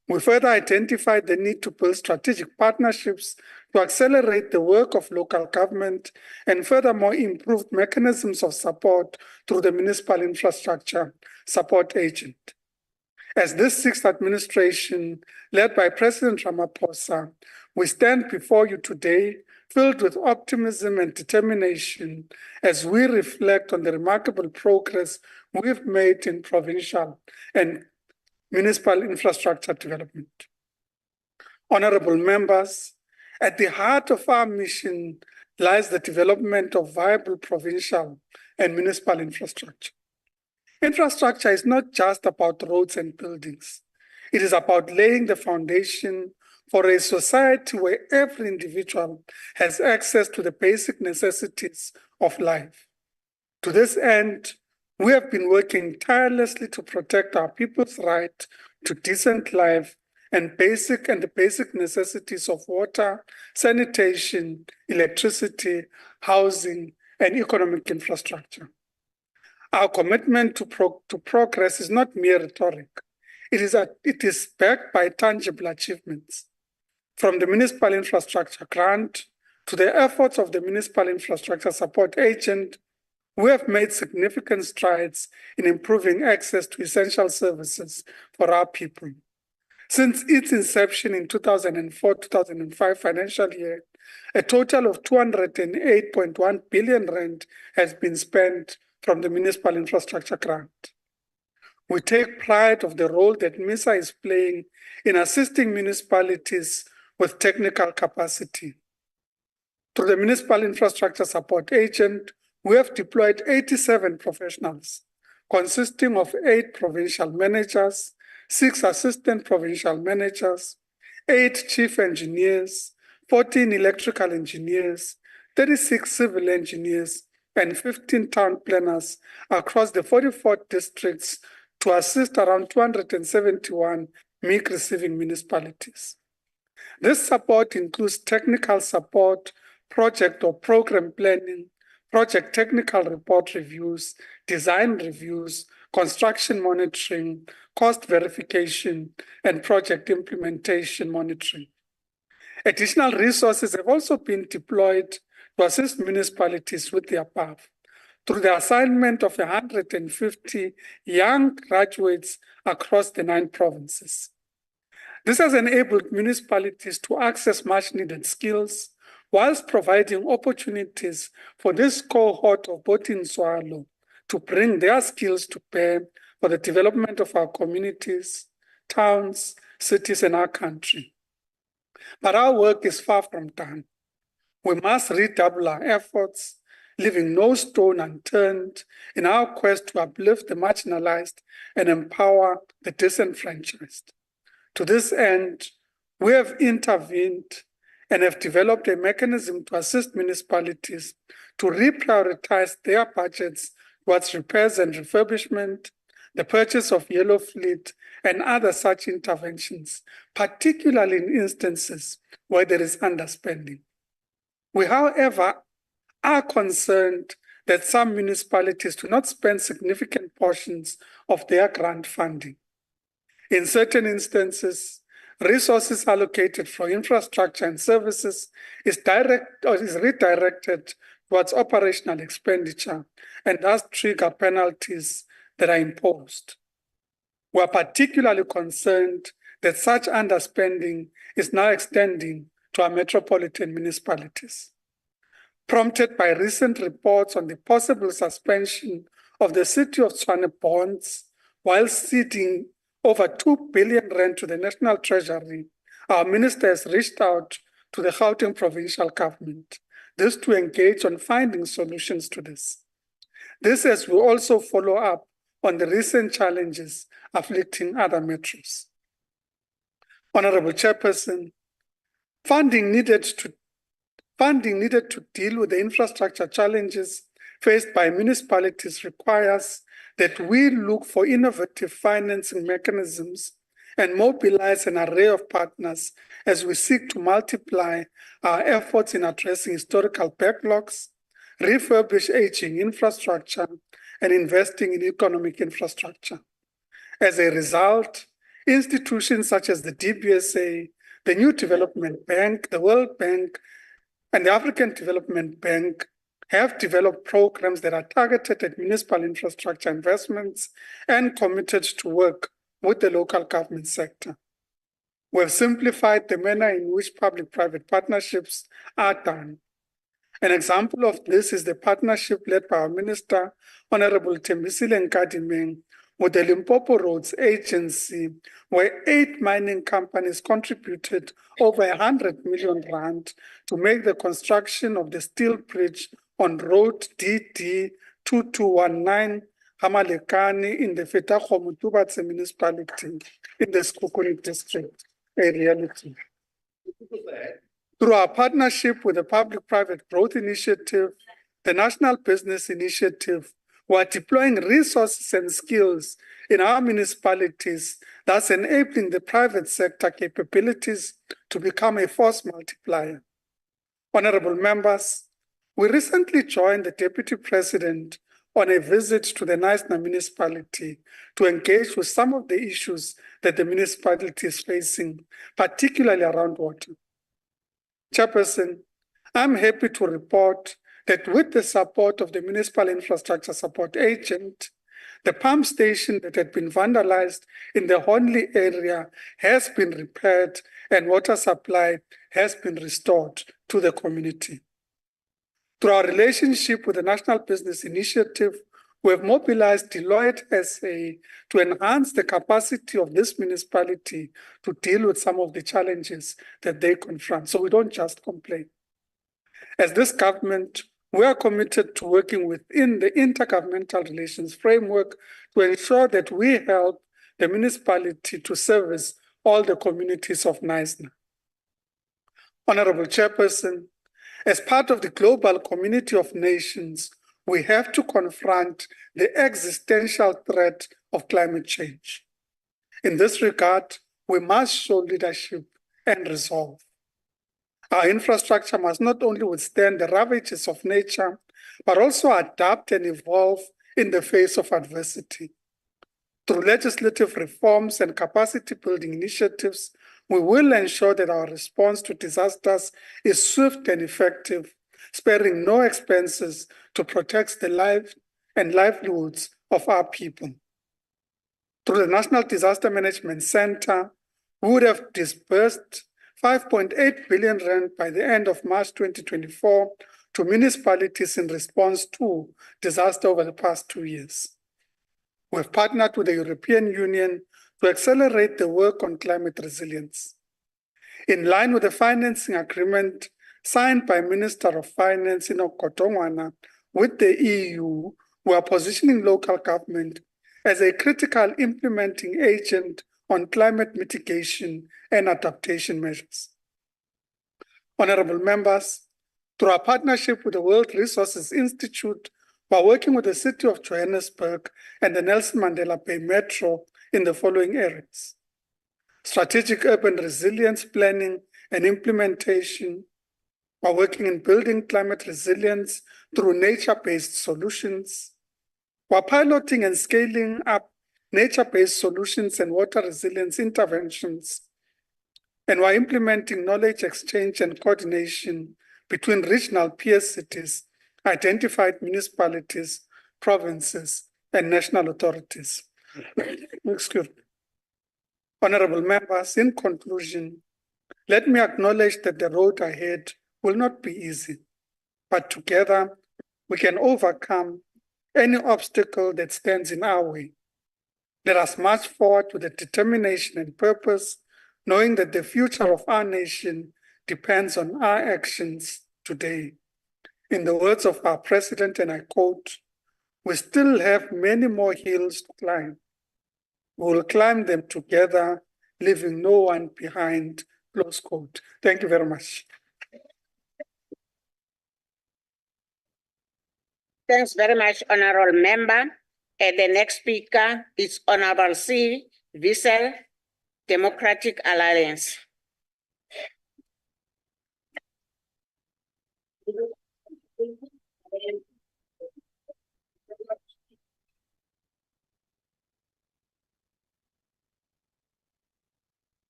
We further identified the need to build strategic partnerships to accelerate the work of local government and furthermore improve mechanisms of support through the Municipal Infrastructure Support Agent. As this 6th administration, led by President Ramaphosa, we stand before you today filled with optimism and determination as we reflect on the remarkable progress we've made in provincial and municipal infrastructure development. Honorable members, at the heart of our mission lies the development of viable provincial and municipal infrastructure. Infrastructure is not just about roads and buildings. It is about laying the foundation for a society where every individual has access to the basic necessities of life. To this end, We have been working tirelessly to protect our people's right to decent life and the basic necessities of water, sanitation, electricity, housing, and economic infrastructure. Our commitment to progress is not mere rhetoric. It is backed by tangible achievements. From the Municipal Infrastructure Grant to the efforts of the Municipal Infrastructure Support Agent, we have made significant strides in improving access to essential services for our people. Since its inception in 2004-2005 financial year, a total of 208.1 billion rand has been spent from the Municipal Infrastructure Grant. We take pride of the role that MISA is playing in assisting municipalities with technical capacity. Through the Municipal Infrastructure Support Agent, we have deployed 87 professionals, consisting of 8 provincial managers, 6 assistant provincial managers, 8 chief engineers, 14 electrical engineers, 36 civil engineers, and 15 town planners across the 44 districts to assist around 271 MIC receiving municipalities. This support includes technical support, project or program planning, project technical report reviews, design reviews, construction monitoring, cost verification, and project implementation monitoring. Additional resources have also been deployed to assist municipalities with the above through the assignment of 150 young graduates across the 9 provinces. This has enabled municipalities to access much needed skills whilst providing opportunities for this cohort of Botinswalo to bring their skills to bear for the development of our communities, towns, cities, and our country. But our work is far from done. We must redouble our efforts, leaving no stone unturned in our quest to uplift the marginalized and empower the disenfranchised. To this end, we have intervened and have developed a mechanism to assist municipalities to reprioritize their budgets towards repairs and refurbishment, the purchase of yellow fleet, and other such interventions, particularly in instances where there is underspending. We, however, are concerned that some municipalities do not spend significant portions of their grant funding. In certain instances, resources allocated for infrastructure and services is redirected towards operational expenditure and thus trigger penalties that are imposed. We are particularly concerned that such underspending is now extending to our metropolitan municipalities. Prompted by recent reports on the possible suspension of the City of Tshwane bonds while ceding over 2 billion rand to the National Treasury, our minister has reached out to the Gauteng Provincial Government, this to engage on finding solutions to this. This as we also follow up on the recent challenges afflicting other metros. Honorable Chairperson, funding needed to deal with the infrastructure challenges faced by municipalities requires that we look for innovative financing mechanisms and mobilize an array of partners as we seek to multiply our efforts in addressing historical backlogs, refurbish aging infrastructure, and investing in economic infrastructure. As a result, institutions such as the DBSA, the New Development Bank, the World Bank, and the African Development Bank have developed programs that are targeted at municipal infrastructure investments and committed to work with the local government sector. We have simplified the manner in which public-private partnerships are done. An example of this is the partnership led by our Minister, Honorable Thembisile Nkadimeng, with the Limpopo Roads Agency, where 8 mining companies contributed over 100 million rand to make the construction of the steel bridge on road DD 2219 Hamalekani in the Fetago-Mutubatse municipality in the Sekhukhune district a reality. Through our partnership with the Public-Private Growth Initiative, the National Business Initiative, We are deploying resources and skills in our municipalities, thus enabling the private sector capabilities to become a force multiplier. Honorable members, we recently joined the Deputy President on a visit to the Knysna municipality to engage with some of the issues that the municipality is facing, particularly around water. Chairperson, I'm happy to report that with the support of the Municipal Infrastructure Support Agent, the pump station that had been vandalized in the Honley area has been repaired and water supply has been restored to the community. Through our relationship with the National Business Initiative, we have mobilized Deloitte SA to enhance the capacity of this municipality to deal with some of the challenges that they confront. So we don't just complain. As this government, we are committed to working within the intergovernmental relations framework to ensure that we help the municipality to service all the communities of Knysna. Honorable Chairperson, as part of the global community of nations, we have to confront the existential threat of climate change. In this regard, we must show leadership and resolve. Our infrastructure must not only withstand the ravages of nature, but also adapt and evolve in the face of adversity. Through legislative reforms and capacity building initiatives, we will ensure that our response to disasters is swift and effective, sparing no expenses to protect the life and livelihoods of our people. Through the National Disaster Management Center, we would have disbursed 5.8 billion rand by the end of March 2024 to municipalities in response to disaster over the past 2 years. We have partnered with the European Union to accelerate the work on climate resilience. In line with the financing agreement signed by Minister of Finance Kotongwana with the EU, we are positioning local government as a critical implementing agent on climate mitigation and adaptation measures. Honorable members, through our partnership with the World Resources Institute, we are working with the City of Johannesburg and the Nelson Mandela Bay Metro in the following areas: strategic urban resilience planning and implementation. We are working in building climate resilience through nature-based solutions. We are piloting and scaling up nature-based solutions and water resilience interventions. And we are implementing knowledge exchange and coordination between regional peer cities, identified municipalities, provinces, and national authorities. Excuse me. Honorable members, in conclusion, let me acknowledge that the road ahead will not be easy, but together we can overcome any obstacle that stands in our way. Let us march forward with a determination and purpose, knowing that the future of our nation depends on our actions today. In the words of our president, and I quote, "We still have many more hills to climb. We will climb them together, leaving no one behind," close quote. Thank you very much. Thanks very much, Honorable Member. And the next speaker is Honorable C. Wiesel, Democratic Alliance.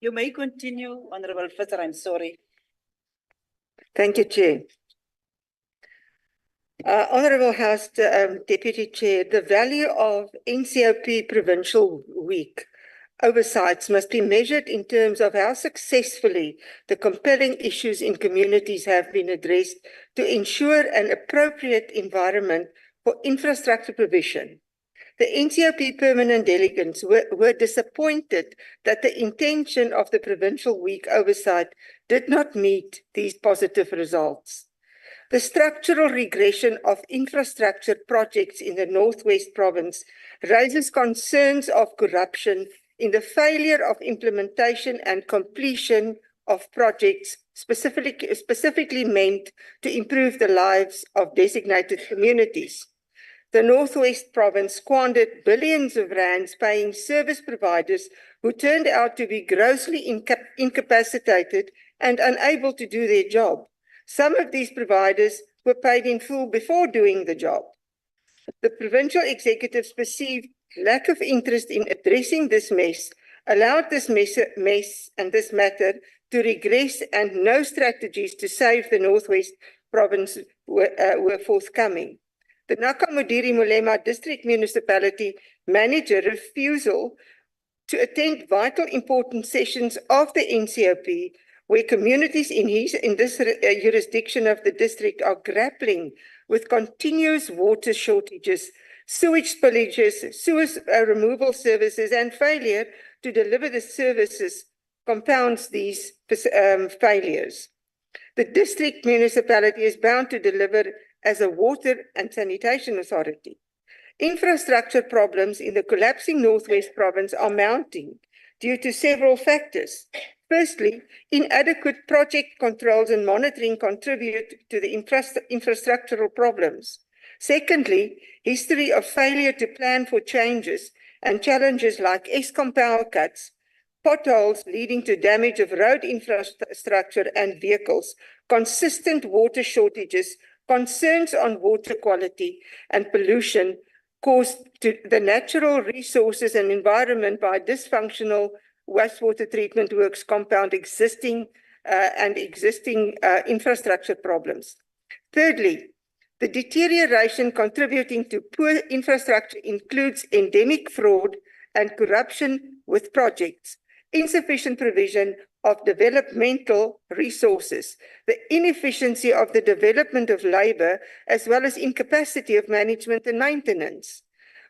You may continue, Honorable Fisher, I'm sorry. Thank you, Chair. Honorable House Deputy Chair, the value of NCOP Provincial Week oversights must be measured in terms of how successfully the compelling issues in communities have been addressed to ensure an appropriate environment for infrastructure provision. The NCOP permanent delegates were disappointed that the intention of the Provincial Week oversight did not meet these positive results. The structural regression of infrastructure projects in the Northwest Province raises concerns of corruption in the failure of implementation and completion of projects specifically meant to improve the lives of designated communities. the Northwest Province squandered billions of rands paying service providers who turned out to be grossly incapacitated and unable to do their job. Some of these providers were paid in full before doing the job. The provincial executive's perceived lack of interest in addressing this mess allowed this mess and this matter to regress, and no strategies to save the Northwest Province were forthcoming. The Nakamudiri Mulema District Municipality managed a refusal to attend vital important sessions of the NCOP, where communities in this jurisdiction of the district are grappling with continuous water shortages, sewage spillages, sewage removal services, and failure to deliver the services compounds these failures. The district municipality is bound to deliver as a water and sanitation authority. Infrastructure problems in the collapsing Northwest Province are mounting due to several factors. Firstly, inadequate project controls and monitoring contribute to the infrastructural problems. Secondly, history of failure to plan for changes and challenges like Eskom power cuts, potholes leading to damage of road infrastructure and vehicles, consistent water shortages, concerns on water quality and pollution caused to the natural resources and environment by dysfunctional wastewater treatment works compound existing infrastructure problems. Thirdly, the deterioration contributing to poor infrastructure includes endemic fraud and corruption with projects, insufficient provision of developmental resources, the inefficiency of the development of labor, as well as incapacity of management and maintenance.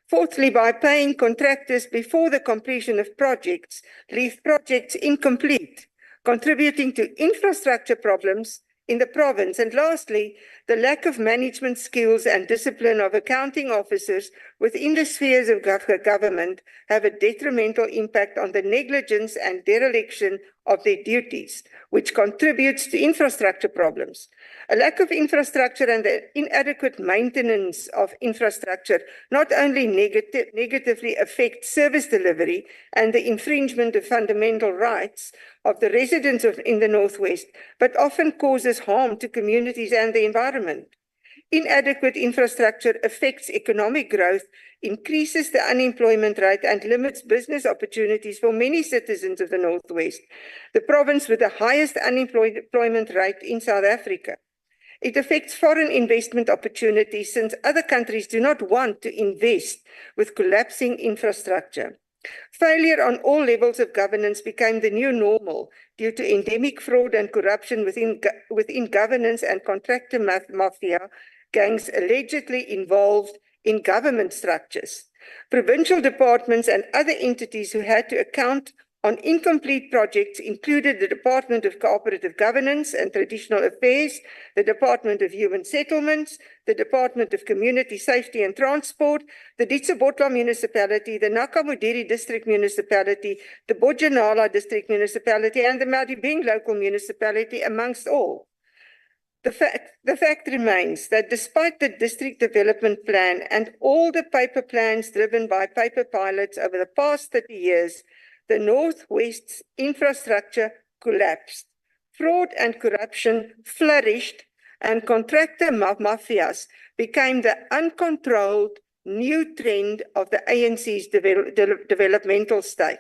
Fourthly, by paying contractors before the completion of projects, leave projects incomplete, contributing to infrastructure problems in the province. And lastly, the lack of management skills and discipline of accounting officers within the spheres of government have a detrimental impact on the negligence and dereliction of their duties, which contributes to infrastructure problems. A lack of infrastructure and the inadequate maintenance of infrastructure not only negatively affect service delivery and the infringement of fundamental rights of the residents in the Northwest, but often causes harm to communities and the environment. Inadequate infrastructure affects economic growth, increases the unemployment rate, and limits business opportunities for many citizens of the Northwest, the province with the highest unemployment rate in South Africa. It affects foreign investment opportunities since other countries do not want to invest with collapsing infrastructure. Failure on all levels of governance became the new normal due to endemic fraud and corruption within governance and contractor mafia gangs allegedly involved in government structures. Provincial departments and other entities who had to account on incomplete projects included the Department of Cooperative Governance and Traditional Affairs, the Department of Human Settlements, the Department of Community Safety and Transport, the Ditsobotla Municipality, the Nakamudiri District Municipality, the Bojanala District Municipality, and the Madibeng Local Municipality, amongst all. The fact remains that despite the district development plan and all the paper plans driven by paper pilots over the past 30 years, the Northwest's infrastructure collapsed. Fraud and corruption flourished, and contractor mafias became the uncontrolled new trend of the ANC's developmental state.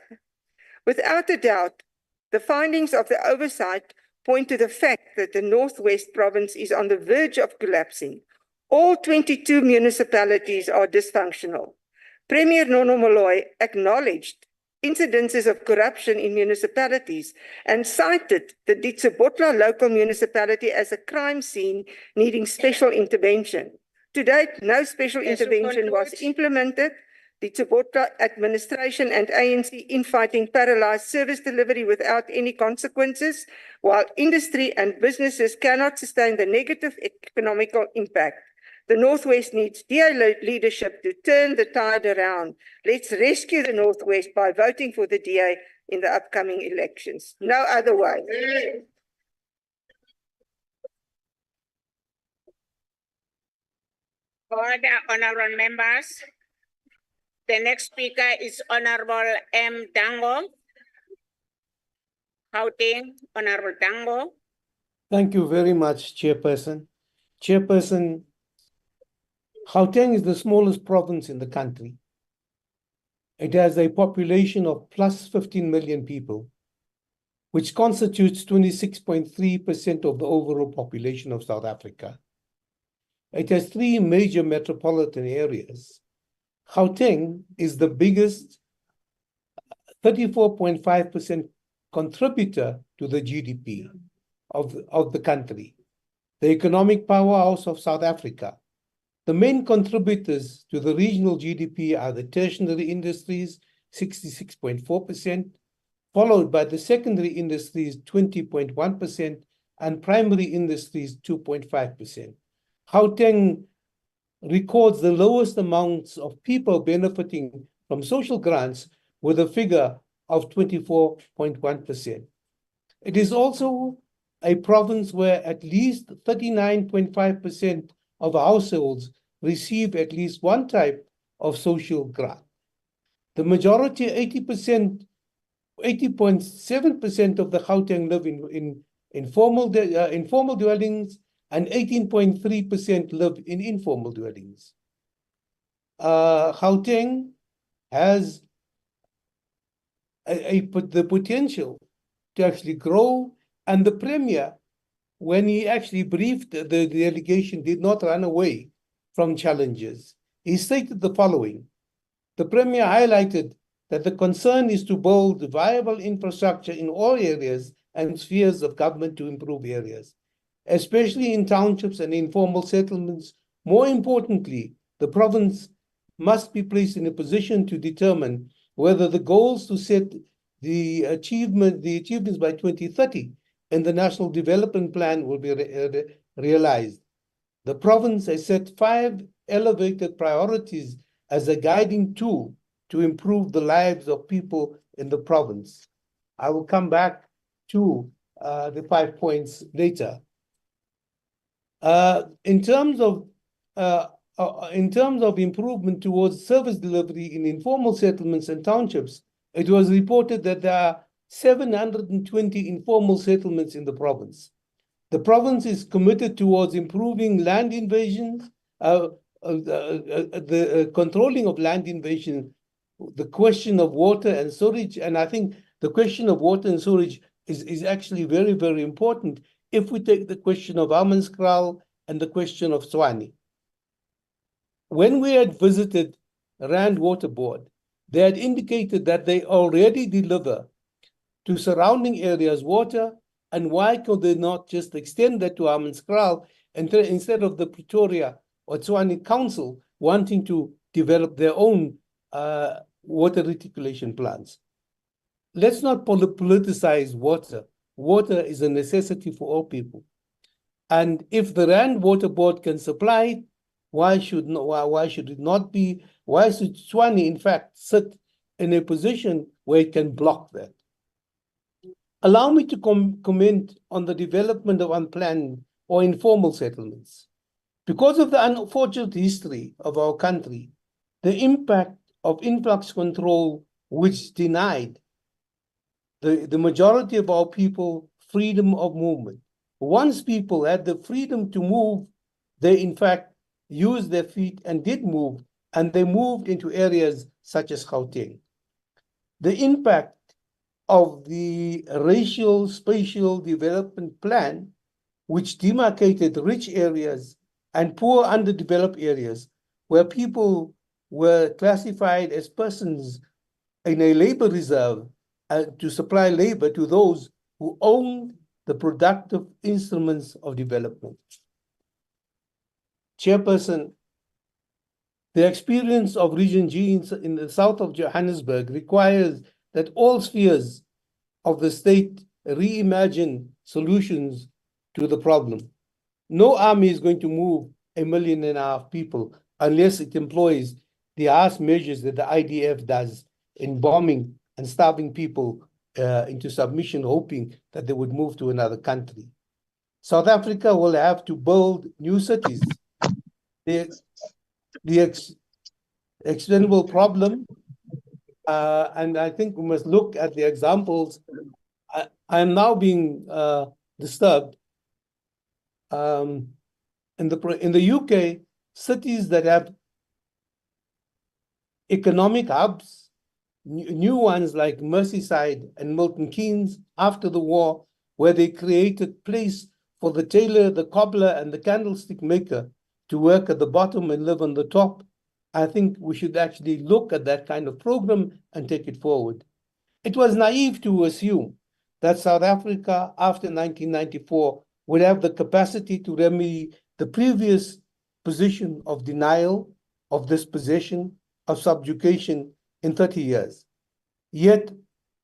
Without a doubt, the findings of the oversight point to the fact that the Northwest Province is on the verge of collapsing. All 22 municipalities are dysfunctional. Premier Nono Moloi acknowledged incidences of corruption in municipalities and cited the Ditsobotla local municipality as a crime scene needing special intervention. To date, no special intervention was implemented. Ditsobotla administration and ANC infighting paralyzed service delivery without any consequences, while industry and businesses cannot sustain the negative economical impact. The Northwest needs DA leadership to turn the tide around. Let's rescue the Northwest by voting for the DA in the upcoming elections. No other way. Order, honorable members. The next speaker is Honorable M. Dango. Gauteng, Honorable Dango. Thank you very much, Chairperson. Chairperson, Gauteng is the smallest province in the country. It has a population of plus 15 million people, which constitutes 26.3% of the overall population of South Africa. It has 3 major metropolitan areas. Gauteng is the biggest 34.5% contributor to the GDP of the country, the economic powerhouse of South Africa. The main contributors to the regional GDP are the tertiary industries, 66.4%, followed by the secondary industries, 20.1%, and primary industries, 2.5%. Gauteng records the lowest amounts of people benefiting from social grants with a figure of 24.1%. It is also a province where at least 39.5% of households receive at least one type of social grant. The majority, 80.7% of the Gauteng live in informal dwellings, and 18.3% live in informal dwellings. Gauteng has the potential to actually grow, and the Premier, when he actually briefed the delegation, did not run away from challenges. He stated the following: the Premier highlighted that the concern is to build viable infrastructure in all areas and spheres of government to improve areas, especially in townships and informal settlements. More importantly, the province must be placed in a position to determine whether the goals to set the achievements by 2030 in the National Development Plan will be realized. The province has set 5 elevated priorities as a guiding tool to improve the lives of people in the province. I will come back to the 5 points later. In terms of improvement towards service delivery in informal settlements and townships, it was reported that there are 720 informal settlements in the province. The province is committed towards improving land invasions, the controlling of land invasion, the question of water and sewage, and I think the question of water and sewage is actually very, very important if we take the question of Hammanskraal and the question of Tshwane. When we had visited Rand Water Board, they had indicated that they already deliver to surrounding areas water, and why could they not just extend that to Hammanskraal instead of the Pretoria or Tshwane Council wanting to develop their own water reticulation plants? Let's not politicize water. Water is a necessity for all people. And if the Rand Water Board can supply it, why should it not be? Why should Tshwane, in fact, sit in a position where it can block that? Allow me to comment on the development of unplanned or informal settlements. Because of the unfortunate history of our country, the impact of influx control, which denied the majority of our people freedom of movement. Once people had the freedom to move, they in fact used their feet and did move, and they moved into areas such as Gauteng. The impact of the racial spatial development plan, which demarcated rich areas and poor underdeveloped areas, where people were classified as persons in a labor reserve to supply labor to those who owned the productive instruments of development. Chairperson, the experience of Region G in the south of Johannesburg requires that all spheres of the state reimagine solutions to the problem. No army is going to move 1.5 million people unless it employs the harsh measures that the IDF does in bombing and starving people into submission, hoping that they would move to another country. South Africa will have to build new cities. explainable problem. And I think we must look at the examples. I am now being disturbed. In the UK, cities that have economic hubs, new ones like Merseyside and Milton Keynes after the war, where they created place for the tailor, the cobbler, and the candlestick maker to work at the bottom and live on the top. I think we should actually look at that kind of program and take it forward. It was naive to assume that South Africa, after 1994, would have the capacity to remedy the previous position of denial, of dispossession, of subjugation in 30 years. Yet,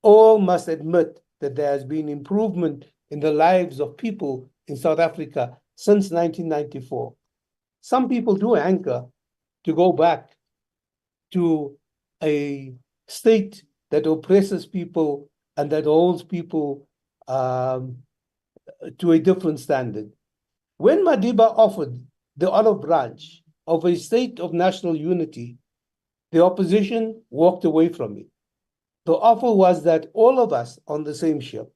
all must admit that there has been improvement in the lives of people in South Africa since 1994. Some people do hanker to go back to a state that oppresses people and that holds people to a different standard. When Madiba offered the olive branch of a state of national unity, the opposition walked away from it. The offer was that all of us on the same ship,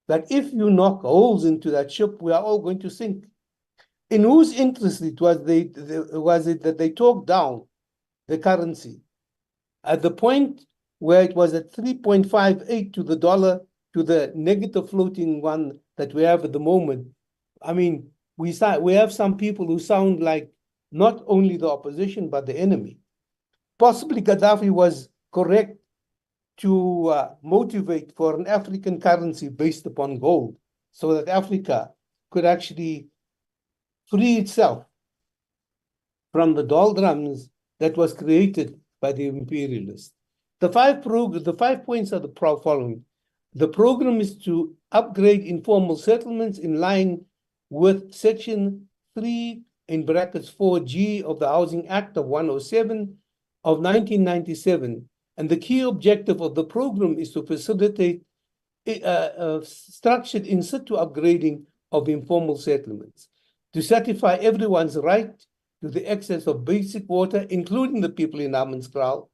that if you knock holes into that ship, we are all going to sink. In whose interest was it that they talked down the currency at the point where it was at 3.58 to the dollar, to the negative floating one that we have at the moment? I mean, we have some people who sound like not only the opposition, but the enemy. Possibly Gaddafi was correct to motivate for an African currency based upon gold, so that Africa could actually free itself from the doldrums that was created by the imperialists. The 5 points are the following. The program is to upgrade informal settlements in line with Section 3 in brackets 4G of the Housing Act of 107 of 1997. And the key objective of the program is to facilitate structured in situ upgrading of informal settlements, to satisfy everyone's right to the access of basic water, including the people in Hammanskraal,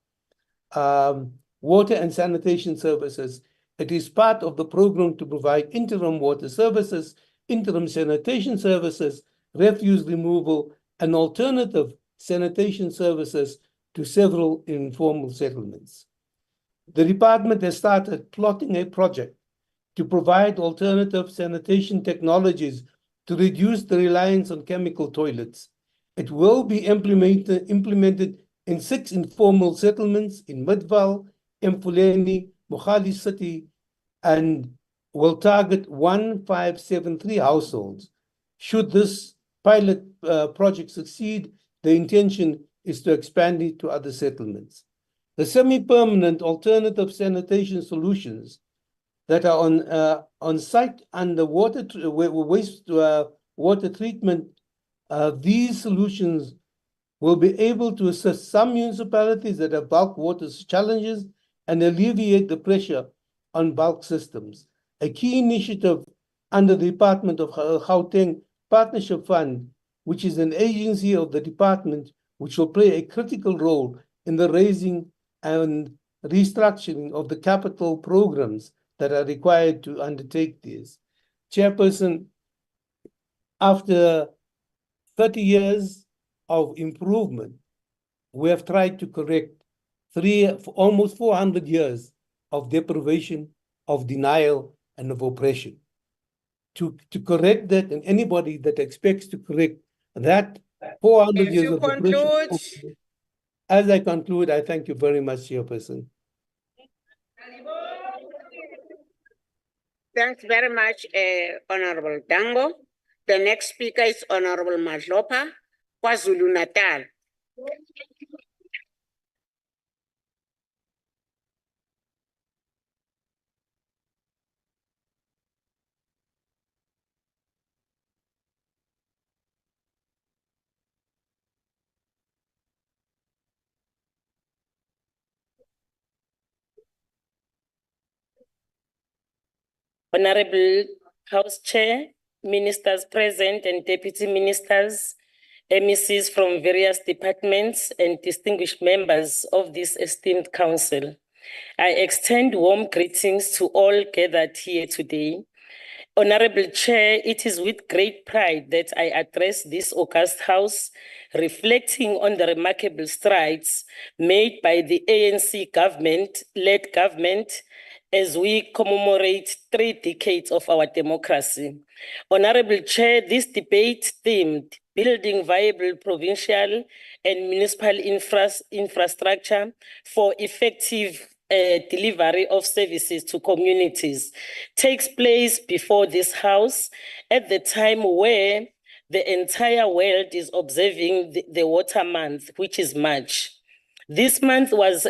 water and sanitation services. It is part of the program to provide interim water services, interim sanitation services, refuse removal, and alternative sanitation services to several informal settlements. The department has started plotting a project to provide alternative sanitation technologies to reduce the reliance on chemical toilets. It will be implemented in 6 informal settlements in Midvaal, Emfuleni, Mogale City, and will target 1573 households. Should this pilot project succeed, the intention is to expand it to other settlements. The semi-permanent alternative sanitation solutions that are on site under waste water treatment, these solutions will be able to assist some municipalities that have bulk water challenges and alleviate the pressure on bulk systems. A key initiative under the Department of Gauteng Partnership Fund, which is an agency of the department, which will play a critical role in the raising and restructuring of the capital programs that are required to undertake this. Chairperson, after 30 years of improvement, we have tried to correct almost 400 years of deprivation, of denial, and of oppression. To correct that, and anybody that expects to correct that 400 As years you of oppression. conclude. As I conclude, I thank you very much, Chairperson. Thanks very much, Honorable Dango. The next speaker is Honorable Madlopa, KwaZulu-Natal. Honorable House Chair, ministers present and deputy ministers, MECs from various departments, and distinguished members of this esteemed council. I extend warm greetings to all gathered here today. Honorable Chair, it is with great pride that I address this august house, reflecting on the remarkable strides made by the ANC government-led government as we commemorate 3 decades of our democracy. Honorable Chair, this debate themed building viable provincial and municipal infrastructure for effective delivery of services to communities takes place before this house at the time where the entire world is observing the water month, which is March. This month was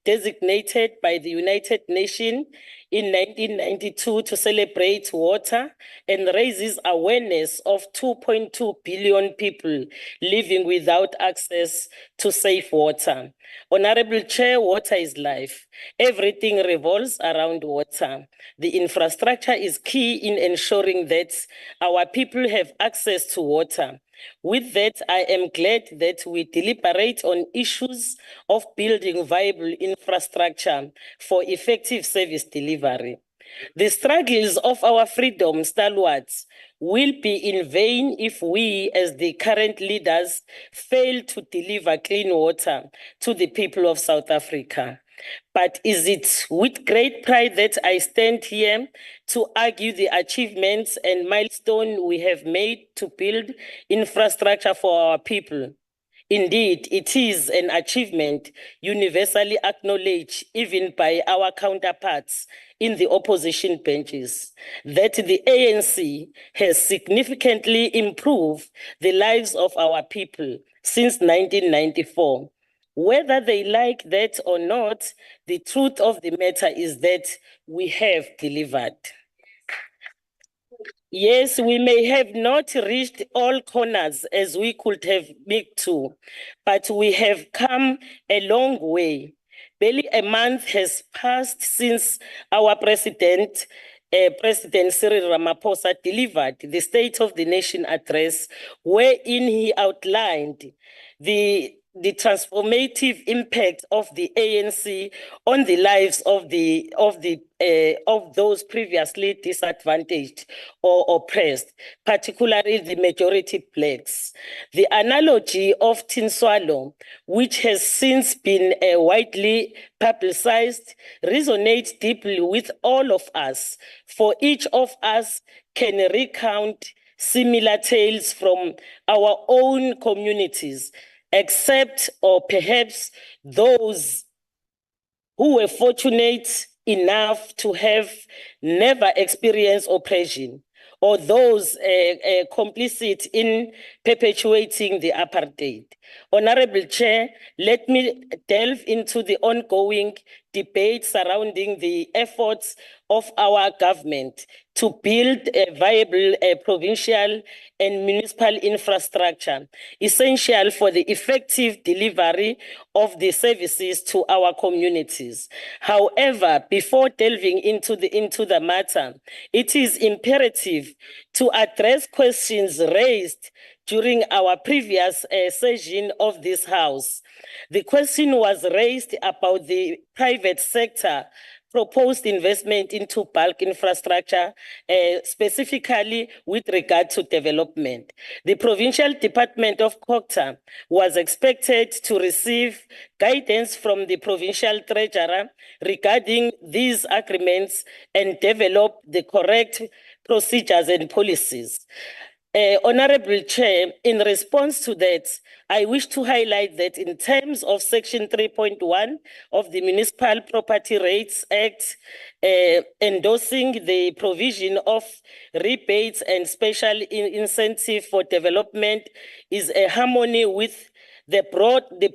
designated by the United Nations in 1992 to celebrate water and raises awareness of 2.2 billion people living without access to safe water. Honorable Chair, water is life. Everything revolves around water. The infrastructure is key in ensuring that our people have access to water. With that, I am glad that we deliberate on issues of building viable infrastructure for effective service delivery. The struggles of our freedom stalwarts will be in vain if we, as the current leaders, fail to deliver clean water to the people of South Africa. But is it with great pride that I stand here to argue the achievements and milestones we have made to build infrastructure for our people? Indeed, it is an achievement universally acknowledged even by our counterparts in the opposition benches that the ANC has significantly improved the lives of our people since 1994. Whether they like that or not, the truth of the matter is that we have delivered. Yes, we may have not reached all corners as we could have been to, but we have come a long way. Barely a month has passed since our President Cyril Ramaphosa delivered the State of the Nation address, wherein he outlined the transformative impact of the ANC on the lives of those previously disadvantaged or oppressed, particularly the majority blacks. The analogy of tin swallow, which has since been widely publicized, resonates deeply with all of us, for each of us can recount similar tales from our own communities, except or perhaps those who were fortunate enough to have never experienced oppression, or those complicit in perpetuating the apartheid. Honorable Chair, let me delve into the ongoing debate surrounding the efforts of our government to build a viable provincial and municipal infrastructure, essential for the effective delivery of the services to our communities. However, before delving into the matter, it is imperative to address questions raised during our previous session of this House. The question was raised about the private sector proposed investment into bulk infrastructure, specifically with regard to development. The Provincial Department of COGTA was expected to receive guidance from the Provincial Treasurer regarding these agreements and develop the correct procedures and policies. Honorable Chair, in response to that, I wish to highlight that in terms of Section 3.1 of the Municipal Property Rates Act, endorsing the provision of rebates and special incentive for development is a harmony with the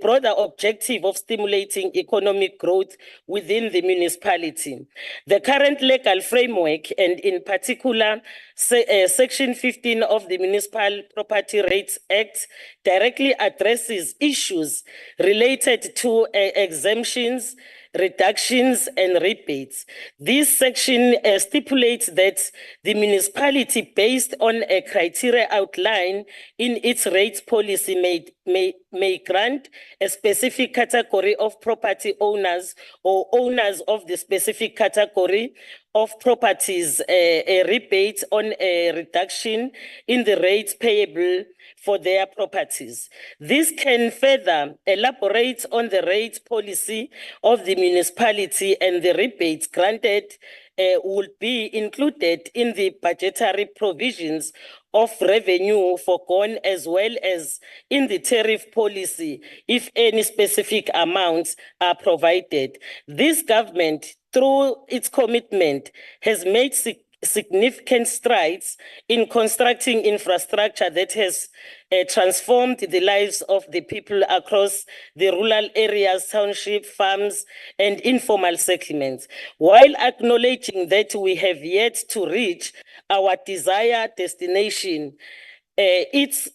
broader objective of stimulating economic growth within the municipality. The current legal framework, and in particular, Section 15 of the Municipal Property Rates Act, directly addresses issues related to exemptions reductions and rebates. This section stipulates that the municipality, based on a criteria outline in its rates policy, may grant a specific category of property owners or owners of the specific category of properties a rebate on a reduction in the rates payable for their properties. This can further elaborate on the rates policy of the municipality, and the rebates granted will be included in the budgetary provisions of revenue foregone, as well as in the tariff policy if any specific amounts are provided. This government, through its commitment, has made significant strides in constructing infrastructure that has transformed the lives of the people across the rural areas, township, farms, and informal settlements. While acknowledging that we have yet to reach our desired destination, it's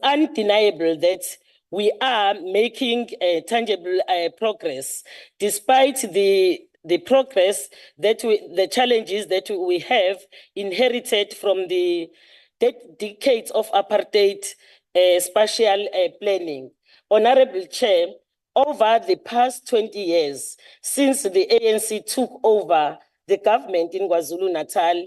undeniable that we are making tangible progress, despite the progress that the challenges that we have inherited from the decades of apartheid spatial planning. Honorable Chair, over the past 20 years, since the ANC took over the government in KwaZulu-Natal,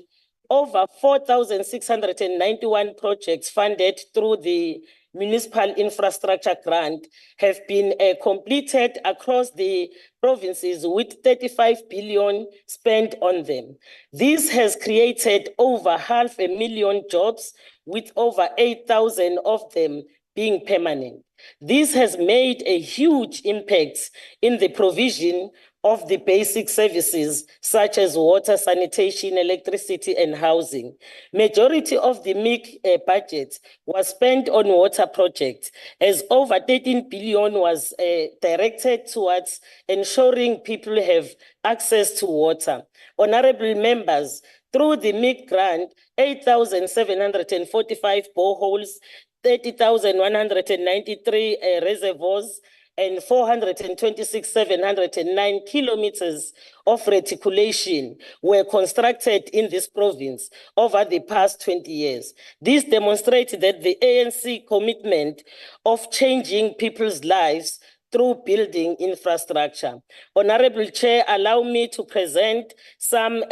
over 4,691 projects funded through the Municipal Infrastructure Grant have been completed across the provinces, with 35 billion spent on them. This has created over 500,000 jobs, with over 8,000 of them being permanent. This has made a huge impact in the provision of the basic services such as water, sanitation, electricity, and housing. Majority of the MIC budget was spent on water projects, as over 13 billion was directed towards ensuring people have access to water. Honorable members, through the MIC grant, 8,745 boreholes, 30,193 reservoirs, and 426,709 kilometers of reticulation were constructed in this province over the past 20 years. This demonstrates that the ANC commitment of changing people's lives through building infrastructure. Honorable Chair, allow me to present some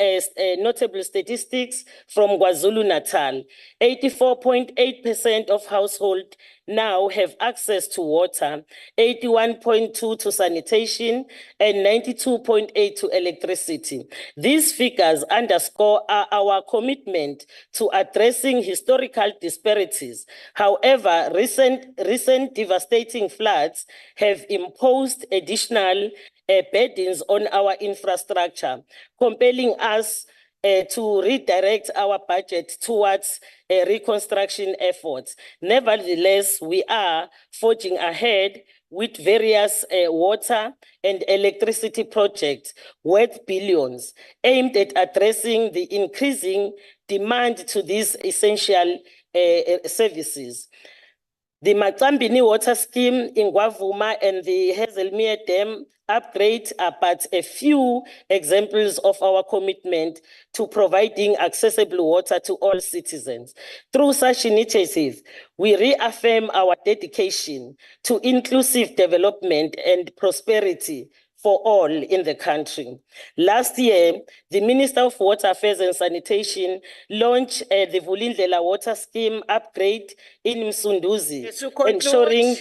notable statistics from KwaZulu-Natal. 84.8% of households now have access to water, 81.2% to sanitation, and 92.8% to electricity. These figures underscore our commitment to addressing historical disparities. However, recent devastating floods have imposed additional burdens on our infrastructure, compelling us to redirect our budget towards reconstruction efforts. Nevertheless, we are forging ahead with various water and electricity projects worth billions, aimed at addressing the increasing demand to these essential services. The Matambini water scheme in Gwavuma and the Hazelmere Dam upgrade are but a few examples of our commitment to providing accessible water to all citizens. Through such initiatives, we reaffirm our dedication to inclusive development and prosperity for all in the country. Last year, the Minister of Water Affairs and Sanitation launched the Vulindlela Water Scheme upgrade in Msunduzi, ensuring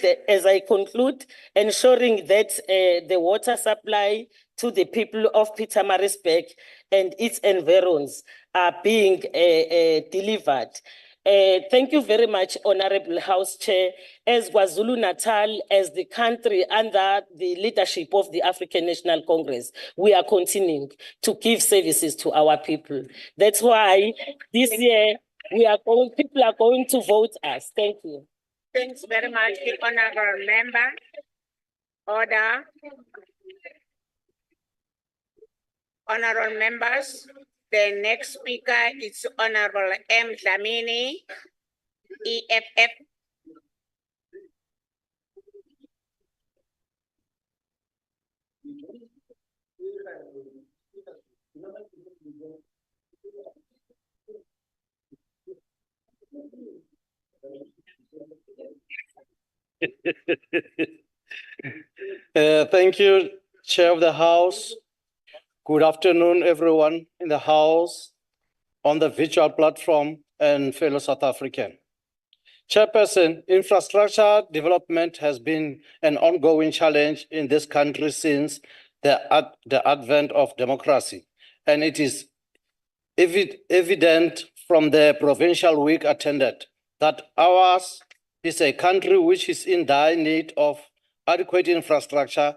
that the water supply to the people of Pietermaritzburg and its environs are being delivered. Thank you very much, Honorable House Chair. As KwaZulu-Natal, as the country under the leadership of the African National Congress, we are continuing to give services to our people. That's why this year people are going to vote us. Thank you. Thanks very much, Honorable Member. Order. Honorable members, the next speaker is Honorable M. Dlamini, EFF. Thank you, Chair of the House. Good afternoon, everyone in the House, on the virtual platform, and fellow South African. Chairperson, infrastructure development has been an ongoing challenge in this country since the advent of democracy, and it is evident from the provincial week attended that ours is a country which is in dire need of adequate infrastructure,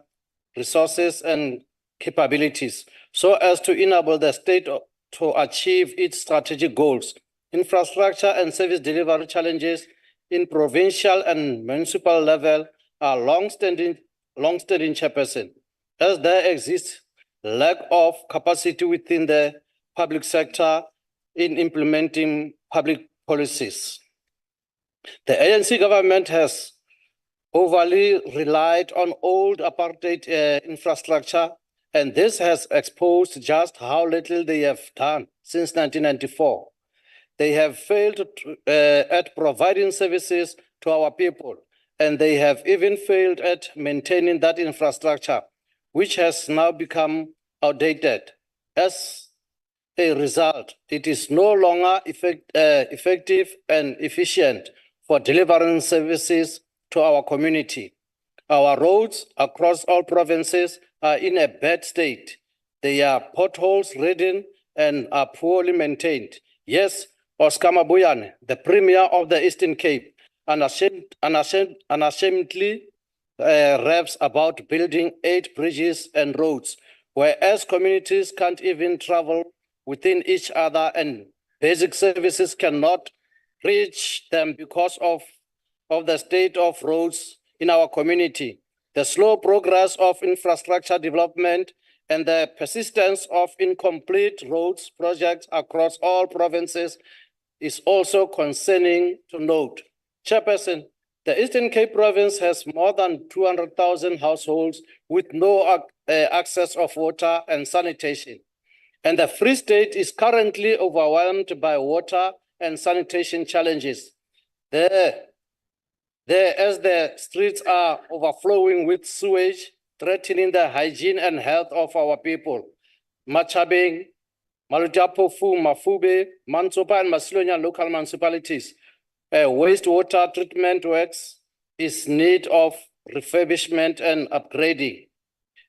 resources, and capabilities so as to enable the state to achieve its strategic goals. Infrastructure and service delivery challenges in provincial and municipal level are long-standing chairperson, as there exists lack of capacity within the public sector in implementing public policies. The ANC government has overly relied on old apartheid infrastructure, and this has exposed just how little they have done since 1994. They have failed at providing services to our people, and they have even failed at maintaining that infrastructure, which has now become outdated. As a result, it is no longer effective and efficient for delivering services to our community. Our roads across all provinces are in a bad state. They are potholes ridden and are poorly maintained. Yes, Oscar Mabuyane, the Premier of the Eastern Cape, unashamedly raves about building 8 bridges and roads, whereas communities can't even travel within each other and basic services cannot reach them because of the state of roads in our community. The slow progress of infrastructure development and the persistence of incomplete roads projects across all provinces is also concerning to note. Chairperson, the Eastern Cape province has more than 200,000 households with no access of water and sanitation. And the Free State is currently overwhelmed by water and sanitation challenges. As the streets are overflowing with sewage, threatening the hygiene and health of our people. Machabeng, Malutapofu, Mafube, Mansopa, and Masilonya local municipalities. Wastewater treatment works is in need of refurbishment and upgrading.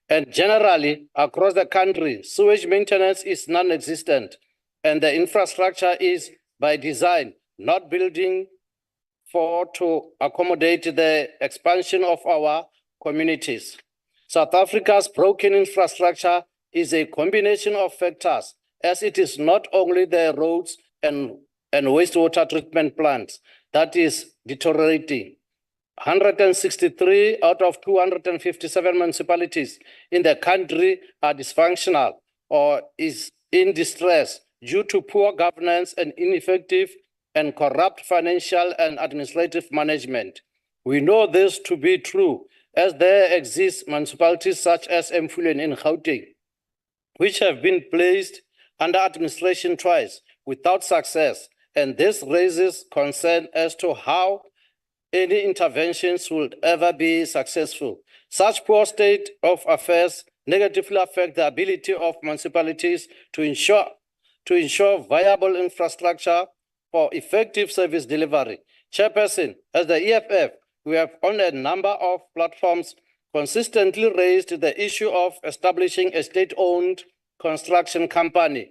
And generally, across the country, sewage maintenance is non-existent, and the infrastructure is by design, not building to accommodate the expansion of our communities. South Africa's broken infrastructure is a combination of factors, as it is not only the roads and wastewater treatment plants that is deteriorating. 163 out of 257 municipalities in the country are dysfunctional or is in distress due to poor governance and ineffective and corrupt financial and administrative management. We know this to be true, as there exist municipalities such as Mfuleni in Gauteng, which have been placed under administration twice without success, and this raises concern as to how any interventions would ever be successful. Such poor state of affairs negatively affect the ability of municipalities to ensure viable infrastructure for effective service delivery. Chairperson, as the EFF, we have on a number of platforms consistently raised the issue of establishing a state-owned construction company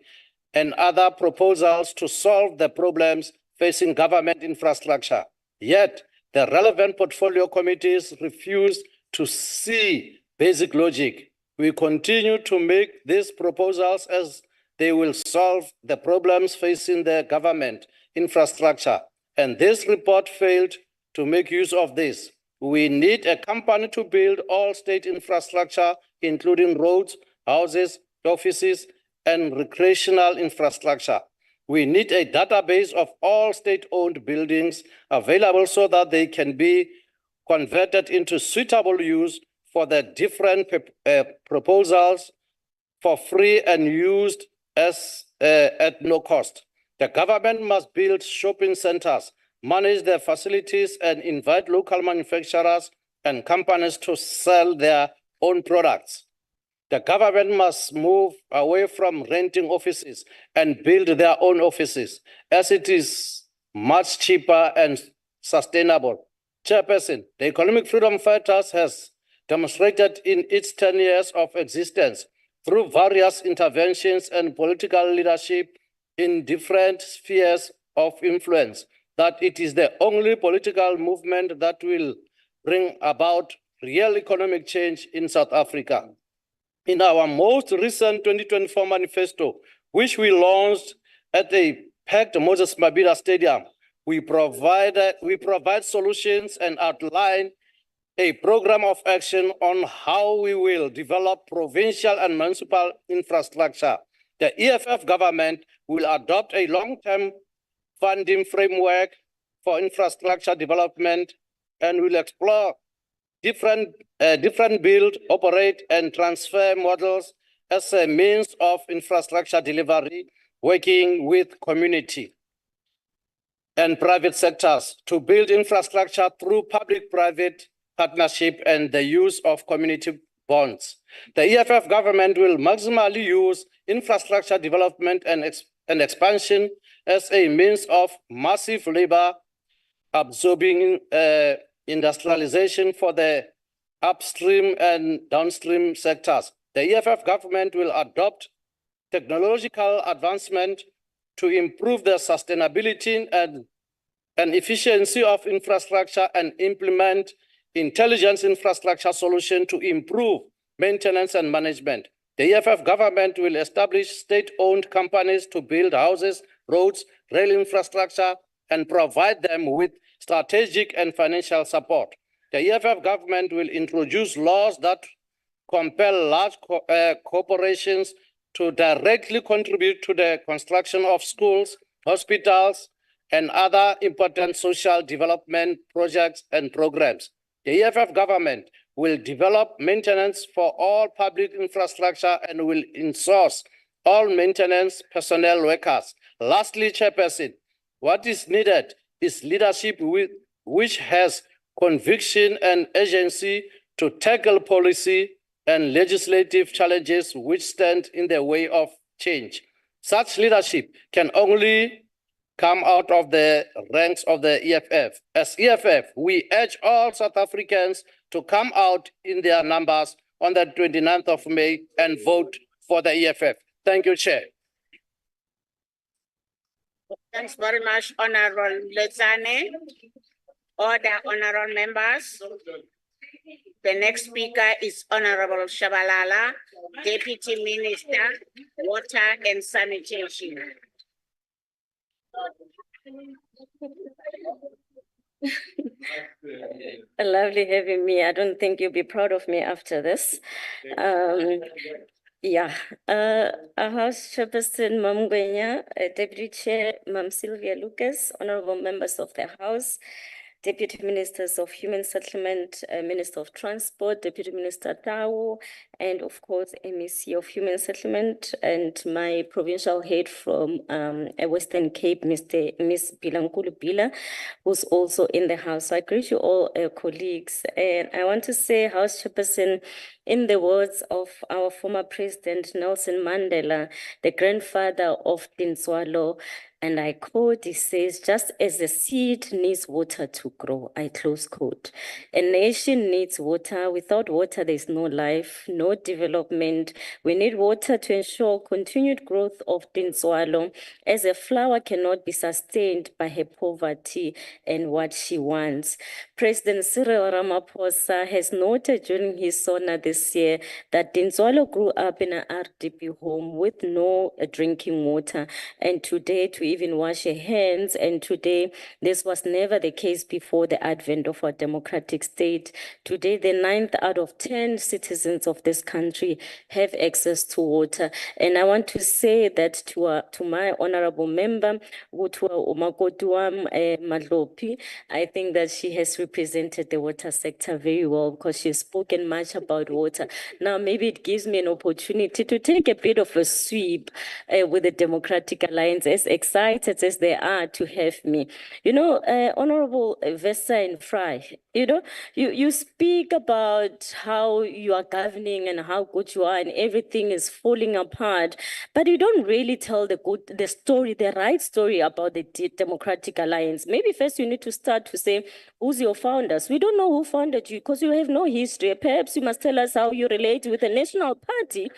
and other proposals to solve the problems facing government infrastructure. Yet, the relevant portfolio committees refuse to see basic logic. We continue to make these proposals as they will solve the problems facing the government infrastructure, and this report failed to make use of this. We need a company to build all state infrastructure, including roads, houses, offices, and recreational infrastructure. We need a database of all state-owned buildings available so that they can be converted into suitable use for the different proposals for free and used as at no cost. The government must build shopping centers, manage their facilities, and invite local manufacturers and companies to sell their own products. The government must move away from renting offices and build their own offices, as it is much cheaper and sustainable. Chairperson, the Economic Freedom Fighters has demonstrated in its 10 years of existence through various interventions and political leadership in different spheres of influence that it is the only political movement that will bring about real economic change in South Africa. In our most recent 2024 manifesto, which we launched at the packed Moses Mabhida Stadium, we provide solutions and outline a program of action on how we will develop provincial and municipal infrastructure. The EFF government will adopt a long-term funding framework for infrastructure development and will explore different build, operate, and transfer models as a means of infrastructure delivery, working with community and private sectors to build infrastructure through public-private partnership and the use of community bonds. The EFF government will maximally use infrastructure development and expansion as a means of massive labor absorbing industrialization for the upstream and downstream sectors. The EFF government will adopt technological advancement to improve the sustainability and efficiency of infrastructure and implement intelligence infrastructure solution to improve maintenance and management. The EFF government will establish state-owned companies to build houses, roads, rail infrastructure, and provide them with strategic and financial support. The EFF government will introduce laws that compel large corporations to directly contribute to the construction of schools, hospitals, and other important social development projects and programs. The EFF government will develop maintenance for all public infrastructure and will insource all maintenance personnel workers. Lastly, Chairperson, what is needed is leadership which has conviction and urgency to tackle policy and legislative challenges which stand in the way of change. Such leadership can only come out of the ranks of the EFF. As EFF, we urge all South Africans to come out in their numbers on the 29th of May and vote for the EFF. Thank you, Chair. Thanks very much, Honorable Letsane. Order, honorable members. The next speaker is Honorable Shabalala, Deputy Minister, Water and Sanitation. Lovely having me. I don't think you'll be proud of me after this. Our House Chairperson, Mam Gwenya, Deputy Chair, Mam Sylvia Lucas, honorable members of the House, Deputy Ministers of Human Settlement, Minister of Transport, Deputy Minister Tau, and of course, MEC of Human Settlement, and my provincial head from Western Cape, Miss Bilankulu Bila, who's also in the House. So I greet you all, colleagues. And I want to say, House Chairperson, in the words of our former President Nelson Mandela, the grandfather of Dintswalo, and I quote, he says, just as the seed needs water to grow, I close quote. A nation needs water. Without water, there's no life, no development. We need water to ensure continued growth of Dintswalo, as a flower cannot be sustained by her poverty and what she wants. President Cyril Ramaphosa has noted during his SONA this year that Dintswalo grew up in an RDP home with no drinking water. And today, to even wash her hands. And today, this was never the case before the advent of our democratic state. Today, the 9th out of 10 citizens of this country have access to water. And I want to say that to my honorable member, Madlopi, I think that she has represented the water sector very well because she's spoken much about water. Now, maybe it gives me an opportunity to take a bit of a sweep with the Democratic Alliance, as excited as they are to have me. You know, Honorable Vesta and Fry, you know, you speak about how you are governing and how good you are and everything is falling apart, but you don't really tell the right story about the Democratic Alliance. Maybe first you need to start to say, who's your founders? We don't know who founded you because you have no history. Perhaps you must tell us how you relate with the National Party,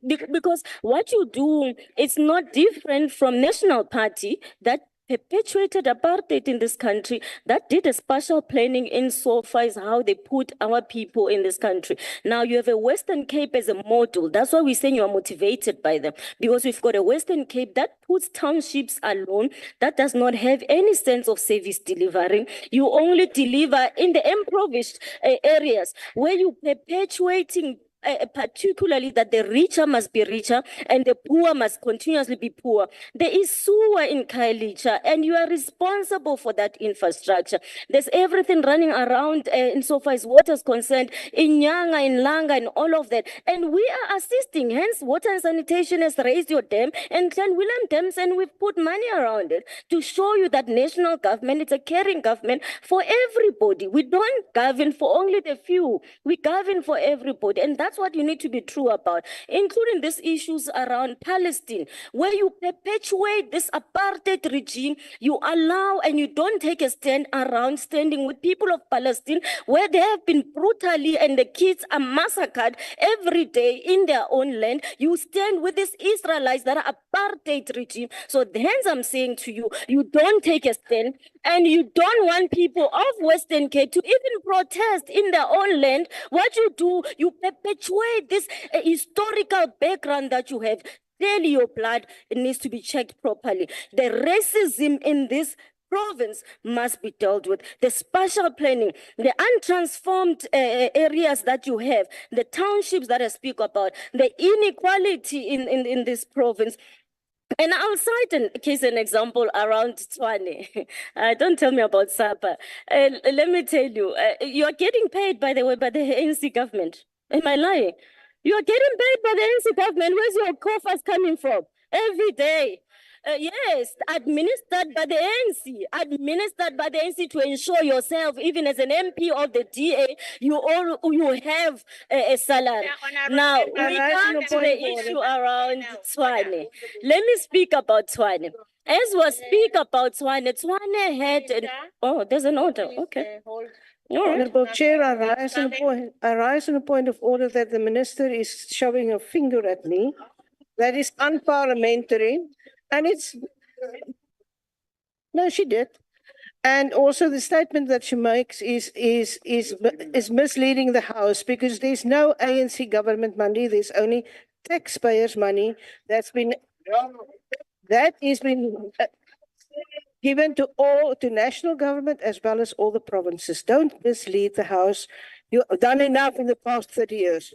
because what you do is not different from National Party that perpetuated apartheid in this country, that did a spatial planning insofar as how they put our people in this country. Now you have a Western Cape as a model. That's why we're saying you are motivated by them, because we've got a Western Cape that puts townships alone, that does not have any sense of service delivering. You only deliver in the impoverished areas where you're perpetuating particularly that the richer must be richer and the poor must continuously be poor. There is sewer in Kailicha and you are responsible for that infrastructure. There's everything running around insofar as water is concerned, in Nyanga, in Langa, and all of that. And we are assisting. Hence, Water and Sanitation has raised your dam and Clan Willem dams, and we've put money around it to show you that national government, it's a caring government for everybody. We don't govern for only the few. We govern for everybody. And that's what you need to be true about, including these issues around Palestine, where you perpetuate this apartheid regime, you allow and you don't take a stand around standing with people of Palestine, where they have been brutally and the kids are massacred every day in their own land. You stand with these Israelites that are apartheid regime. So hence I'm saying to you, you don't take a stand and you don't want people of Western Cape to even protest in their own land. What you do, you perpetuate this historical background that you have. Clearly your blood, it needs to be checked properly. The racism in this province must be dealt with. The spatial planning, the untransformed areas that you have, the townships that I speak about, the inequality in this province. And I'll cite a case, an example around Tshwane. Don't tell me about Sapa. Let me tell you, you are getting paid, by the way, by the ANC government. Am I lying? You are getting paid by the ANC government. Where's your coffers coming from? Every day. Yes, administered by the ANC, to ensure yourself, even as an MP of the DA, you have a salary. Now, we come to the issue around Tshwane. Let me speak about Tshwane. As we speak about Tshwane, Tshwane had there's an order. Okay. Honorable Chair, I rise on a point of order that the minister is showing a finger at me. That is unparliamentary, and it's no, she did. And also the statement that she makes is misleading the House, because there's no ANC government money. There's only taxpayers' money that is been given to national government as well as all the provinces. Don't mislead the House. You've done enough in the past 30 years.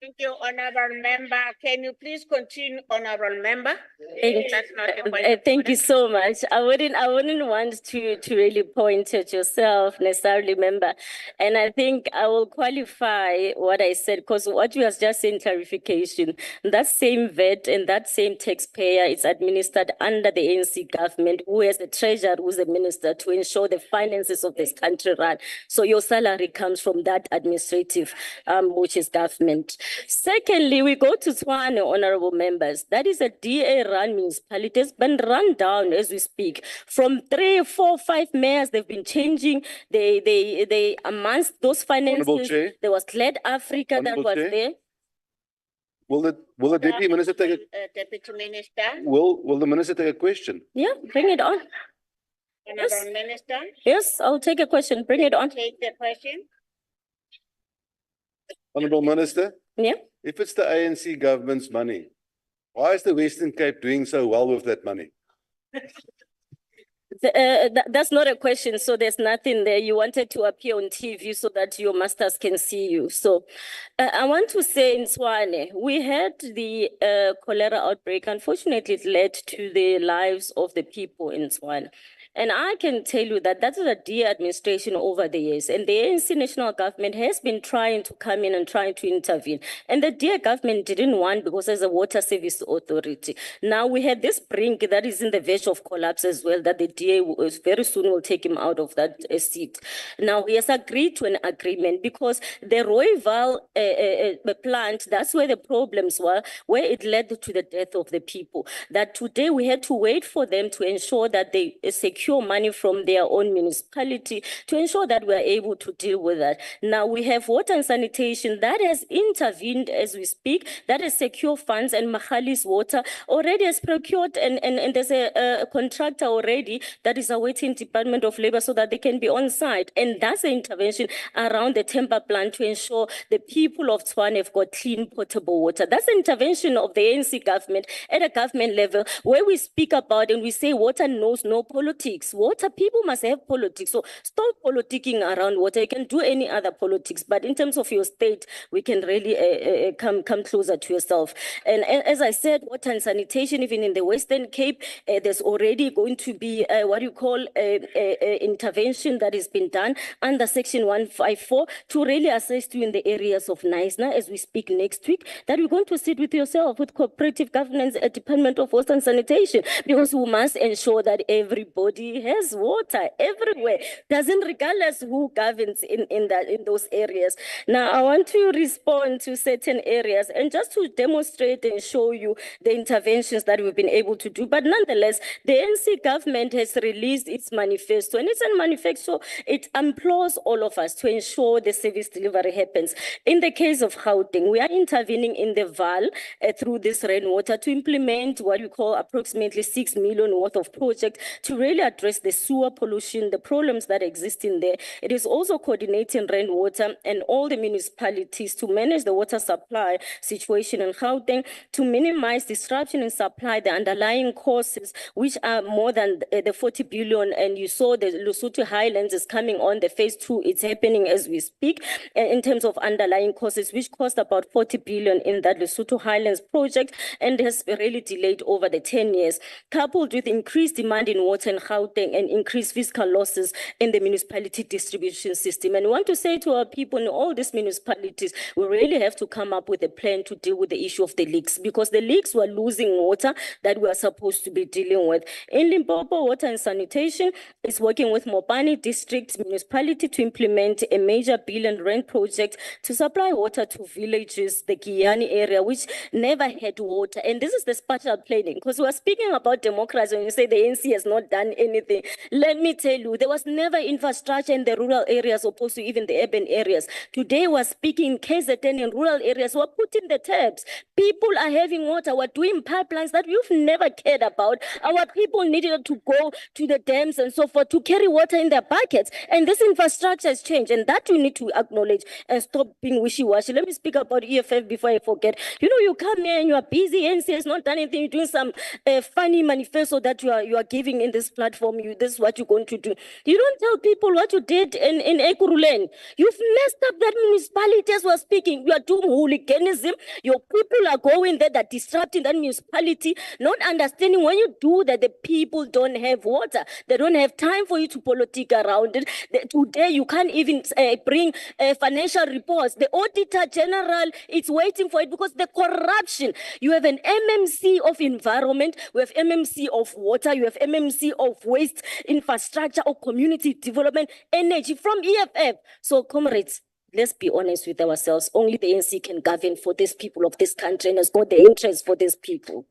Thank you, Honorable Member. Can you please continue, Honorable Member? Thank you so much. I wouldn't want to really point at yourself necessarily, member. And I think I will qualify what I said, because what you have just said, clarification, that same VAT and that same taxpayer is administered under the ANC government, who has a treasurer, who's a minister, to ensure the finances of this country run. So your salary comes from that administrative, which is government. Secondly, we go to Tshwane, honorable members. That is a DA-run municipality. It's been run down as we speak. From 3, 4, 5 mayors, they've been changing. They amongst those finances, there was Glad Africa that was there. Will the Deputy Minister take a Deputy Minister? Will the Minister take a question? Yeah, bring it on. Honorable Minister? Yes, I'll take a question. Bring it on. Take the question. Honorable Minister? Yeah. If it's the ANC government's money, Why is the Western Cape doing so well with that money? That's not a question, so there's nothing there. You wanted to appear on TV so that your masters can see you. So I want to say in Swane, we had the cholera outbreak. Unfortunately, it led to the lives of the people in Swane. And I can tell you that that is a dear administration over the years. And the ANC national government has been trying to come in and trying to intervene. And the dear government didn't want because there's a water service authority. Now we had this brink that is in the verge of collapse as well, that the DA very soon will take him out of that seat. Now he has agreed to an agreement because the Royval plant, that's where the problems were, where it led to the death of the people. That today we had to wait for them to ensure that they secure money from their own municipality to ensure that we're able to deal with that. Now we have water and sanitation that has intervened as we speak, that has secured funds, and Mahali's water already has procured and there's a contractor already that is awaiting Department of Labor so that they can be on site. And that's the intervention around the Temper plant to ensure the people of Tshwane have got clean potable water. That's the intervention of the ANC government at a government level where we speak about and we say water knows no politics. Water, people must have politics. So stop politicking around water. You can do any other politics, but in terms of your state, we can really come closer to yourself. And as I said, water and sanitation, even in the Western Cape, there's already going to be what you call intervention that has been done under Section 154 to really assist you in the areas of Naisna as we speak next week, that we're going to sit with yourself, with cooperative governance, Department of Water and Sanitation, because we must ensure that everybody has water everywhere, doesn't regardless who governs in those areas. Now, I want to respond to certain areas and just to demonstrate and show you the interventions that we've been able to do. But nonetheless, the NC government has released its manifesto, and it's a manifesto, it implores all of us to ensure the service delivery happens. In the case of Gauteng, we are intervening in the Val through this rainwater to implement what we call approximately 6 million worth of projects to really address the sewer pollution, the problems that exist in there. It is also coordinating rainwater and all the municipalities to manage the water supply situation in Gauteng, to minimize disruption in supply, the underlying causes, which are more than the 40 billion. And you saw the Lesotho Highlands is coming on the phase 2. It's happening as we speak in terms of underlying causes, which cost about 40 billion in that Lesotho Highlands project and has really delayed over the 10 years, coupled with increased demand in water in Gauteng and increased fiscal losses in the municipality distribution system. And we want to say to our people in all these municipalities, we really have to come up with a plan to deal with the issue of the leaks, because the leaks were losing water that we are supposed to be dealing with. In Limpopo, Water and Sanitation is working with Mopani District Municipality to implement a major R1 billion project to supply water to villages, the Giyani area, which never had water. And this is the spatial planning, because we are speaking about democracy when you say the ANC has not done anything. Let me tell you, there was never infrastructure in the rural areas opposed to even the urban areas. Today we're speaking KZN in rural areas, we're putting the taps. People are having water, we're doing pipelines that you've never cared about. Our people needed to go to the dams and so forth to carry water in their buckets. And this infrastructure has changed, and that we need to acknowledge and stop being wishy-washy. Let me speak about EFF before I forget. You know, you come here and you are busy, NC has not done anything, you're doing some funny manifesto that you are giving in this platform. This is what you're going to do. You don't tell people what you did in Ekurhuleni. You've messed up that municipality as we're speaking. You are doing hooliganism. Your people are going there, they're disrupting that municipality, not understanding when you do that, the people don't have water. They don't have time for you to politic around it. Today, you can't even bring financial reports. The Auditor General is waiting for it because the corruption. You have an MMC of environment, we have MMC of water, you have MMC of waste, infrastructure, or community development, energy from EFF. So, comrades, let's be honest with ourselves. Only the ANC can govern for these people of this country and has got the interest for these people.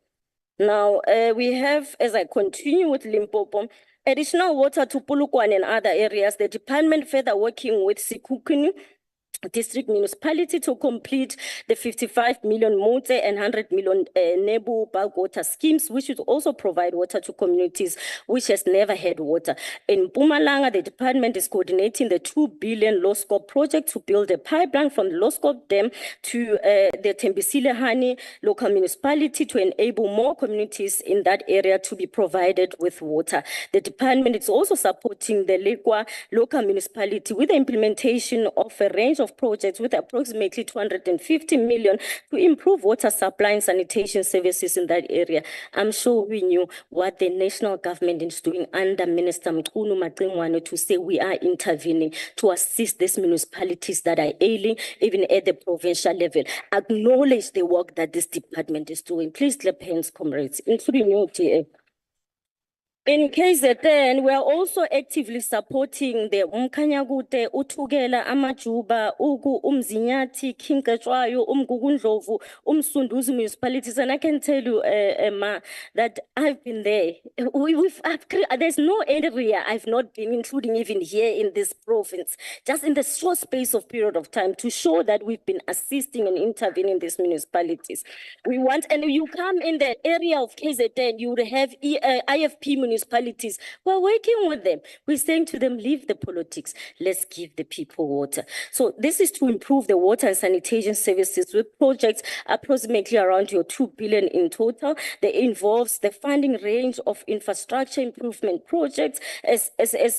Now, we have, as I continue with Limpopo, additional water to Polokwane and other areas. The department further working with Sekhukhune district municipality to complete the 55 million Mute and 100 million Nebu bulk water schemes, which would also provide water to communities which has never had water. In Mpumalanga, the department is coordinating the 2 billion low scope project to build a pipeline from the low scope dam to the Tembisile Hani local municipality to enable more communities in that area to be provided with water. The department is also supporting the Lekwa local municipality with the implementation of a range of projects with approximately 250 million to improve water supply and sanitation services in that area. I'm sure we knew what the national government is doing under Minister Mkhunu Maqingwane to say we are intervening to assist these municipalities that are ailing, even at the provincial level. Acknowledge the work that this department is doing. Please clap hands, comrades, including you, TA. In KZN, we are also actively supporting the Umkanyagute, Utugela, Amajuba, Ugu, Umzinyati, Kinkachwayo, Umgugundlovu, Umsunduzi municipalities. And I can tell you, Ma, that I've been there. There's no area I've not been, including even here in this province, just in the short space of period of time to show that we've been assisting and intervening in these municipalities. We want, and you come in the area of KZN, you would have IFP municipalities. We're working with them. We're saying to them, leave the politics. Let's give the people water. So this is to improve the water and sanitation services with projects approximately around 2 billion in total. That involves the funding range of infrastructure improvement projects as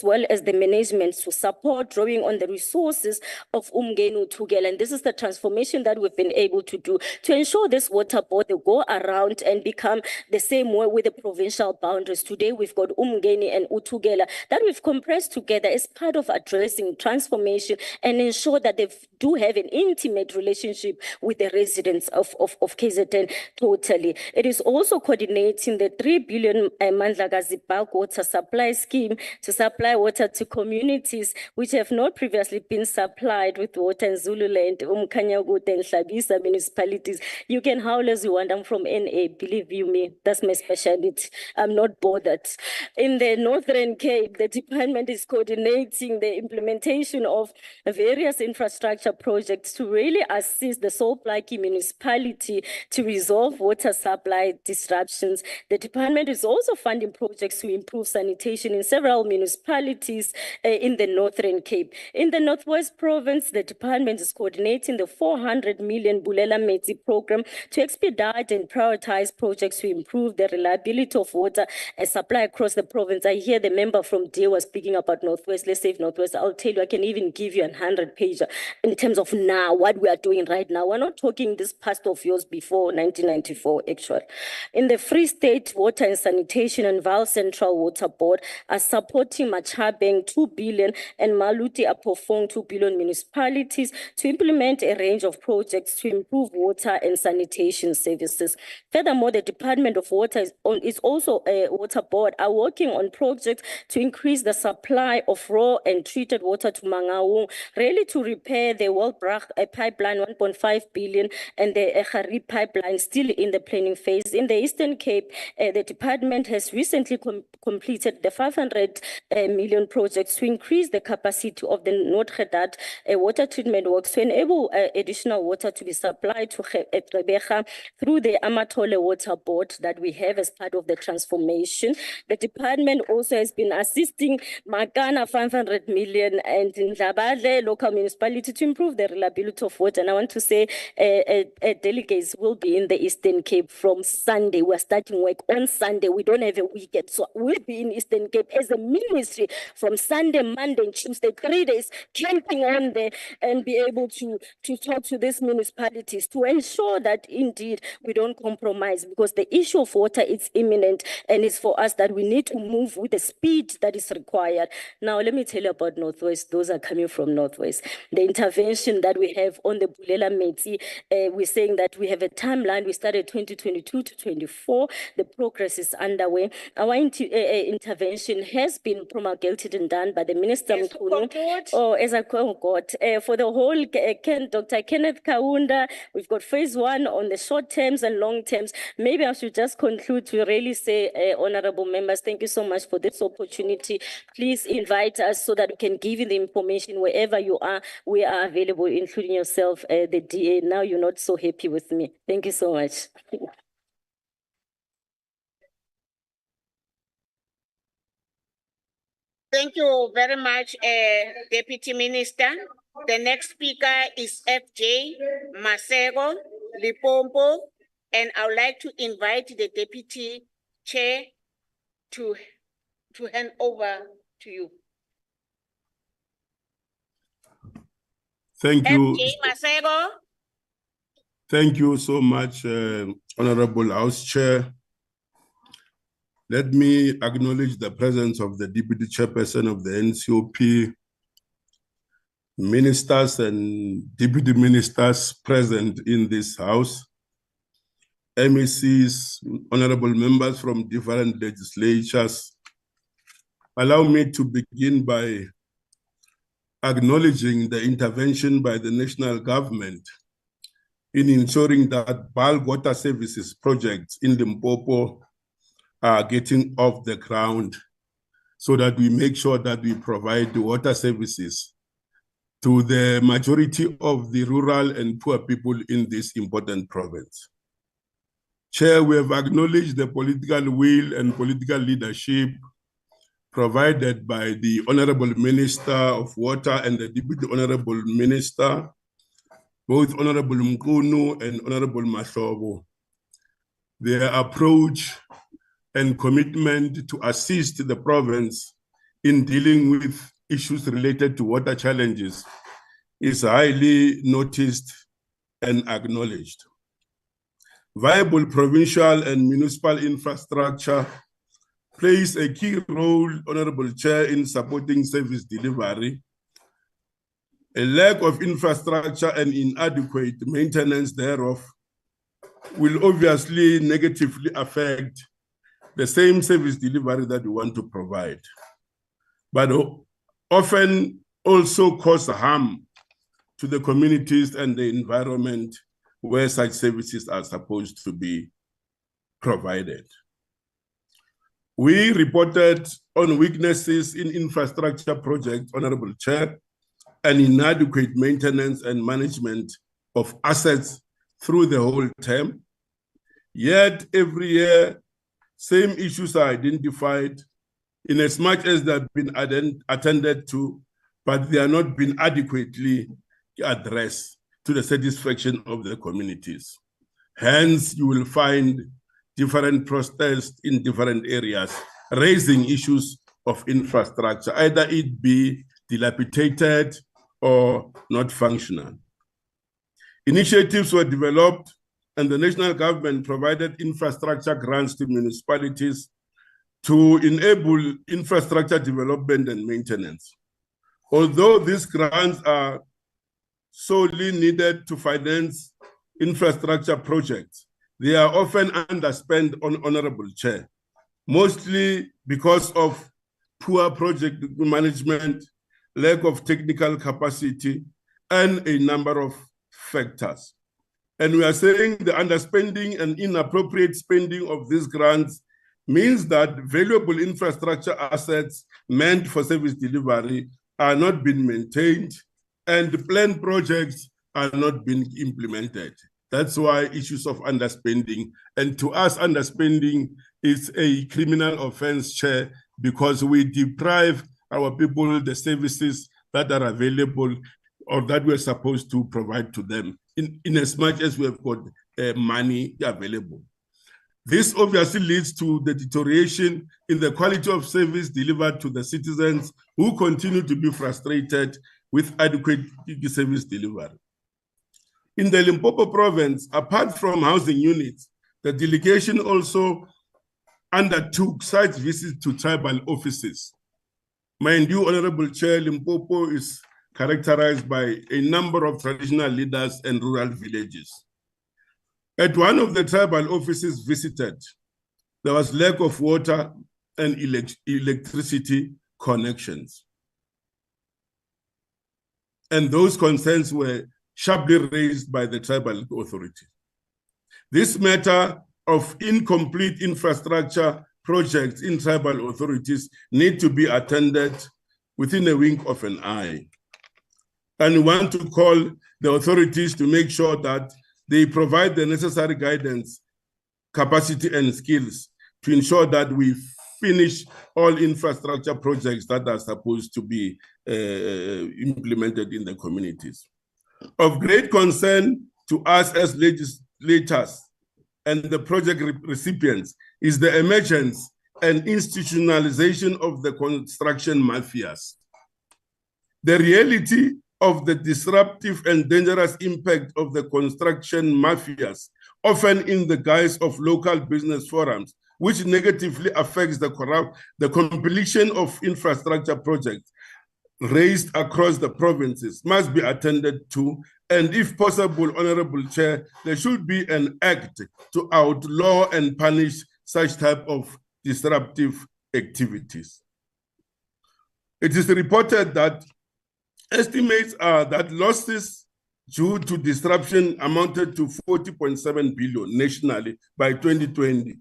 well as the management to support drawing on the resources of Umgeni Tugela. And this is the transformation that we've been able to do to ensure this water board will go around and become the same way with the provincial boundaries. Today, we've got Umgeni and Utugela that we've compressed together as part of addressing transformation and ensure that they do have an intimate relationship with the residents of KZN totally. It is also coordinating the 3 billion Mandlakazi bulk water supply scheme to supply water to communities which have not previously been supplied with water in Zululand, Umkanyagute and Hlabisa municipalities. You can howl as you want. I'm from NA, believe you me, that's my specialty. I'm not bothered. In the Northern Cape, the department is coordinating the implementation of various infrastructure projects to really assist the Salt Plaatje municipality to resolve water supply disruptions. The department is also funding projects to improve sanitation in several municipalities in the Northern Cape. In the Northwest Province, the department is coordinating the 400 million Bulela Metsi program to expedite and prioritize projects to improve the reliability of water and supply across the province. I hear the member from DA was speaking about Northwest. Let's save Northwest. I'll tell you, I can even give you a 100-pager in terms of now, what we are doing right now. We're not talking this past of yours before 1994, actually. In the Free State Water and Sanitation and Val Central Water Board are supporting Machabeng 2 billion and Maluti Apofong 2 billion municipalities to implement a range of projects to improve water and sanitation services. Furthermore, the Department of Water is also a water board are working on projects to increase the supply of raw and treated water to Mangaung, really to repair the Waldbrach pipeline 1.5 billion and the Echari pipeline still in the planning phase. In the Eastern Cape, the department has recently completed the 500 million projects to increase the capacity of the Noordgedat water treatment works to enable additional water to be supplied to Gqeberha through the Amatole Water Board that we have as part of the transformation. The department also has been assisting Makana 500 million and in Ndlabadle local municipality to improve the reliability of water. And I want to say delegates will be in the Eastern Cape from Sunday. We're starting work on Sunday. We don't have a weekend. So we'll be in Eastern Cape as a ministry from Sunday, Monday, and Tuesday, 3 days, camping on there and be able to talk to these municipalities to ensure that indeed we don't compromise, because the issue of water is imminent and it's for us that we need to move with the speed that is required. Now, let me tell you about Northwest. Those are coming from Northwest. The intervention that we have on the Bulela Metsi, we're saying that we have a timeline. We started 2022 to 24. The progress is underway. Our intervention has been promulgated and done by the Minister Mkhunu. Oh, as I got for the whole Dr. Kenneth Kaunda, we've got phase 1 on the short terms and long terms. Maybe I should just conclude to really say, Honorable Member, members, thank you so much for this opportunity. Please invite us so that we can give you the information wherever you are. We are available, including yourself, the DA. Now you're not so happy with me. Thank you so much. Thank you very much, Deputy Minister. The next speaker is FJ Masego Lipompo, and I would like to invite the Deputy Chair to hand over to you. Thank you. FJ Masego. Thank you so much, Honorable House Chair. Let me acknowledge the presence of the Deputy Chairperson of the NCOP, ministers and deputy ministers present in this House, MECs, honorable members from different legislatures. Allow me to begin by acknowledging the intervention by the national government in ensuring that bulk water services projects in Limpopo are getting off the ground so that we make sure that we provide the water services to the majority of the rural and poor people in this important province. Chair, we have acknowledged the political will and political leadership provided by the Honorable Minister of Water and the Deputy Honorable Minister, both Honorable Mkunu and Honorable Mahlobo. Their approach and commitment to assist the province in dealing with issues related to water challenges is highly noticed and acknowledged. Viable provincial and municipal infrastructure plays a key role, Honorable Chair, in supporting service delivery. A lack of infrastructure and inadequate maintenance thereof will obviously negatively affect the same service delivery that we want to provide, but often also cause harm to the communities and the environment where such services are supposed to be provided. We reported on weaknesses in infrastructure projects, Honorable Chair, and inadequate maintenance and management of assets through the whole term. Yet every year, same issues are identified in as much as they've been attended to, but they are not being adequately addressed to the satisfaction of the communities. Hence, you will find different protests in different areas, raising issues of infrastructure, either it be dilapidated or not functional. Initiatives were developed and the national government provided infrastructure grants to municipalities to enable infrastructure development and maintenance. Although these grants are solely needed to finance infrastructure projects, they are often underspent, on Honorable Chair, mostly because of poor project management, lack of technical capacity, and a number of factors. And we are saying the underspending and inappropriate spending of these grants means that valuable infrastructure assets meant for service delivery are not being maintained and the planned projects are not being implemented. That's why issues of underspending, and to us underspending is a criminal offense, Chair, because we deprive our people the services that are available or that we're supposed to provide to them in as much as we have got money available. This obviously leads to the deterioration in the quality of service delivered to the citizens who continue to be frustrated with adequate service delivery. In the Limpopo province, apart from housing units, the delegation also undertook site visits to tribal offices. Mind you, Honorable Chair, Limpopo is characterized by a number of traditional leaders and rural villages. At one of the tribal offices visited, there was lack of water and electricity connections. And those concerns were sharply raised by the tribal authority. This matter of incomplete infrastructure projects in tribal authorities need to be attended within a wink of an eye. And we want to call the authorities to make sure that they provide the necessary guidance, capacity, and skills to ensure that we finish all infrastructure projects that are supposed to be implemented in the communities. Of great concern to us as legislators and the project recipients is the emergence and institutionalization of the construction mafias. The reality of the disruptive and dangerous impact of the construction mafias, often in the guise of local business forums, which negatively affects the completion of infrastructure projects raised across the provinces, must be attended to. And if possible, Honorable Chair, there should be an act to outlaw and punish such type of disruptive activities. It is reported that estimates are that losses due to disruption amounted to 40.7 billion nationally by 2020.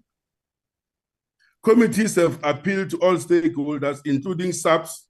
Committees have appealed to all stakeholders, including SAPS,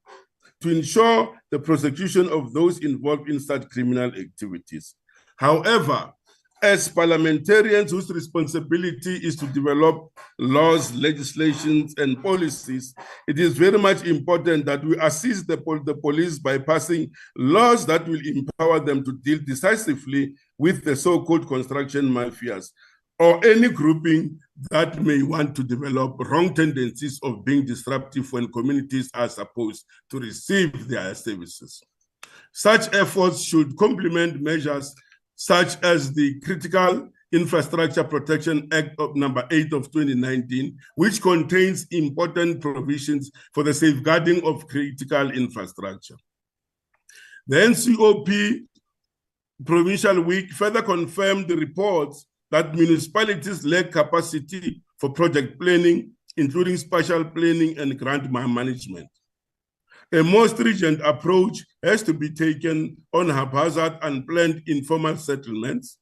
to ensure the prosecution of those involved in such criminal activities. However, as parliamentarians whose responsibility is to develop laws, legislations, and policies, it is very much important that we assist the police by passing laws that will empower them to deal decisively with the so-called construction mafias or any grouping that may want to develop wrong tendencies of being disruptive when communities are supposed to receive their services. Such efforts should complement measures such as the Critical Infrastructure Protection Act of number 8 of 2019, which contains important provisions for the safeguarding of critical infrastructure. The NCOP Provincial Week further confirmed the reports that municipalities lack capacity for project planning, including spatial planning and grant management. A more stringent approach has to be taken on haphazard and planned informal settlements,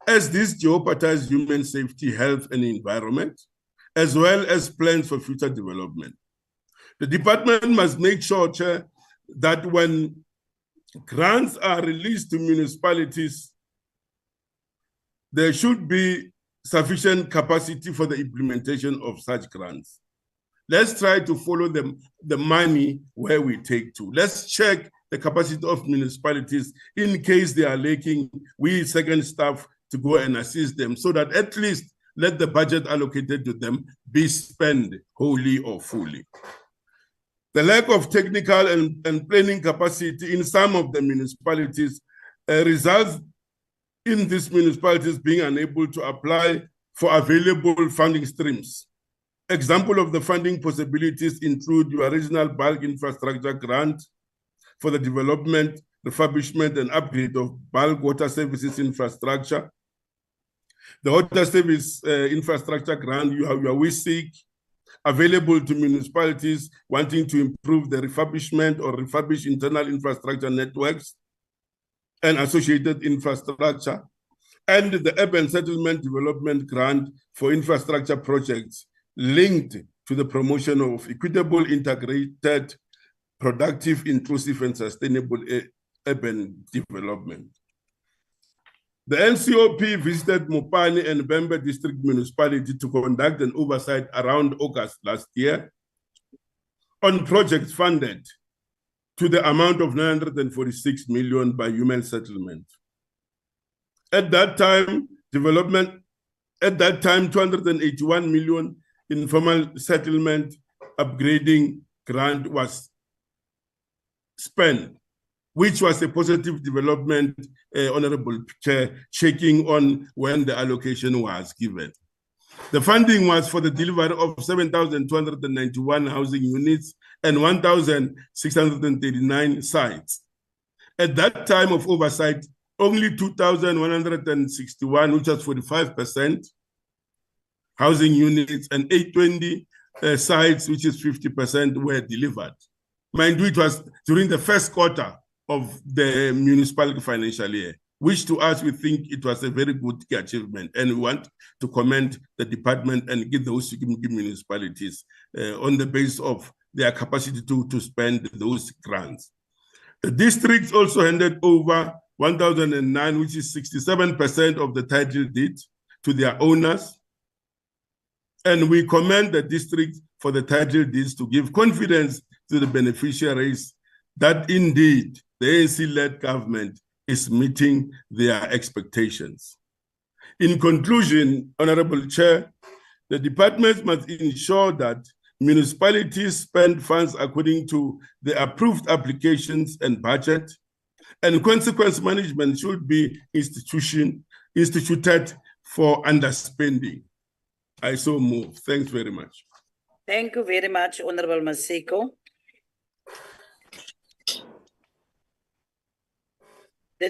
as these jeopardize human safety, health, and environment, as well as plans for future development. The department must make sure, Chair, that when grants are released to municipalities, there should be sufficient capacity for the implementation of such grants. Let's try to follow the money where we take to. Let's check the capacity of municipalities in case they are lacking. We second staff to go and assist them so that at least let the budget allocated to them be spent wholly or fully. The lack of technical and planning capacity in some of the municipalities results in these municipalities being unable to apply for available funding streams. Example of the funding possibilities include your regional bulk infrastructure grant for the development, refurbishment, and upgrade of bulk water services infrastructure. The water service infrastructure grant, you have your WISIC, available to municipalities wanting to improve the refurbishment or refurbish internal infrastructure networks and associated infrastructure, and the urban settlement development grant for infrastructure projects linked to the promotion of equitable, integrated, productive, inclusive, and sustainable urban development. The NCOP visited Mopani and Bembe District Municipality to conduct an oversight around August last year on projects funded to the amount of 946 million by human settlement. At that time, 281 million informal settlement upgrading grant was spent, which was a positive development, Honorable Chair, checking on when the allocation was given. The funding was for the delivery of 7,291 housing units and 1,639 sites. At that time of oversight, only 2,161, which was 45%, housing units, and 820 sites, which is 50%, were delivered. Mind you, it was during the first quarter of the municipal financial year. which to us, we think it was a very good achievement. And we want to commend the department and give those municipalities on the basis of their capacity to spend those grants. The districts also handed over 1,009, which is 67% of the title deed to their owners. And we commend the district for the title deeds to give confidence to the beneficiaries that indeed the ANC-led government is meeting their expectations. In conclusion, Honorable Chair, the department must ensure that municipalities spend funds according to the approved applications and budget, and consequence management should be instituted for underspending. I so move. Thanks very much. Thank you very much, Honorable Maseko. The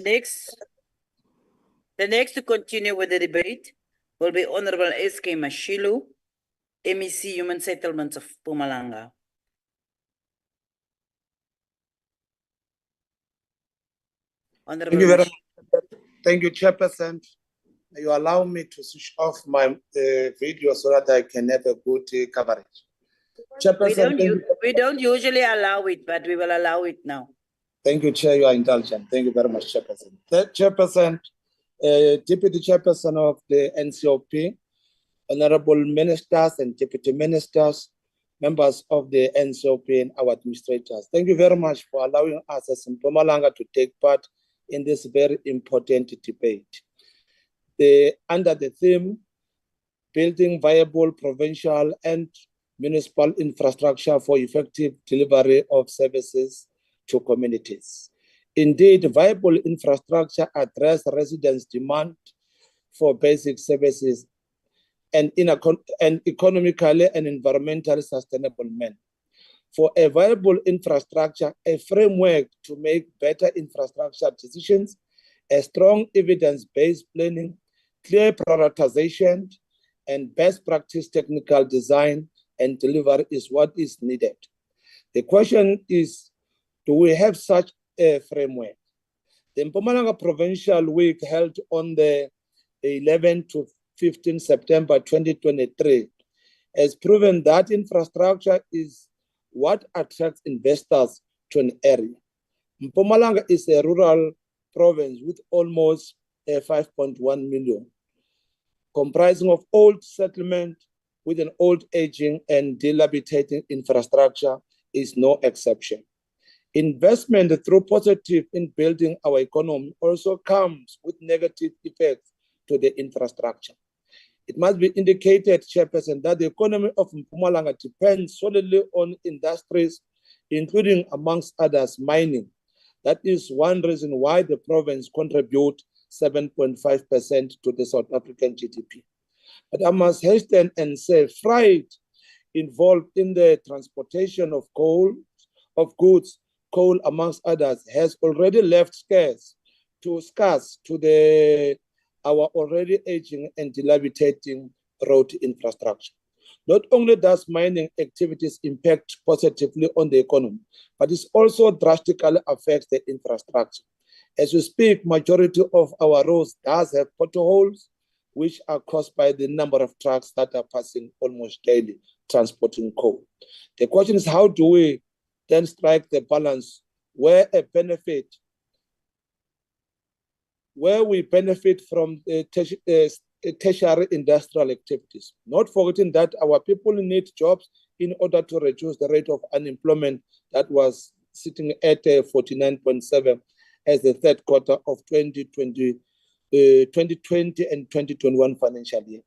next to continue with the debate will be Honorable S.K. Mashilu, MEC Human Settlements of Mpumalanga. Honorable Thank you very much. Thank you, Chairperson. You allow me to switch off my video so that I can have a good coverage. Chairperson, we don't usually allow it, but we will allow it now. Thank you, Chair. You are indulgent. Thank you very much, Chairperson. Chairperson, Deputy Chairperson of the NCOP, Honorable Ministers and Deputy Ministers, members of the NCOP and our administrators. Thank you very much for allowing us as Mpumalanga to take part in this very important debate. Under the theme, Building Viable Provincial and Municipal Infrastructure for Effective Delivery of Services to Communities. Indeed, viable infrastructure addresses residents' demand for basic services and in an economically and environmentally sustainable manner. For a viable infrastructure, a framework to make better infrastructure decisions, a strong evidence-based planning, clear prioritization, and best practice technical design and delivery is what is needed. The question is, do we have such a framework? The Mpumalanga Provincial Week held on the 11th to 15 September 2023 has proven that infrastructure is what attracts investors to an area. Mpumalanga is a rural province with almost 5.1 million, comprising of old settlement with an old aging and dilapidating infrastructure is no exception. Investment through positive in building our economy also comes with negative effects to the infrastructure. It must be indicated, Chairperson, that the economy of Mpumalanga depends solely on industries, including, amongst others, mining. That is one reason why the province contributes 7.5% to the South African GDP. But I must hasten and say, freight involved in the transportation of goods, coal, amongst others, has already left scarce to our already aging and dilapidating road infrastructure. Not only does mining activities impact positively on the economy, but it also drastically affects the infrastructure. As we speak, majority of our roads does have potholes, which are caused by the number of trucks that are passing almost daily, transporting coal. The question is, how do we then strike the balance where we benefit from tertiary industrial activities, not forgetting that our people need jobs in order to reduce the rate of unemployment that was sitting at 49.7 as the third quarter of 2020 and 2021 financial year.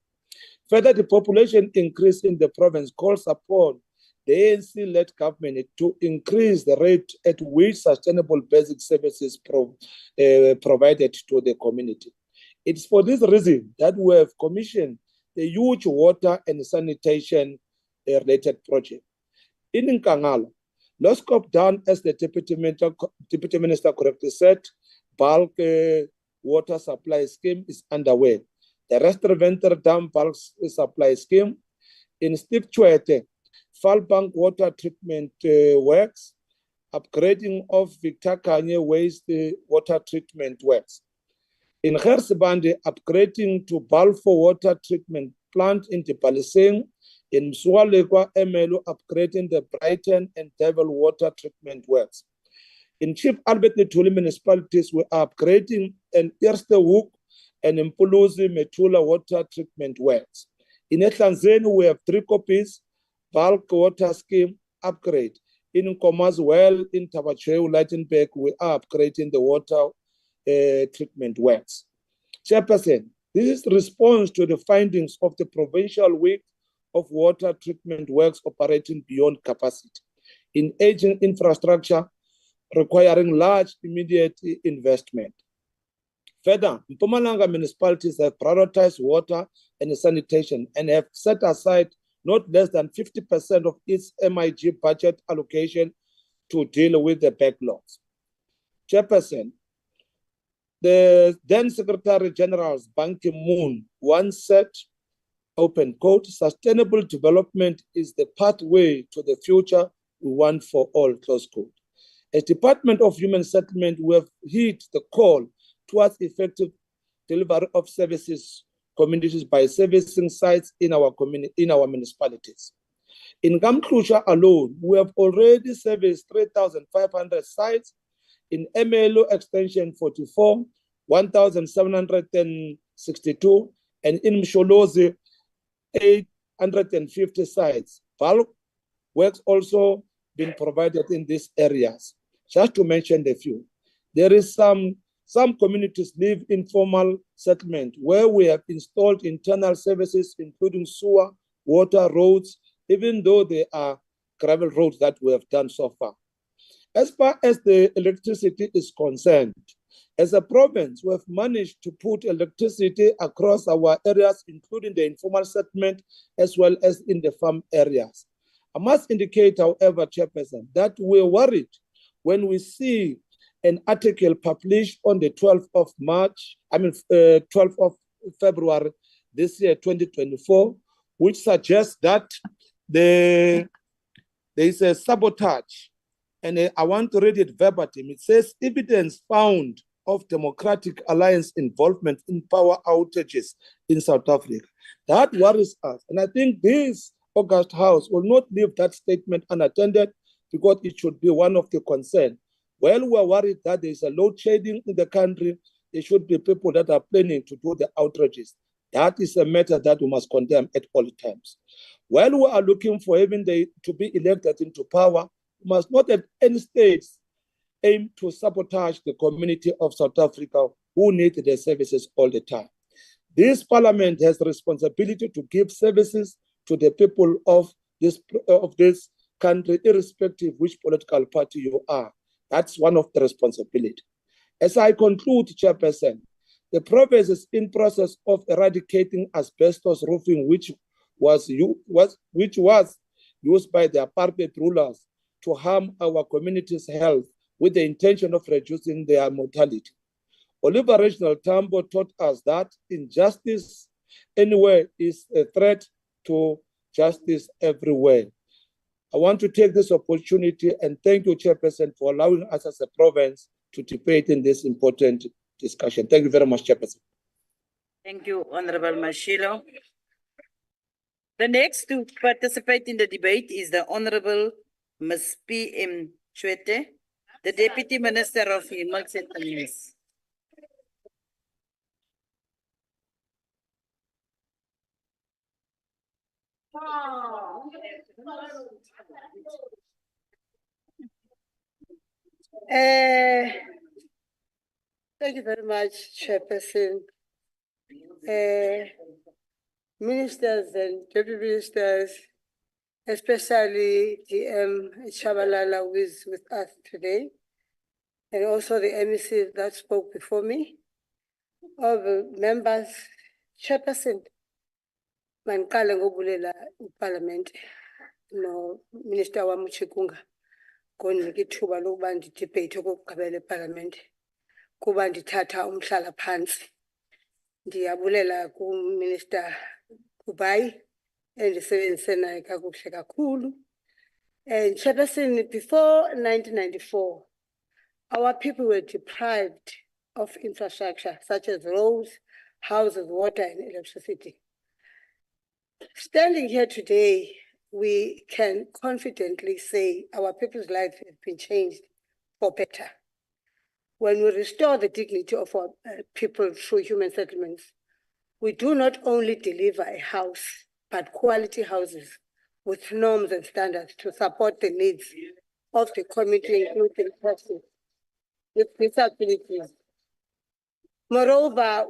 Further, the population increase in the province calls upon the ANC-led government to increase the rate at which sustainable basic services provided to the community. It's for this reason that we have commissioned a huge water and sanitation related project. In Nkangala, NCOP done, as the Deputy Minister correctly said, bulk water supply scheme is underway. The Restaurant Dam bulk supply scheme in Steve Chwete, Falbank water treatment works, upgrading of Victor Kanye waste water treatment works. In Gersibande, upgrading to Balfour water treatment plant in Dipalising. In Msualekwa, Emelo, upgrading the Brighton and Devil water treatment works. In Chief Albert Ntuli municipalities, we are upgrading an Eerstehoek and Mpuluzi Metula water treatment works. In Ehlanzeni, we have 3 copies, bulk water scheme upgrade. In Nkomazi well, in Tabacheu, Lightenberg, we are upgrading the water treatment works. Chairperson, this is response to the findings of the Provincial Week of Water Treatment Works operating beyond capacity in aging infrastructure requiring large immediate investment. Further, Mpumalanga municipalities have prioritized water and sanitation and have set aside not less than 50% of its MIG budget allocation to deal with the backlogs. Chairperson, the then Secretary General's Ban Ki-moon once said, open quote, sustainable development is the pathway to the future we want for all, close quote. As Department of Human Settlement, we have heed the call towards effective delivery of services communities by servicing sites in our municipalities. In Gamklusha alone, we have already serviced 3,500 sites. In MLO extension 44, 1,762, and in Msholozi, 850 sites. Bulk works also been provided in these areas. Just to mention a few, there is some communities live in formal settlement where we have installed internal services, including sewer, water, roads, even though they are gravel roads that we have done so far. As far as the electricity is concerned, as a province, we have managed to put electricity across our areas, including the informal settlement, as well as in the farm areas. I must indicate, however, Chairperson, that we're worried when we see an article published on the 12th of February this year, 2024, which suggests that there is a sabotage. And I want to read it verbatim. It says, evidence found of Democratic Alliance involvement in power outages in South Africa. That worries us. And I think this August House will not leave that statement unattended because it should be one of the concerns. Well, we're worried that there is a load shedding in the country. There should be people that are planning to do the outrages. That is a matter that we must condemn at all times. While we are looking for even to be elected into power, we must not at any stage aim to sabotage the community of South Africa who need their services all the time. This parliament has the responsibility to give services to the people of this country, irrespective of which political party you are. That's one of the responsibilities. As I conclude, Chairperson, the province is in process of eradicating asbestos roofing, which was used by the apartheid rulers to harm our community's health with the intention of reducing their mortality. Oliver Reginald Tambo taught us that injustice anywhere is a threat to justice everywhere. I want to take this opportunity and thank you, Chairperson, for allowing us as a province to debate in this important discussion. Thank you very much, Chairperson. Thank you, Honorable Mashilo. The next to participate in the debate is the Honorable Ms. P.M. Chwete, the Deputy Minister of Human Settlements. Thank you very much, Chairperson. Ministers and deputy ministers, especially DM Shabalala, who is with us today, and also the MECs that spoke before me, all the members, Chairperson, Mankala Ngobulela Parliament, no Minister Wamuchikunga, Koniki Tuba Lubandi debate Kabele Parliament, Kubandi Tata Umshala Pants, Diabulela Minister Kubai, and the Seven Sena Kakusheka Kulu. And Chairperson, before 1994, our people were deprived of infrastructure, such as roads, houses, water, and electricity. Standing here today, we can confidently say our people's lives have been changed for better. When we restore the dignity of our people through human settlements, we do not only deliver a house, but quality houses with norms and standards to support the needs of the community, including persons with disabilities. Moreover,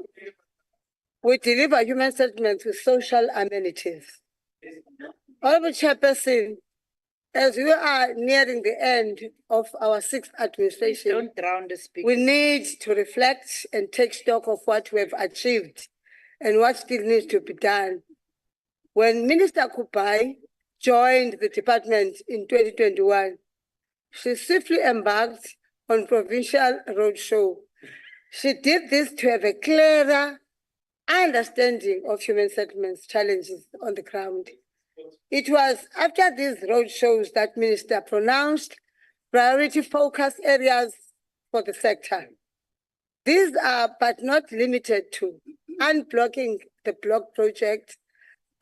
we deliver human settlements with social amenities. Honorable Chairperson, as we are nearing the end of our 6th administration, Don't drown the speaker. we need to reflect and take stock of what we have achieved and what still needs to be done. When Minister Kupai joined the department in 2021, she swiftly embarked on Provincial Roadshow. She did this to have a clearer understanding of human settlements challenges on the ground. It was after these roadshows that Minister pronounced priority focus areas for the sector. These are, but not limited to, unblocking the block project,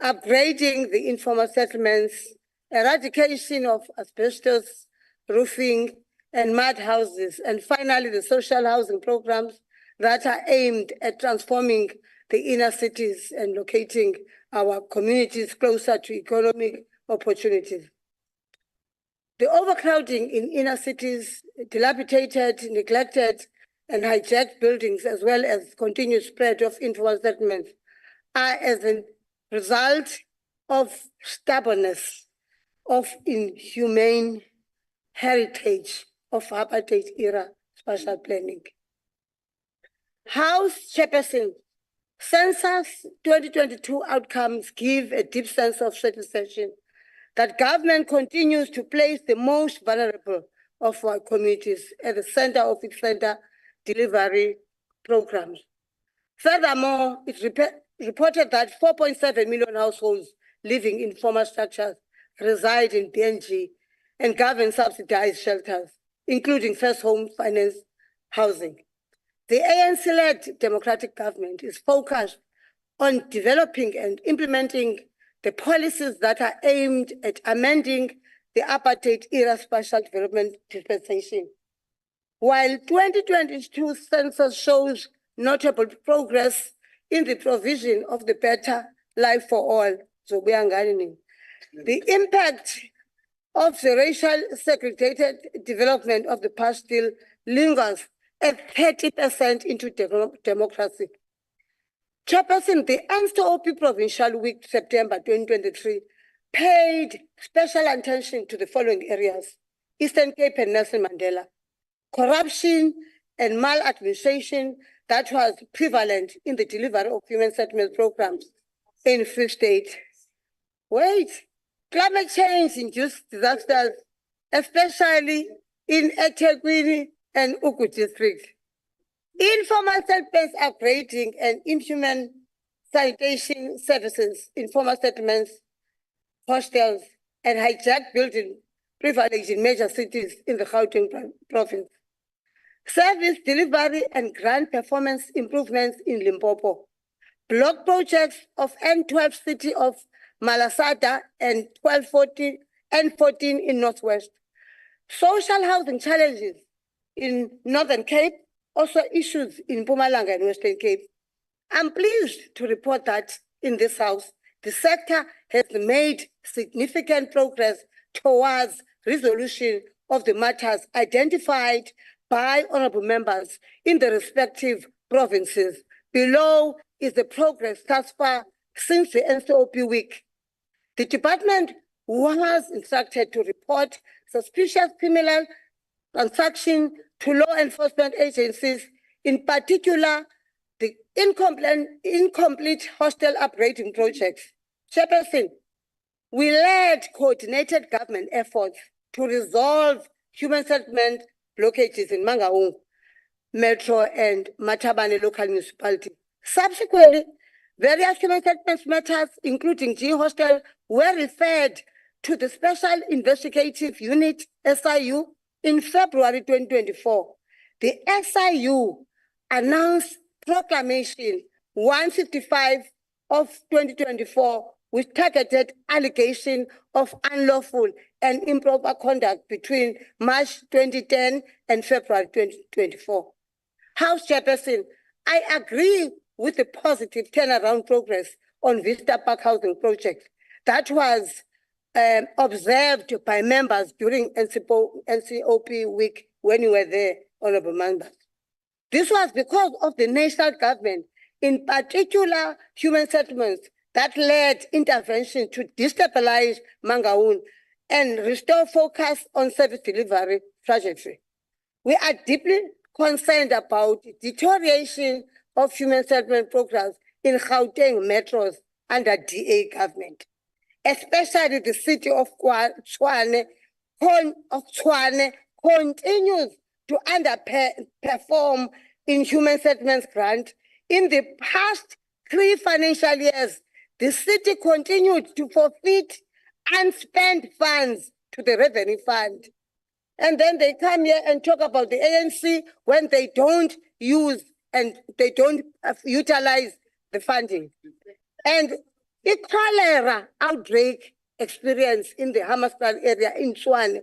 upgrading the informal settlements, eradication of asbestos, roofing, and mud houses, and finally the social housing programs that are aimed at transforming the inner cities and locating our communities closer to economic opportunities. The overcrowding in inner cities, dilapidated, neglected, and hijacked buildings, as well as continued spread of informal settlements, are as a result of stubbornness, of inhumane heritage of apartheid era spatial planning. House Chairperson, Census 2022 outcomes give a deep sense of satisfaction that government continues to place the most vulnerable of our communities at the center of its center delivery programs. Furthermore, it reported that 4.7 million households living in formal structures reside in PNG and government subsidized shelters, including first home finance housing. The ANC-led democratic government is focused on developing and implementing the policies that are aimed at amending the apartheid-era spatial development dispensation. While 2022 census shows notable progress in the provision of the better life for all, the impact of the racial segregated development of the past still lingers at 30% into democracy. Chairperson, the NCOP Provincial Week, September 2023, paid special attention to the following areas: Eastern Cape and Nelson Mandela, corruption and maladministration that was prevalent in the delivery of human settlement programs in Free State. Climate change-induced disasters, especially in eThekwini and Ugu districts. Informal settlements upgrading and inhuman sanitation services, informal settlements, hostels, and hijacked building privilege in major cities in the Gauteng province. Service delivery and grant performance improvements in Limpopo. Block projects of N12 city of Malasada and 1240 N14 in Northwest. Social housing challenges in Northern Cape, also issues in Mpumalanga and Western Cape. I'm pleased to report that in this house, the sector has made significant progress towards resolution of the matters identified by honorable members in the respective provinces. Below is the progress thus far since the NCOP week. The department was instructed to report suspicious criminal transactions to law enforcement agencies, in particular the incomplete hostel upgrading projects. Chairperson, we led coordinated government efforts to resolve human settlement blockages in Mangaung, Metro, and Matabane local municipality. Subsequently, various human settlement matters, including G Hostel, were referred to the Special Investigative Unit, SIU, in February 2024. The SIU announced Proclamation 155 of 2024 with targeted allegation of unlawful and improper conduct between March 2010 and February 2024. House Chairperson, I agree with the positive turnaround progress on Vista Park housing project that was observed by members during NCOP week when you were there, honorable members. This was because of the national government, in particular human settlements, that led intervention to destabilize Mangaung and restore focus on service delivery trajectory. We are deeply concerned about deterioration of human settlement programs in Gauteng metros under DA government, especially the city of Tshwane continues to underperform in human settlements grant. In the past 3 financial years, the city continued to forfeit unspent funds to the revenue fund. And then they come here and talk about the ANC when they don't use and they don't utilize the funding. And the cholera outbreak experience in the Hammarsdal area in Tshwane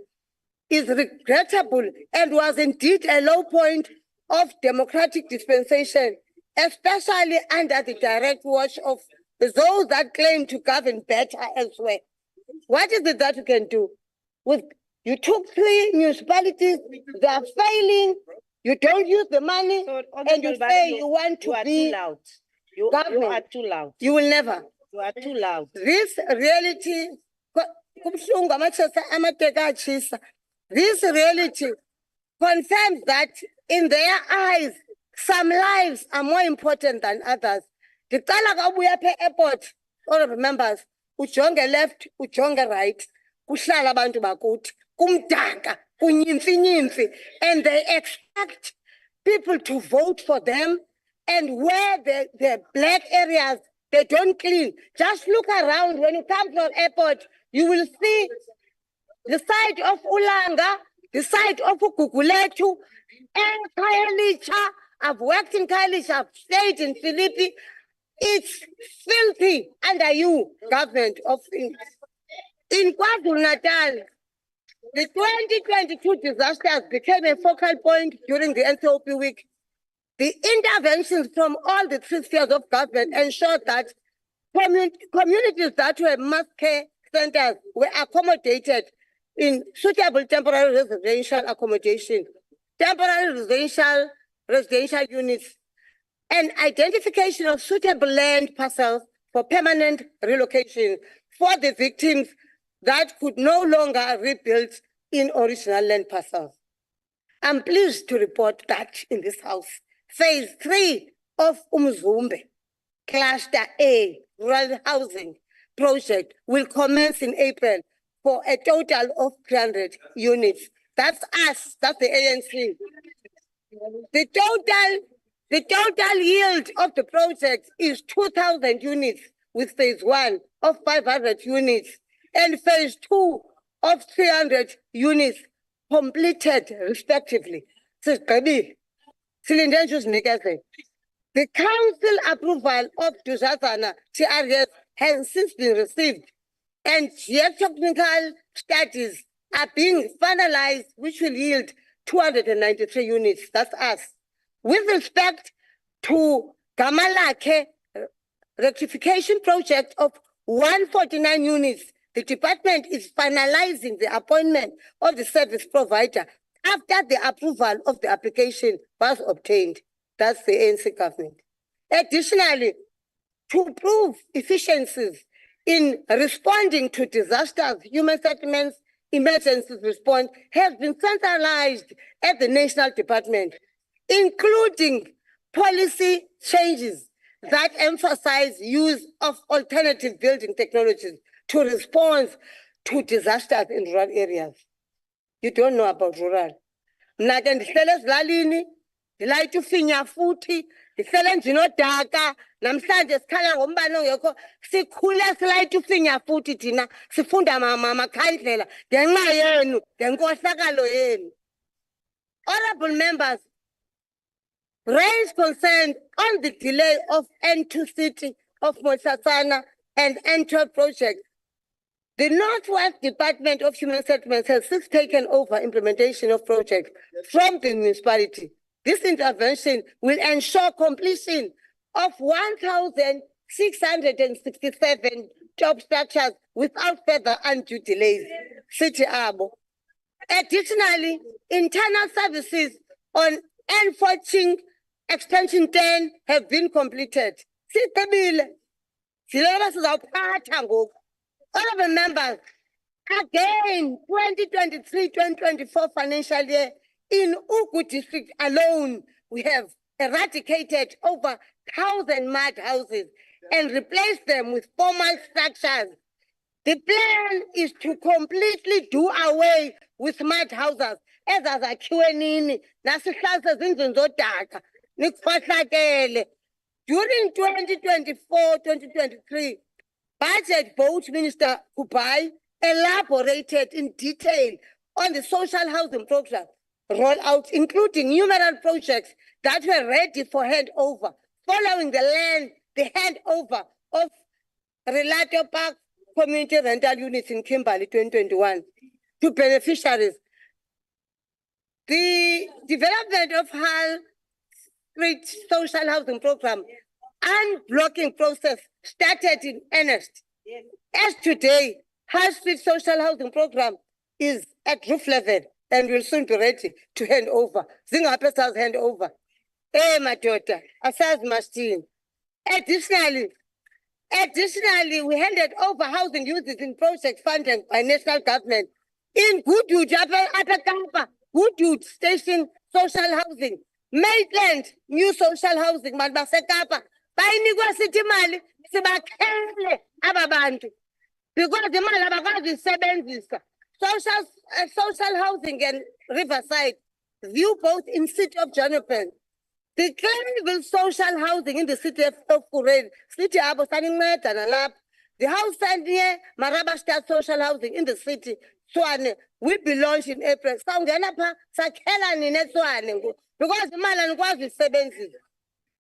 is regrettable and was indeed a low point of democratic dispensation, especially under the direct watch of those that claim to govern better elsewhere. What is it that you can do? You took 3 municipalities, they are failing, you don't use the money, and you say you want to be loud. You are too loud. You will never. You are too loud. This reality, this reality confirms that in their eyes, some lives are more important than others. The airport, all of the members, ujonge left, ujonge right, kuhlala abantu bakuthi, kumdaka, kunyimfi, and they expect people to vote for them, and where the black areas, they don't clean. Just look around. When you come from airport, you will see the side of Ulanga, the side of Ukuguletu, and Khayelitsha. I've worked in Khayelitsha, I've stayed in Philippi. It's filthy under you, government of in KwaZulu-Natal. The 2022 disasters became a focal point during the NCOP week. The interventions from all the 3 spheres of government ensured that communities that were mass care centers were accommodated in suitable temporary residential accommodation, temporary residential units, and identification of suitable land parcels for permanent relocation for the victims that could no longer rebuild in original land parcels. I'm pleased to report that in this house, Phase 3 of Umzumbe, Cluster A, Rural Housing Project will commence in April for a total of 300 units. That's us, that's the ANC. The total yield of the project is 2,000 units with Phase 1 of 500 units and Phase 2 of 300 units completed respectively. The council approval of Duzazana TRS has since been received, and geotechnical studies are being finalized, which will yield 293 units. That's us. With respect to Gamalake rectification project of 149 units, the department is finalizing the appointment of the service provider after the approval of the application was obtained. That's the ANC government. Additionally, to prove efficiencies in responding to disasters, human settlements, emergency response has been centralized at the national department, including policy changes that emphasize use of alternative building technologies to respond to disasters in rural areas. You don't know about rural. Mna ke ndihlele ezilalini, ndilayita ufinya futhi, ndihlele ndinodaka, namhlanje sikhala ngombane ongekho, sikhule silayita ufinya futhi thina, sifunda makhandlela, ngenxa yenu, ngenkohlakalo yenu. Honorable members, raised concern on the delay of N2 City of Moshasana and N12 project. The Northwest Department of Human Settlements has since taken over implementation of projects from the municipality. This intervention will ensure completion of 1,667 job structures without further undue delays. City Abo. Additionally, internal services on N14 extension 10 have been completed. Honorable members, again, 2023-2024 financial year, in Ugu district alone, we have eradicated over 1,000 mud houses and replaced them with formal structures. The plan is to completely do away with mud houses as azakhiwe nini nasihlahla ezindlini zodaka nikhohlakele. During 2024-2023, Budget Board Minister Kubai elaborated in detail on the social housing program rollout, including numerous projects that were ready for handover, following the handover of Relato Park Community Rental Units in Kimberley 2021 to beneficiaries. The development of Hull Street Social Housing Program unblocking process started in earnest. As today, Hull Street Social Housing Program is at roof level and will soon be ready to hand over. Zingapesas hand over. My daughter, Asaz Mastin. Additionally, we handed over housing uses in project funding by national government in Goodwood, Goodwood Station Social Housing, Maitland New Social Housing, Malbasekapa, Bainikwa City Mali, Sibakele, Ababantu. Because the Mali abakwazi isebenzisa social housing and Riverside, view both in city of Jonathan. The Glenville social housing in the city of Kureni, city abo Saningmeta Nalap, the house near Marabashta social housing in the city, Swane, will be launched in April. Sanganapa, Sakela Nineswane, because the Malan was the 70s.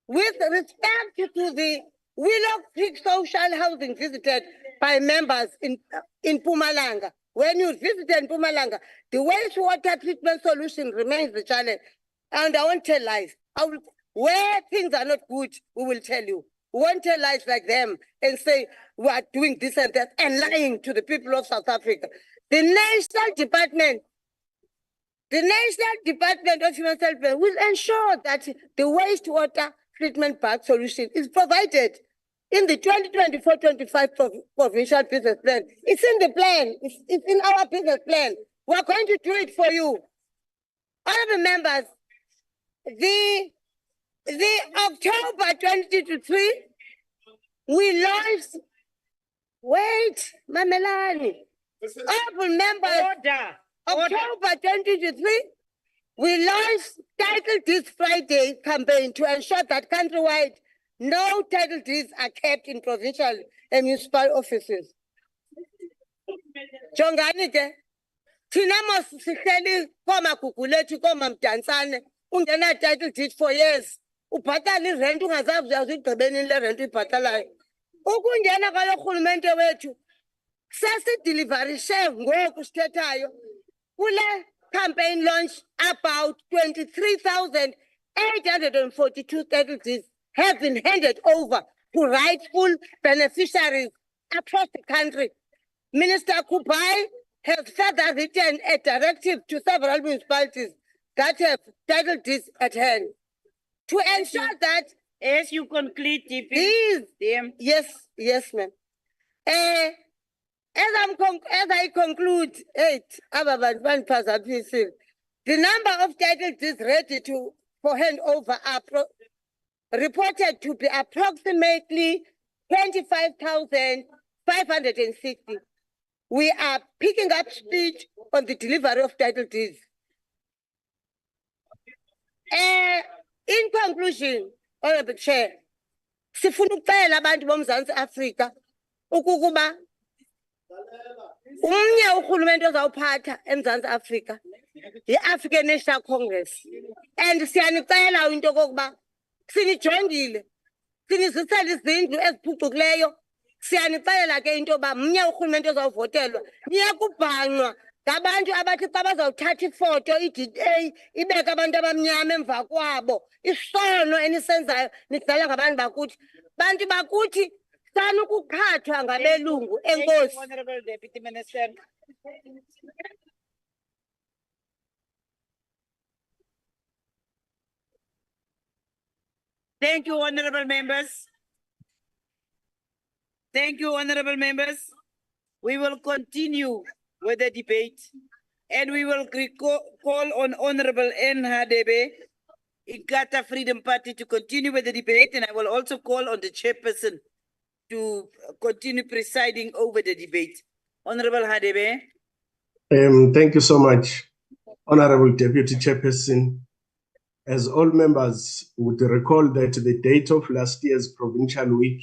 With respect to the Willow Creek social housing visited by members in Mpumalanga, when you visited Mpumalanga, the wastewater treatment solution remains the challenge. And I won't tell lies. Where things are not good, we will tell you. We won't tell lies like them and say we are doing this and that and lying to the people of South Africa. The National Department of Human Settlements will ensure that the wastewater treatment park solution is provided in the 2024-25 Provincial Business Plan. It's in the plan. It's in our business plan. We're going to do it for you. Honorable members, the October 2023, we launched, Mamelani. Honorable members, October 2023, we launched Title Deeds Friday campaign to ensure that countrywide no title deeds are kept in provincial and municipal offices. Jongani ke, thina mos sihleli komagugulethi komamdansane ungena title deed for years. Ubhatala irent ungazazi uyazigqibeni le rent uyibhatalayo. Ukungena kwalo rhulumente wethu sesideliverishe ngoku sithethayo kule campaign launch about 23,842 title deeds have been handed over to rightful beneficiaries across the country. Minister Kubai has further written a directive to several municipalities that have title deeds at hand to ensure that as you conclude, these, yes, ma'am. As I conclude, the number of title deeds ready for handover are reported to be approximately 25,560. We are picking up speed on the delivery of title deeds. In conclusion, Honorable Chair, sifuna ukucela abantu boMzantsi Afrika ukuba umnye urhulumente ozawuphatha eMzantsi Afrika i-African National Congress. And siyanicela into kokuba sinijongile, sinizisela izindlu eziphucukileyo. Siyanicela ke into yoba mnye urhulumente ozawuvotelwa niyakubhanqwa ngabantu abathi xa bazawuthatha ifoto i-DA ibeke abantu abamnyama emva kwabo. Isono enisenzayo nidlala ngabantu bakuthi. Bantu bakuthi sanukukhathwa ngabelungu. Enkosi. Honorable Deputy Minister. Thank you, honorable members. Thank you, honorable members. We will continue with the debate and we will call on Honorable N. Hadebe, Inkatha Freedom Party, to continue with the debate, and I will also call on the chairperson to continue presiding over the debate. Honorable Hadebe. Thank you so much, Honorable Deputy Chairperson. As all members would recall that the date of last year's Provincial Week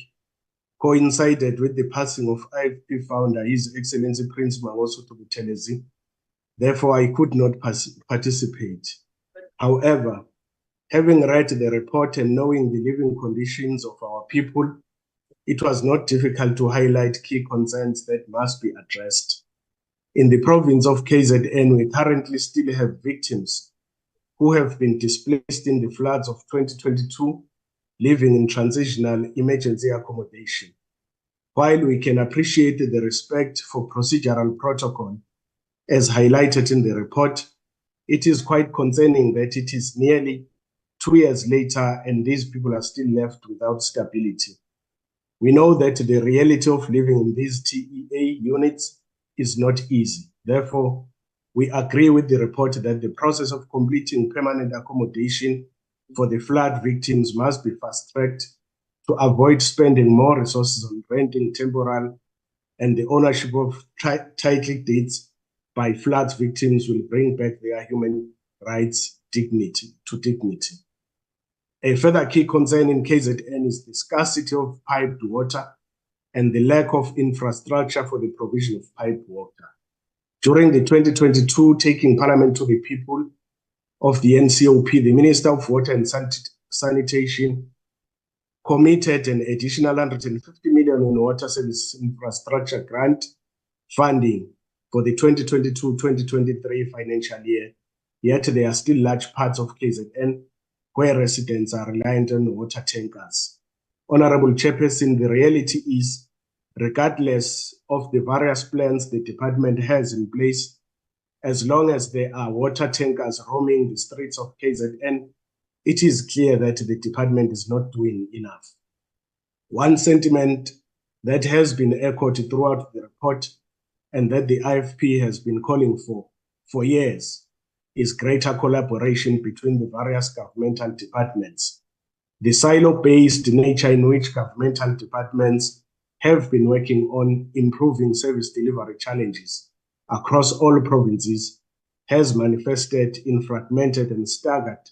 coincided with the passing of IFP founder, His Excellency Prince Mangosuthu Buthelezi. Therefore, I could not participate. However, having read the report and knowing the living conditions of our people, it was not difficult to highlight key concerns that must be addressed. In the province of KZN, we currently still have victims who have been displaced in the floods of 2022, living in transitional emergency accommodation. While we can appreciate the respect for procedural protocol, as highlighted in the report, it is quite concerning that it is nearly 2 years later and these people are still left without stability. We know that the reality of living in these TEA units is not easy. Therefore, we agree with the report that the process of completing permanent accommodation for the flood victims must be fast-tracked to avoid spending more resources on renting temporal, and the ownership of title deeds by flood victims will bring back their human rights dignity. A further key concern in KZN is the scarcity of piped water and the lack of infrastructure for the provision of piped water. During the 2022 Taking Parliament to the People of the NCOP, the Minister of Water and Sanitation committed an additional 150 million in water service infrastructure grant funding for the 2022-2023 financial year. Yet there are still large parts of KZN where residents are reliant on water tankers. Honorable Chairperson, the reality is, regardless of the various plans the department has in place, as long as there are water tankers roaming the streets of KZN, it is clear that the department is not doing enough. One sentiment that has been echoed throughout the report and that the IFP has been calling for years is greater collaboration between the various governmental departments. The silo-based nature in which governmental departments have been working on improving service delivery challenges across all provinces has manifested in fragmented and staggered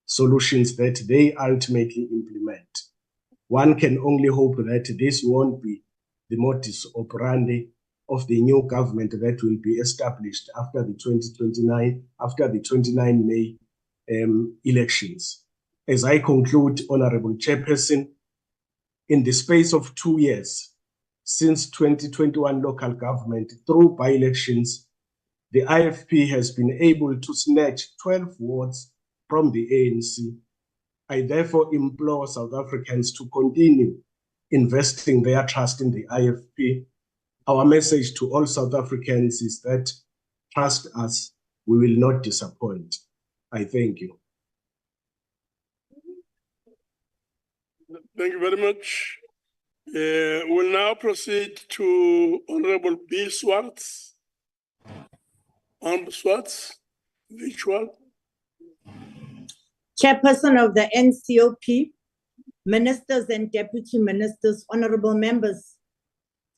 solutions that they ultimately implement. One can only hope that this won't be the modus operandi of the new government that will be established after the 29 May elections. As I conclude, Honorable Chairperson, in the space of 2 years, since 2021 local government, through by-elections, the IFP has been able to snatch 12 wards from the ANC. I therefore implore South Africans to continue investing their trust in the IFP. Our message to all South Africans is that, trust us, we will not disappoint. I thank you. Thank you very much. We'll now proceed to Honorable B. Swartz. Honorable Swartz, virtual. Chairperson of the NCOP, ministers and deputy ministers, honorable members.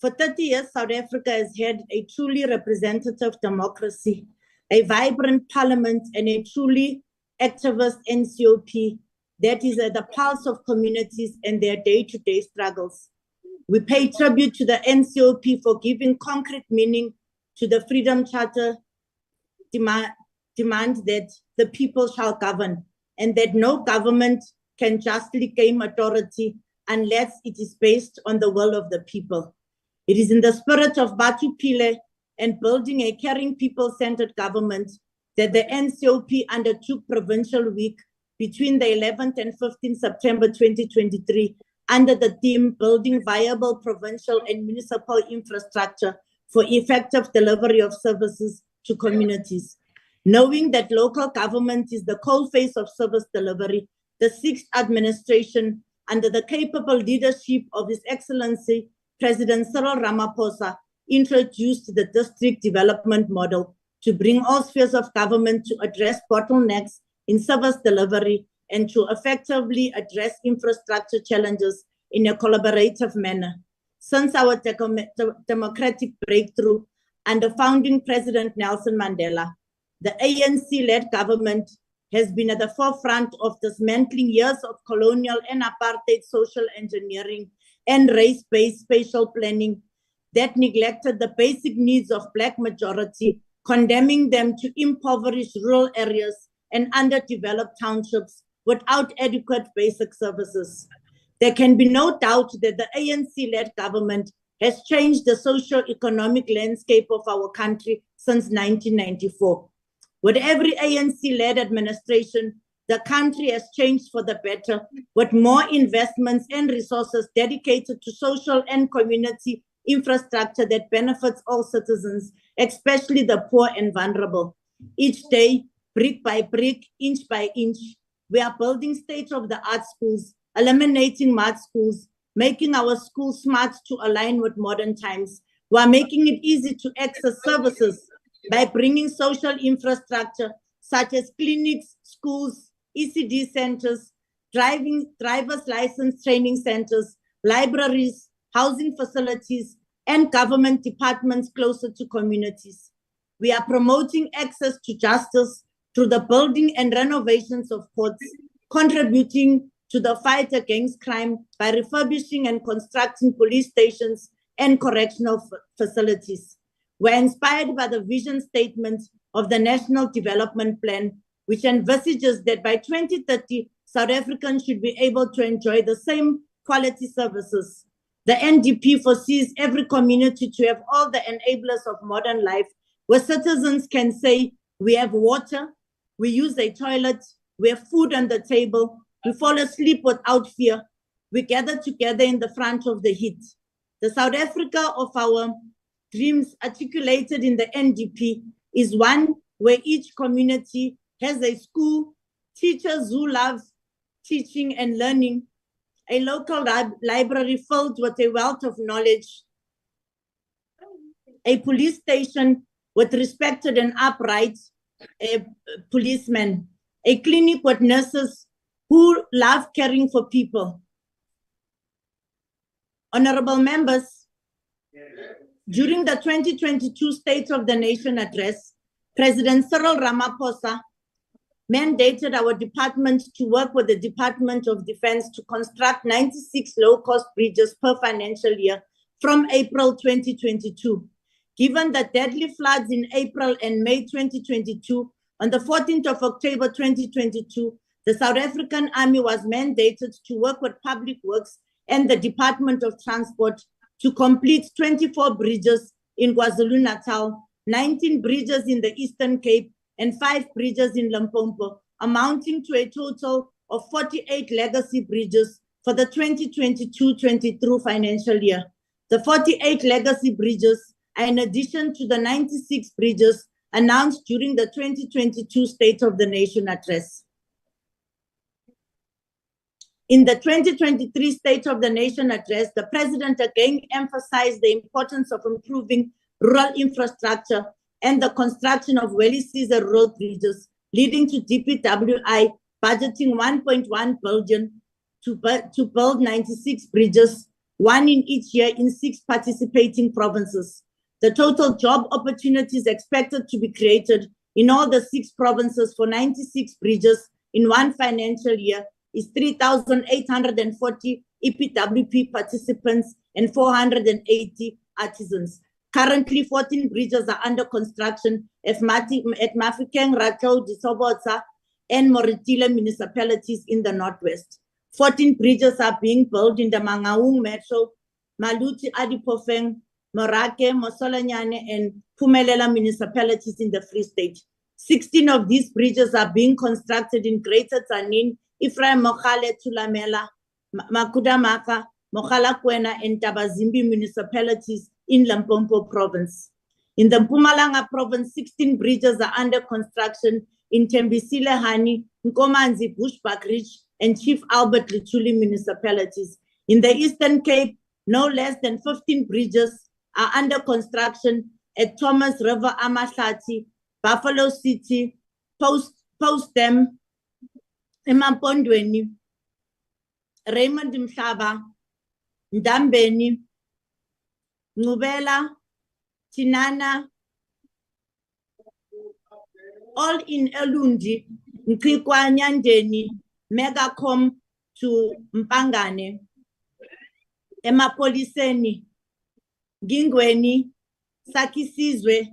For 30 years, South Africa has had a truly representative democracy, a vibrant parliament, and a truly activist NCOP that is at the pulse of communities and their day-to-day struggles. We pay tribute to the NCOP for giving concrete meaning to the Freedom Charter, demands that the people shall govern and that no government can justly claim authority unless it is based on the will of the people. It is in the spirit of Batu Pile and building a caring people-centered government that the NCOP undertook Provincial Week between the 11th and 15th September 2023 under the theme Building Viable Provincial and Municipal Infrastructure for Effective Delivery of Services to Communities. Knowing that local government is the coalface of service delivery, the sixth administration, under the capable leadership of His Excellency President Cyril Ramaphosa, introduced the district development model to bring all spheres of government to address bottlenecks in service delivery and to effectively address infrastructure challenges in a collaborative manner. Since our democratic breakthrough under founding President Nelson Mandela, the ANC-led government has been at the forefront of dismantling years of colonial and apartheid social engineering and race-based spatial planning that neglected the basic needs of Black majority, condemning them to impoverished rural areas and underdeveloped townships without adequate basic services. There can be no doubt that the ANC-led government has changed the socio-economic landscape of our country since 1994. With every ANC-led administration, the country has changed for the better, with more investments and resources dedicated to social and community infrastructure that benefits all citizens, especially the poor and vulnerable. Each day, brick by brick, inch by inch, we are building state-of-the-art schools, eliminating mud schools, making our schools smart to align with modern times. We are making it easy to access services by bringing social infrastructure such as clinics, schools, ECD centers, driver's license training centers, libraries, housing facilities, and government departments closer to communities. We are promoting access to justice through the building and renovations of courts, contributing to the fight against crime by refurbishing and constructing police stations and correctional facilities. We're inspired by the vision statement of the National Development Plan, which envisages that by 2030, South Africans should be able to enjoy the same quality services. The NDP foresees every community to have all the enablers of modern life, where citizens can say, we have water, we use a toilet, we have food on the table, we fall asleep without fear, we gather together in the front of the heat. The South Africa of our dreams articulated in the NDP is one where each community has a school, teachers who love teaching and learning, a local library filled with a wealth of knowledge, a police station with respected and upright policemen, a clinic with nurses who love caring for people. Honorable members, during the 2022 State of the Nation address, President Cyril Ramaphosa mandated our department to work with the Department of Defense to construct 96 low-cost bridges per financial year from April 2022. Given the deadly floods in April and May 2022, on the 14th of October 2022, the South African Army was mandated to work with Public Works and the Department of Transport to complete 24 bridges in KwaZulu-Natal, 19 bridges in the Eastern Cape, and 5 bridges in Limpopo, amounting to a total of 48 legacy bridges for the 2022-23 financial year. The 48 legacy bridges are in addition to the 96 bridges announced during the 2022 State of the Nation address. In the 2023 State of the Nation address, the President again emphasized the importance of improving rural infrastructure and the construction of well-seasoned road bridges, leading to DPWI budgeting 1.1 billion to build 96 bridges, 1 in each year in 6 participating provinces. The total job opportunities expected to be created in all the 6 provinces for 96 bridges in 1 financial year is 3,840 EPWP participants and 480 artisans. Currently, 14 bridges are under construction at Mafikeng, Rato, Disobotsa, and Moritile municipalities in the northwest. 14 bridges are being built in the Mangaung Metro, Maluti, Adipofeng, Morake, Mosolanyane, and Pumelela municipalities in the Free State. 16 of these bridges are being constructed in Greater Tanin, Ephraim Mokhale, Tulamela, Makudamaka, Mokhala Kwena, and Tabazimbi municipalities in Limpopo province. In the Mpumalanga province, 16 bridges are under construction in Tembisile Hani, Nkomanzi, Bushbuck Ridge, and Chief Albert Luchuli municipalities. In the Eastern Cape, no less than 15 bridges are under construction at Thomas River, Amahlati, Buffalo City, Postdam, Emampondweni, Raymond Mhlaba, Ndambeni, Ngubela, Tinana, all in Elundi, Nkikwa, Nyandeni, Megacom to Mpangane, Emapoliseni, Gingweni, Sakisizwe,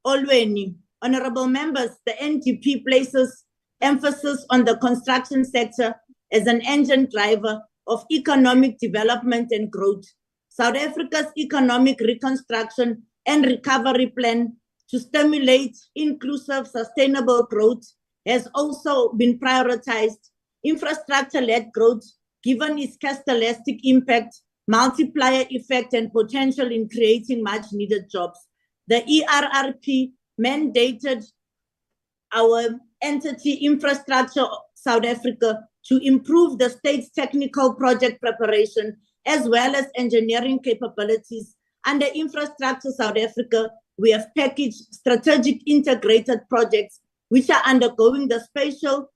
Olweni. Honorable members, the NCOP places emphasis on the construction sector as an engine driver of economic development and growth. South Africa's economic reconstruction and recovery plan to stimulate inclusive, sustainable growth has also been prioritized. Infrastructure-led growth, given its catalytic impact, multiplier effect, and potential in creating much-needed jobs. The ERRP mandated our entity Infrastructure South Africa to improve the state's technical project preparation as well as engineering capabilities. Under Infrastructure South Africa, we have packaged strategic integrated projects which are undergoing the spatial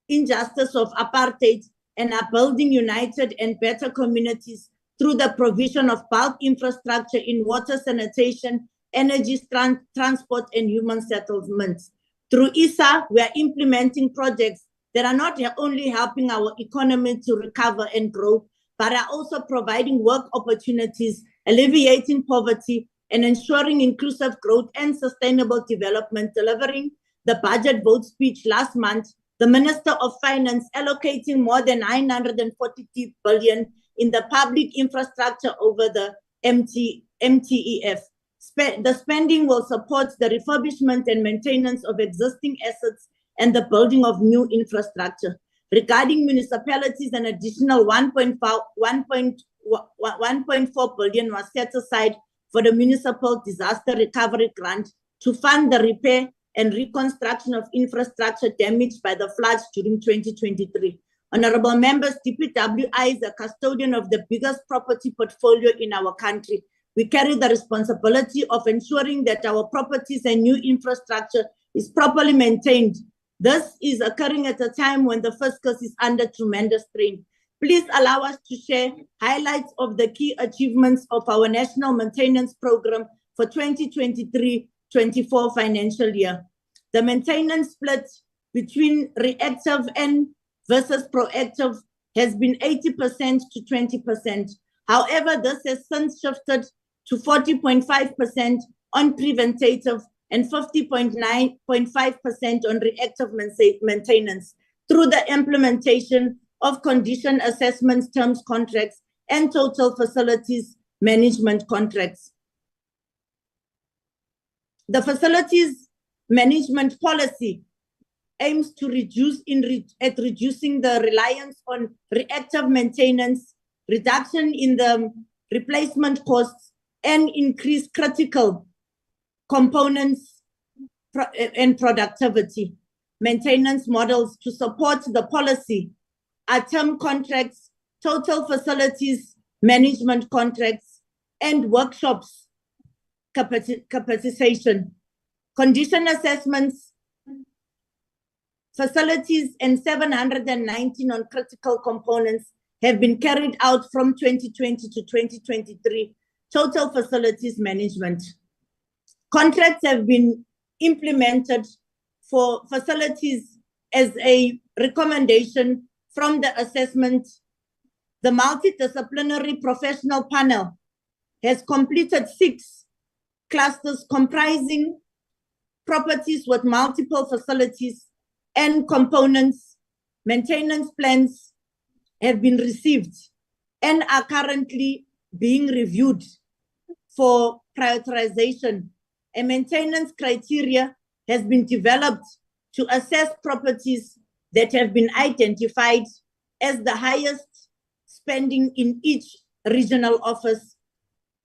injustice of apartheid and are building united and better communities through the provision of bulk infrastructure in water, sanitation, energy, transport, and human settlements. Through ISA, we are implementing projects that are not only helping our economy to recover and grow, but are also providing work opportunities, alleviating poverty, and ensuring inclusive growth and sustainable development. Delivering the budget vote speech last month, the Minister of Finance allocating more than 942 billion in the public infrastructure over the MTEF. The spending will support the refurbishment and maintenance of existing assets and the building of new infrastructure. Regarding municipalities, an additional 1.4 billion was set aside for the Municipal Disaster Recovery Grant to fund the repair and reconstruction of infrastructure damaged by the floods during 2023. Honorable members, DPWI is a custodian of the biggest property portfolio in our country. We carry the responsibility of ensuring that our properties and new infrastructure is properly maintained. This is occurring at a time when the fiscus is under tremendous strain. Please allow us to share highlights of the key achievements of our National Maintenance Program for 2023-24 financial year. The maintenance split between reactive and versus proactive has been 80% to 20%. However, this has since shifted to 40.5% on preventative and 50.9.5% on reactive maintenance through the implementation of condition assessments, terms contracts, and total facilities management contracts. The facilities management policy aims to reducing the reliance on reactive maintenance, reduction in the replacement costs, and increase critical components and productivity. Maintenance models to support the policy are term contracts, total facilities management contracts, and workshops capacitation. Condition assessments, facilities, and 719 on critical components have been carried out from 2020 to 2023. Total facilities management. Contracts have been implemented for facilities as a recommendation from the assessment. The multidisciplinary professional panel has completed 6 clusters comprising properties with multiple facilities and components. Maintenance plans have been received and are currently being reviewed for prioritization. A maintenance criteria has been developed to assess properties that have been identified as the highest spending in each regional office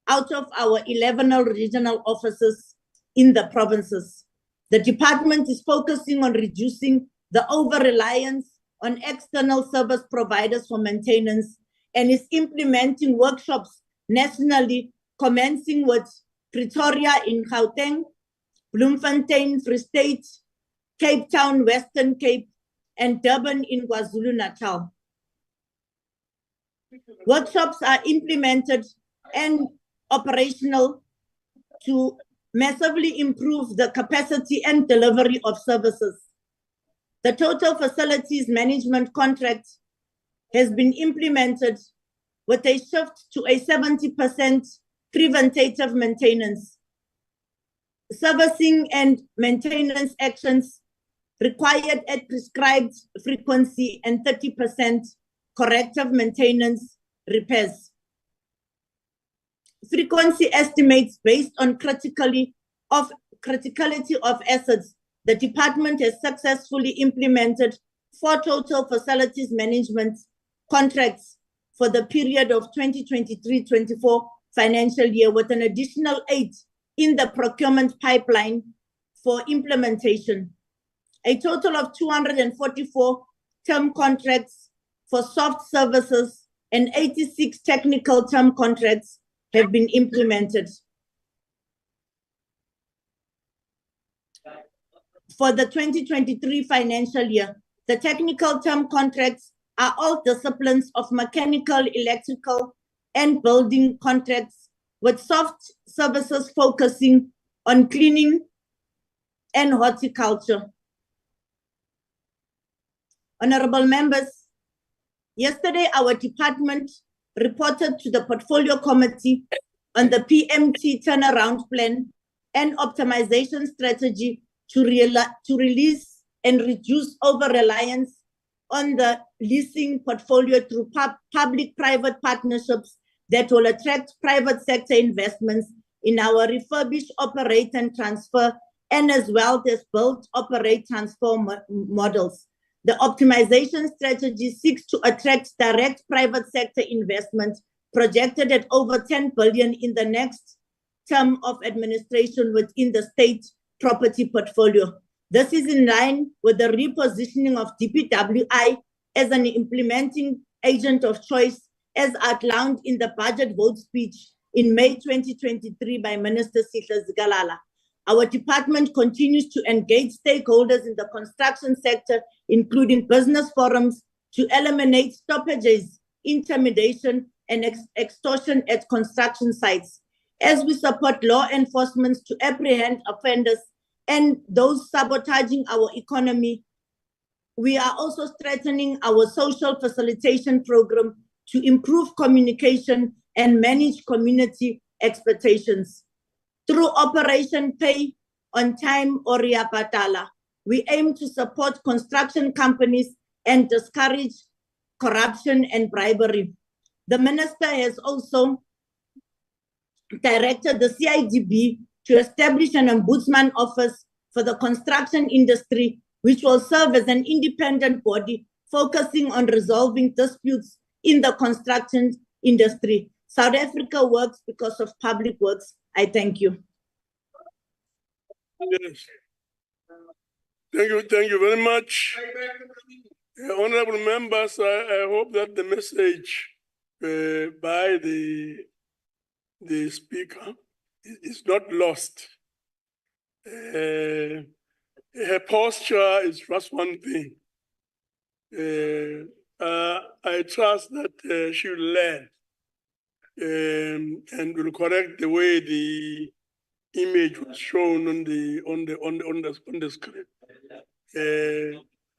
out of our 11 regional offices in the provinces. The department is focusing on reducing the over-reliance on external service providers for maintenance and is implementing workshops nationally, commencing with Pretoria in Gauteng, Bloemfontein, Free State, Cape Town, Western Cape, and Durban in KwaZulu-Natal. Workshops are implemented and operational to massively improve the capacity and delivery of services. The total facilities management contract has been implemented with a shift to a 70% preventative maintenance. Servicing and maintenance actions required at prescribed frequency and 30% corrective maintenance repairs. Frequency estimates based on criticality of assets. The department has successfully implemented 4 total facilities management contracts for the period of 2023-24 financial year, with an additional 8 in the procurement pipeline for implementation. A total of 244 term contracts for soft services and 86 technical term contracts have been implemented. For the 2023 financial year, the technical term contracts are all disciplines of mechanical, electrical, and building contracts, with soft services focusing on cleaning and horticulture. Honorable members, yesterday our department reported to the Portfolio Committee on the PMT turnaround plan and optimization strategy to release and reduce over-reliance on the leasing portfolio through public-private partnerships that will attract private sector investments in our refurbish, operate, and transfer, and as well as build, operate, transfer models. The optimization strategy seeks to attract direct private sector investment projected at over 10 billion in the next term of administration within the state property portfolio. This is in line with the repositioning of DPWI as an implementing agent of choice, as outlined in the budget vote speech in May 2023 by Minister Sihle Zikalala. Our department continues to engage stakeholders in the construction sector, including business forums, to eliminate stoppages, intimidation, and extortion at construction sites. As we support law enforcement to apprehend offenders and those sabotaging our economy, we are also strengthening our social facilitation program to improve communication and manage community expectations. Through Operation Pay on Time or Ria Patala, we aim to support construction companies and discourage corruption and bribery. The minister has also directed the CIDB to establish an ombudsman office for the construction industry, which will serve as an independent body focusing on resolving disputes in the construction industry. South Africa works because of public works. I thank you. Yes. Thank you very much. Honorable members, I hope that the message by the speaker is not lost. Her posture is just one thing. I trust that she will learn and will correct the way the image was shown on the screen.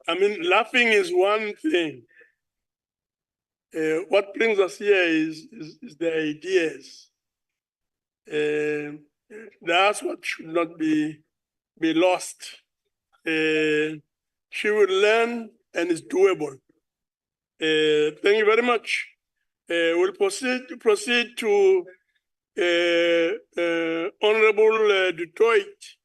I mean, laughing is one thing. What brings us here is the ideas That's what should not be lost. She will learn and it's doable. Thank you very much. We'll proceed to Honorable Detroit.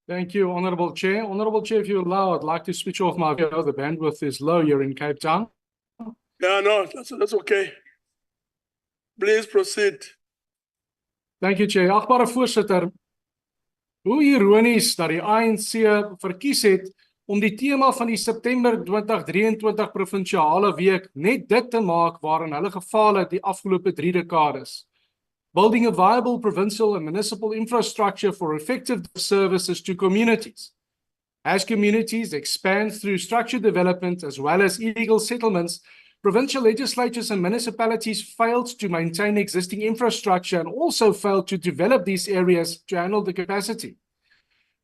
Thank you, Honorable Chair. Honorable Chair, if you allow, I'd like to switch off my video. The bandwidth is low here in Cape Town. Yeah, no, that's okay. Please proceed. Thank you, Chair. Agbare voorsitter, hoe ironies dat die ANC verkies het om die tema van die September 2023 provinsiale week net dit te maak waarin hulle gefaal het die afgelope 3 dekades. Building a viable provincial and municipal infrastructure for effective services to communities. As communities expand through structured development as well as illegal settlements, provincial legislatures and municipalities failed to maintain existing infrastructure and also failed to develop these areas to handle the capacity.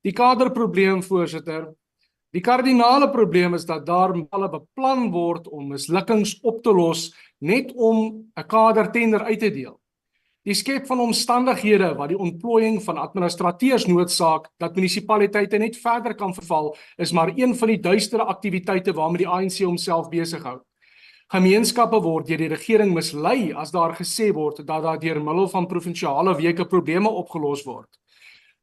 Die kaderprobleem, voorsitter, die kardinale probleem is dat daar alle beplan word om mislukkings op te los net om 'n kadertender uit te deel. Die skep van omstandighede wat die ontplooiing van administrateurs noodsaak dat munisipaliteite net verder kan verval, is maar een van die duistere aktiwiteite waarmee die ANC homself besighou. Gemeenskappe word deur die regering mislei as daar gesê word dat daar deur middel van provinsiale weke probleme opgelos word.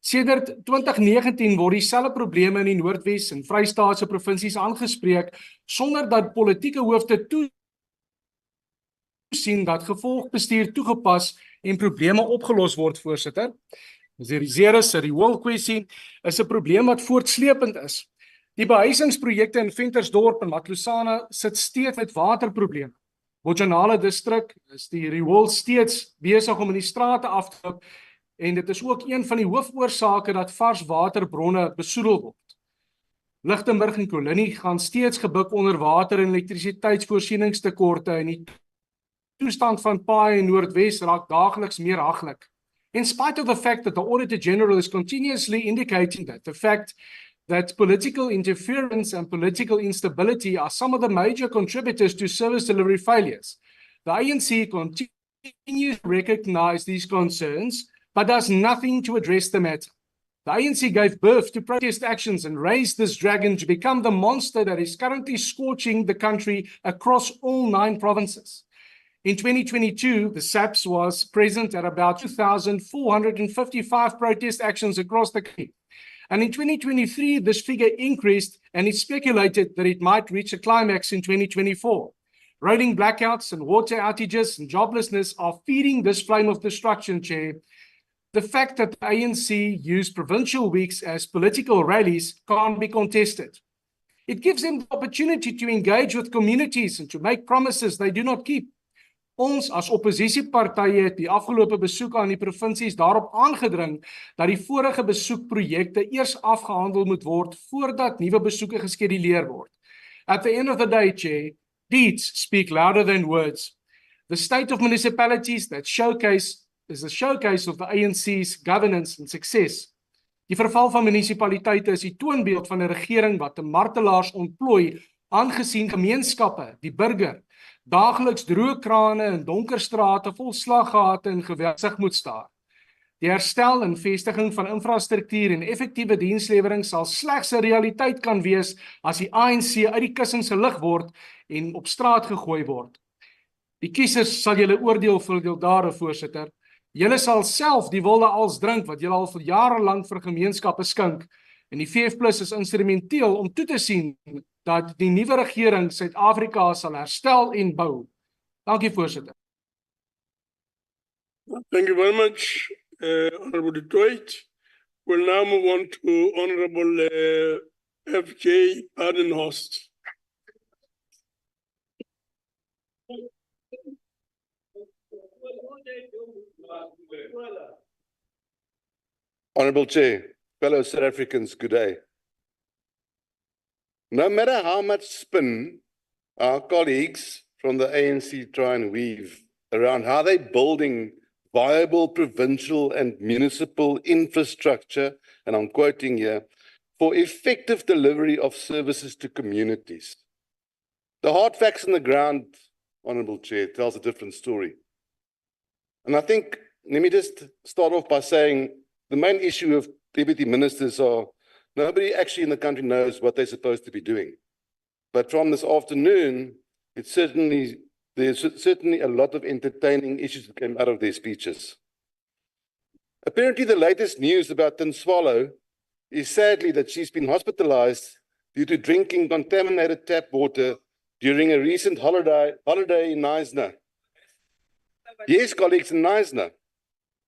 Sedert 2019 word dieselfde probleme in die Noordwes en Vrystaatse provinsies aangespreek sonder dat politieke hoofde toesien dat gevolgbestuur toegepas en probleme opgelos word, voorsitter. Die rioolkwessie is 'n probleem wat voortsleepend is. Die behuisingsprojekte in Ventersdorp en Matlosana sit steeds met waterprobleme. Bojanala distrik is die riool steeds besig om in die strate af te loop en dit is ook een van die hoofoorsake dat vars waterbronne besoedel word. Lichtenburg en Kolonie gaan steeds gebuk onder water en elektrisiteitsvoorsieningstekorte en die toestand van paaie in Noordwes raak daagliks meer haglik. In spite of the fact that the Auditor General is continuously indicating that the fact that political interference and political instability are some of the major contributors to service delivery failures, the ANC continues to recognize these concerns, but does nothing to address the matter. The ANC gave birth to protest actions and raised this dragon to become the monster that is currently scorching the country across all 9 provinces. In 2022, the SAPS was present at about 2,455 protest actions across the country. And in 2023, this figure increased and it's speculated that it might reach a climax in 2024. Rolling blackouts and water outages and joblessness are feeding this flame of destruction, Chair. The fact that the ANC used provincial weeks as political rallies can't be contested. It gives them the opportunity to engage with communities and to make promises they do not keep. Ons as oppositiepartye het die afgelope besoek aan die provinsies daarop aangedring dat die vorige besoekprojekte eers afgehandel moet word voordat nuwe besoeke geskeduleer word. At the end of the day, Chair, deeds speak louder than words. The state of municipalities that is a showcase of the ANC's governance and success. Die verval van munisipaliteite is die toonbeeld van 'n regering wat 'n martelaars ontplooi, aangesien gemeenskappe, die burger, daagliks droë krane en donker strate vol slaggate en geweldig moet staar. Die herstel en vestiging van infrastruktuur en effektiewe dienslewering sal slegs 'n realiteit kan wees as die ANC uit die kussings gelig word en op straat gegooi word. Die kiesers sal julle oordeel vir daaroor, voorsitter. Julle sal self die wilde als drink wat julle al vir jare lank vir gemeenskappe skink en die VF+ is instrumenteel om toe te sien dat die nuwe regering Suid-Afrika sal herstel en bou. Dankie, voorsitter. Thank you very much, Honorable Detroit. We'll now move on to Honorable FJ Badenhorst. Honorable Chair, fellow South Africans, good day. No matter how much spin our colleagues from the ANC try and weave around how they're building viable provincial and municipal infrastructure, and I'm quoting here, for effective delivery of services to communities, the hard facts on the ground, Honorable Chair, tells a different story. And I think, let me just start off by saying the main issue of deputy ministers are nobody actually in the country knows what they're supposed to be doing. But from this afternoon, there's certainly a lot of entertaining issues that came out of their speeches. Apparently, the latest news about Swallow is sadly that she's been hospitalized due to drinking contaminated tap water during a recent holiday in Knysna. Yes, colleagues, in Knysna.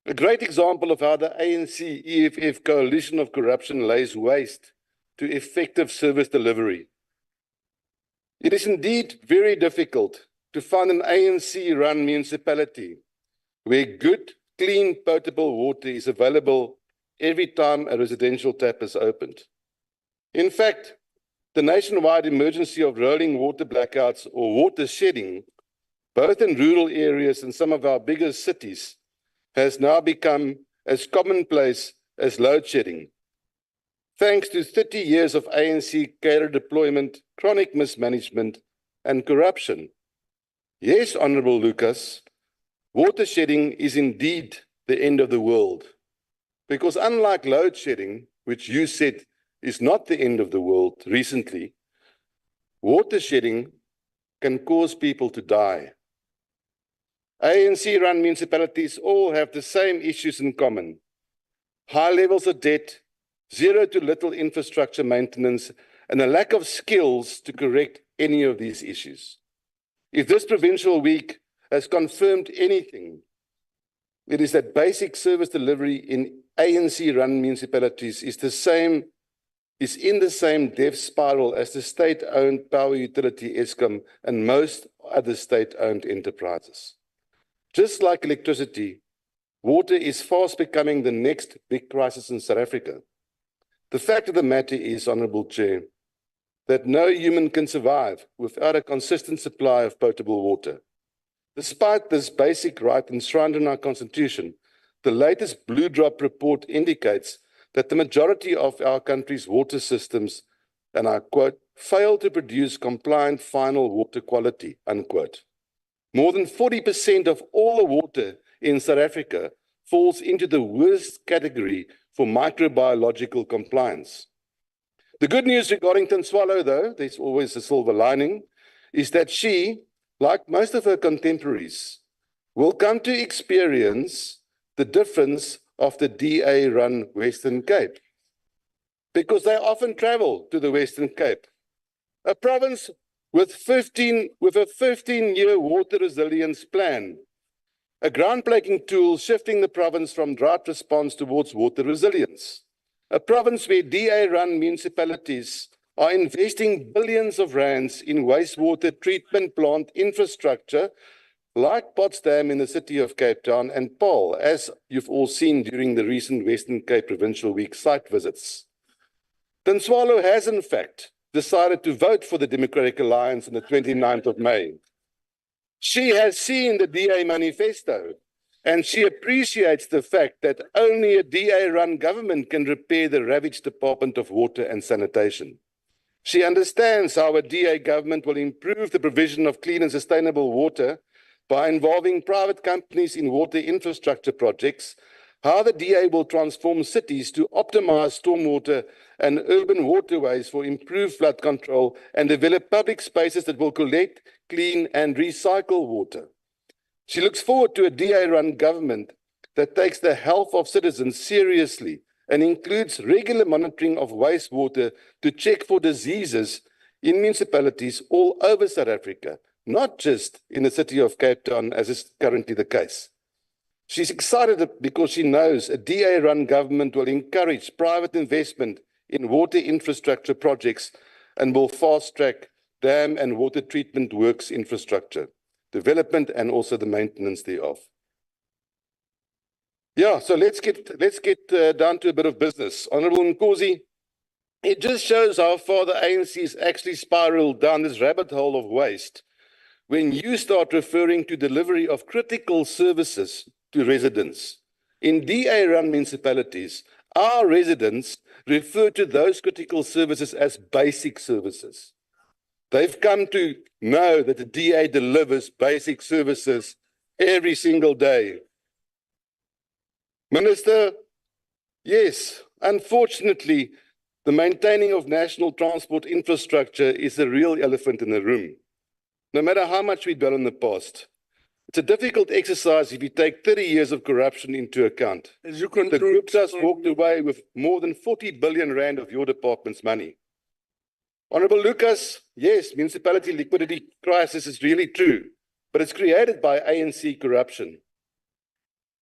A great example of how the ANC-EFF coalition of corruption lays waste to effective service delivery. It is indeed very difficult to find an ANC-run municipality where good, clean, potable water is available every time a residential tap is opened. In fact, the nationwide emergency of rolling water blackouts or water shedding, both in rural areas and some of our biggest cities, has now become as commonplace as load shedding. Thanks to 30 years of ANC cadre deployment, chronic mismanagement, and corruption. Yes, Honorable Lucas, water shedding is indeed the end of the world. Because unlike load shedding, which you said is not the end of the world recently, water shedding can cause people to die. ANC-run municipalities all have the same issues in common. High levels of debt, zero to little infrastructure maintenance, and a lack of skills to correct any of these issues. If this provincial week has confirmed anything, it is that basic service delivery in ANC-run municipalities is in the same death spiral as the state-owned power utility Eskom and most other state-owned enterprises. Just like electricity, water is fast becoming the next big crisis in South Africa. The fact of the matter is, Honourable Chair, that no human can survive without a consistent supply of potable water. Despite this basic right enshrined in our Constitution, the latest Blue Drop report indicates that the majority of our country's water systems, and I quote, fail to produce compliant final water quality, unquote. More than 40% of all the water in South Africa falls into the worst category for microbiological compliance. The good news regarding Swallow, though, there's always a silver lining, is that she, like most of her contemporaries, will come to experience the difference of the DA-run Western Cape, because they often travel to the Western Cape, a province with a 15-year water resilience plan, a groundbreaking tool shifting the province from drought response towards water resilience, a province where DA-run municipalities are investing billions of rands in wastewater treatment plant infrastructure like Potsdam in the city of Cape Town and Paarl, as you've all seen during the recent Western Cape Provincial Week site visits. Swallow has, in fact, decided to vote for the Democratic Alliance on the 29th of May. She has seen the DA manifesto, and she appreciates the fact that only a DA-run government can repair the ravaged Department of Water and Sanitation. She understands how a DA government will improve the provision of clean and sustainable water by involving private companies in water infrastructure projects, how the DA will transform cities to optimize stormwater and urban waterways for improved flood control and develop public spaces that will collect, clean and recycle water. She looks forward to a DA-run government that takes the health of citizens seriously and includes regular monitoring of wastewater to check for diseases in municipalities all over South Africa, not just in the city of Cape Town, as is currently the case. She's excited because she knows a DA-run government will encourage private investment in water infrastructure projects and will fast-track dam and water treatment works infrastructure development and also the maintenance thereof. Yeah, so let's get down to a bit of business. Honourable Nkosi, it just shows how far the ANC has actually spiraled down this rabbit hole of waste when you start referring to delivery of critical services to residents. In DA-run municipalities, our residents refer to those critical services as basic services. They've come to know that the DA delivers basic services every single day Minister, yes, unfortunately, the maintaining of national transport infrastructure is the real elephant in the room. No matter how much we dwell on the past, it's a difficult exercise if you take 30 years of corruption into account. The group just walked away with more than 40 billion rand of your department's money. Honorable Lucas, yes, municipality liquidity crisis is really true, but it's created by ANC corruption.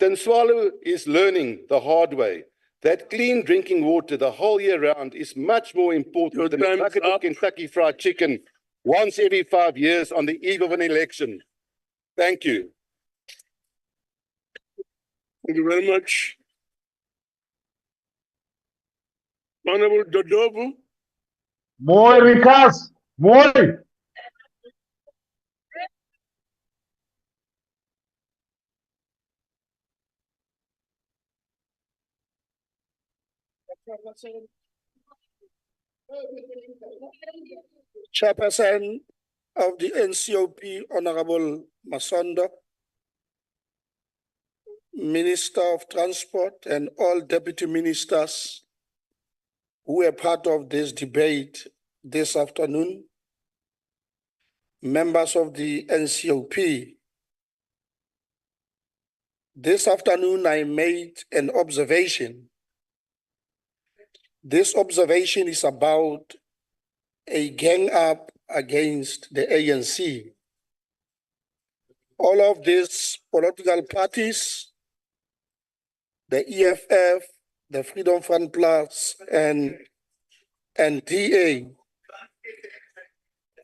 Tanswalo is learning the hard way that clean drinking water the whole year round is much more important than a bucket of Kentucky Fried Chicken once every 5 years on the eve of an election. Thank you. Thank you very much. Honorable Dodobu. Moi Rikas, moi. Chairperson of the NCOP, Honorable Masondo, Minister of Transport, and all deputy ministers who were part of this debate this afternoon, members of the NCOP. This afternoon, I made an observation. This observation is about a gang up against the ANC. All of these political parties, the EFF, the Freedom Front Plus, and DA,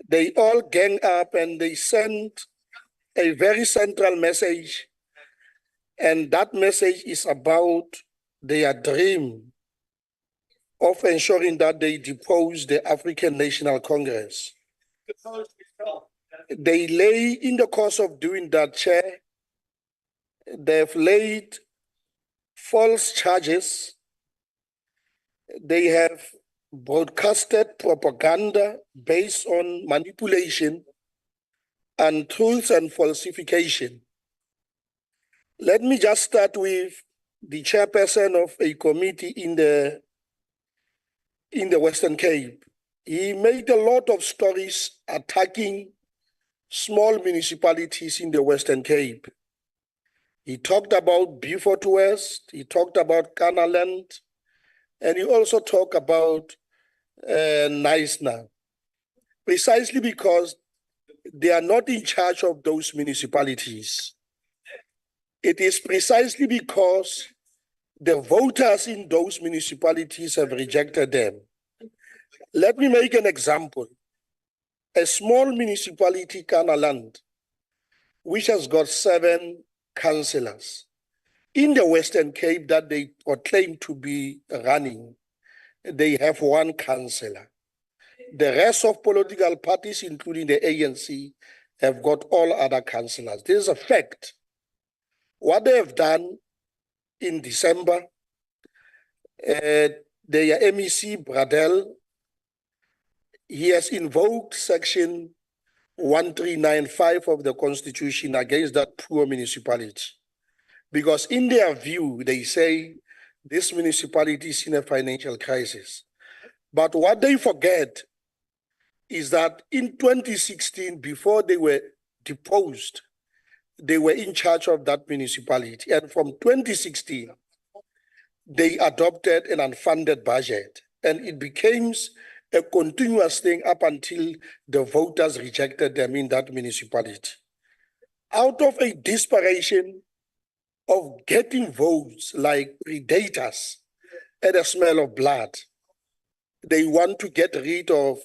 they all gang up and they sent a very central message. And that message is about their dream of ensuring that they depose the African National Congress. They lay, in the course of doing that, Chair, they've laid false charges. They have broadcasted propaganda based on manipulation, untruths, and falsification. Let me just start with the chairperson of a committee in the Western Cape. He made a lot of stories attacking small municipalities in the Western Cape. He talked about Beaufort West, he talked about Canaland, and he also talked about Neisner, precisely because they are not in charge of those municipalities. It is precisely because the voters in those municipalities have rejected them. Let me make an example. A small municipality, Canaland, which has got 7 councillors, in the Western Cape that they proclaim to be running, they have 1 councillor. The rest of political parties, including the ANC, have got all other councillors. This is a fact. What they have done in December, their MEC, Bradel, he has invoked section 1395 of the Constitution against that poor municipality. Because in their view, they say this municipality is in a financial crisis. But what they forget is that in 2016, before they were deposed, they were in charge of that municipality. And from 2016, they adopted an unfunded budget. And it became a continuous thing up until the voters rejected them in that municipality. Out of a desperation of getting votes like predators at the smell of blood, they want to get rid of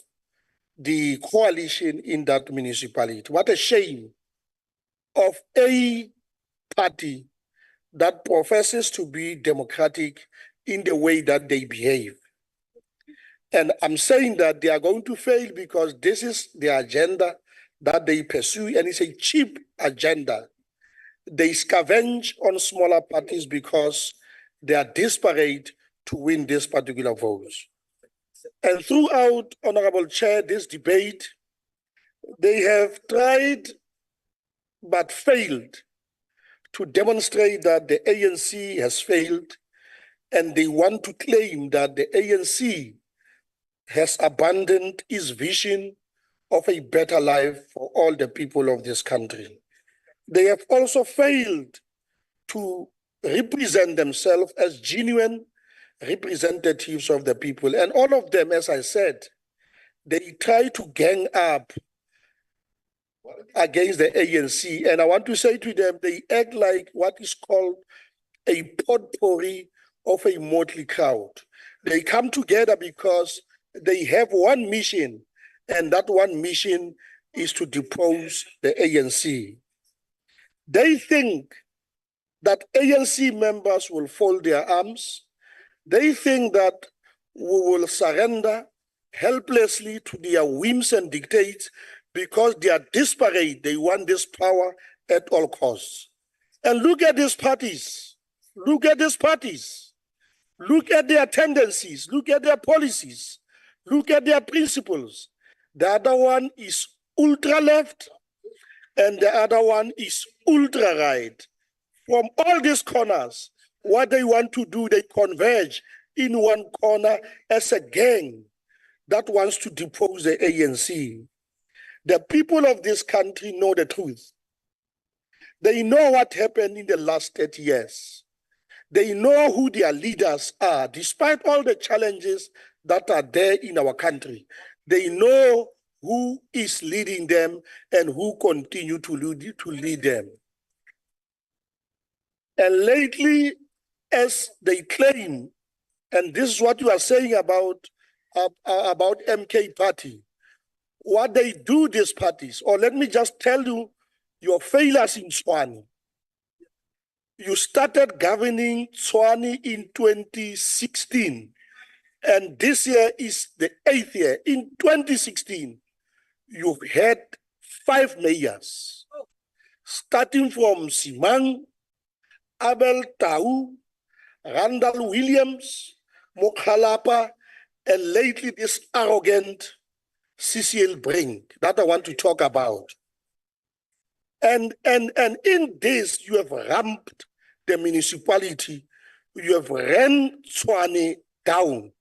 the coalition in that municipality. What a shame of a party that professes to be democratic in the way that they behave. And I'm saying that they are going to fail because this is the agenda that they pursue, and it's a cheap agenda. They scavenge on smaller parties because they are desperate to win this particular votes. And throughout, Honorable Chair, this debate, they have tried but failed to demonstrate that the ANC has failed, and they want to claim that the ANC has abandoned its vision of a better life for all the people of this country. They have also failed to represent themselves as genuine representatives of the people. And all of them, as I said, they try to gang up against the ANC. And I want to say to them, they act like what is called a potpourri of a motley crowd. They come together because they have one mission, and that one mission is to depose the ANC. They think that ANC members will fold their arms. They think that we will surrender helplessly to their whims and dictates because they are desperate. They want this power at all costs. And look at these parties. Look at these parties. Look at their tendencies. Look at their policies. Look at their principles. The other one is ultra left, and the other one is ultra right. From all these corners, what they want to do, they converge in one corner as a gang that wants to depose the ANC. The people of this country know the truth. They know what happened in the last 30 years. They know who their leaders are, despite all the challenges that are there in our country. They know who is leading them and who continue to lead them. And lately, as they claim, and this is what you are saying about MK Party, what they do, these parties, or let me just tell you your failures in Tshwane. You started governing Tshwane in 2016, and this year is the 8th year. In 2016, you've had 5 mayors, starting from Simang, Abel Tau, Randall Williams, Mokhalapa, and lately this arrogant CCL Brink that I want to talk about. And in this, you have ramped the municipality. You have ran Tshwane down.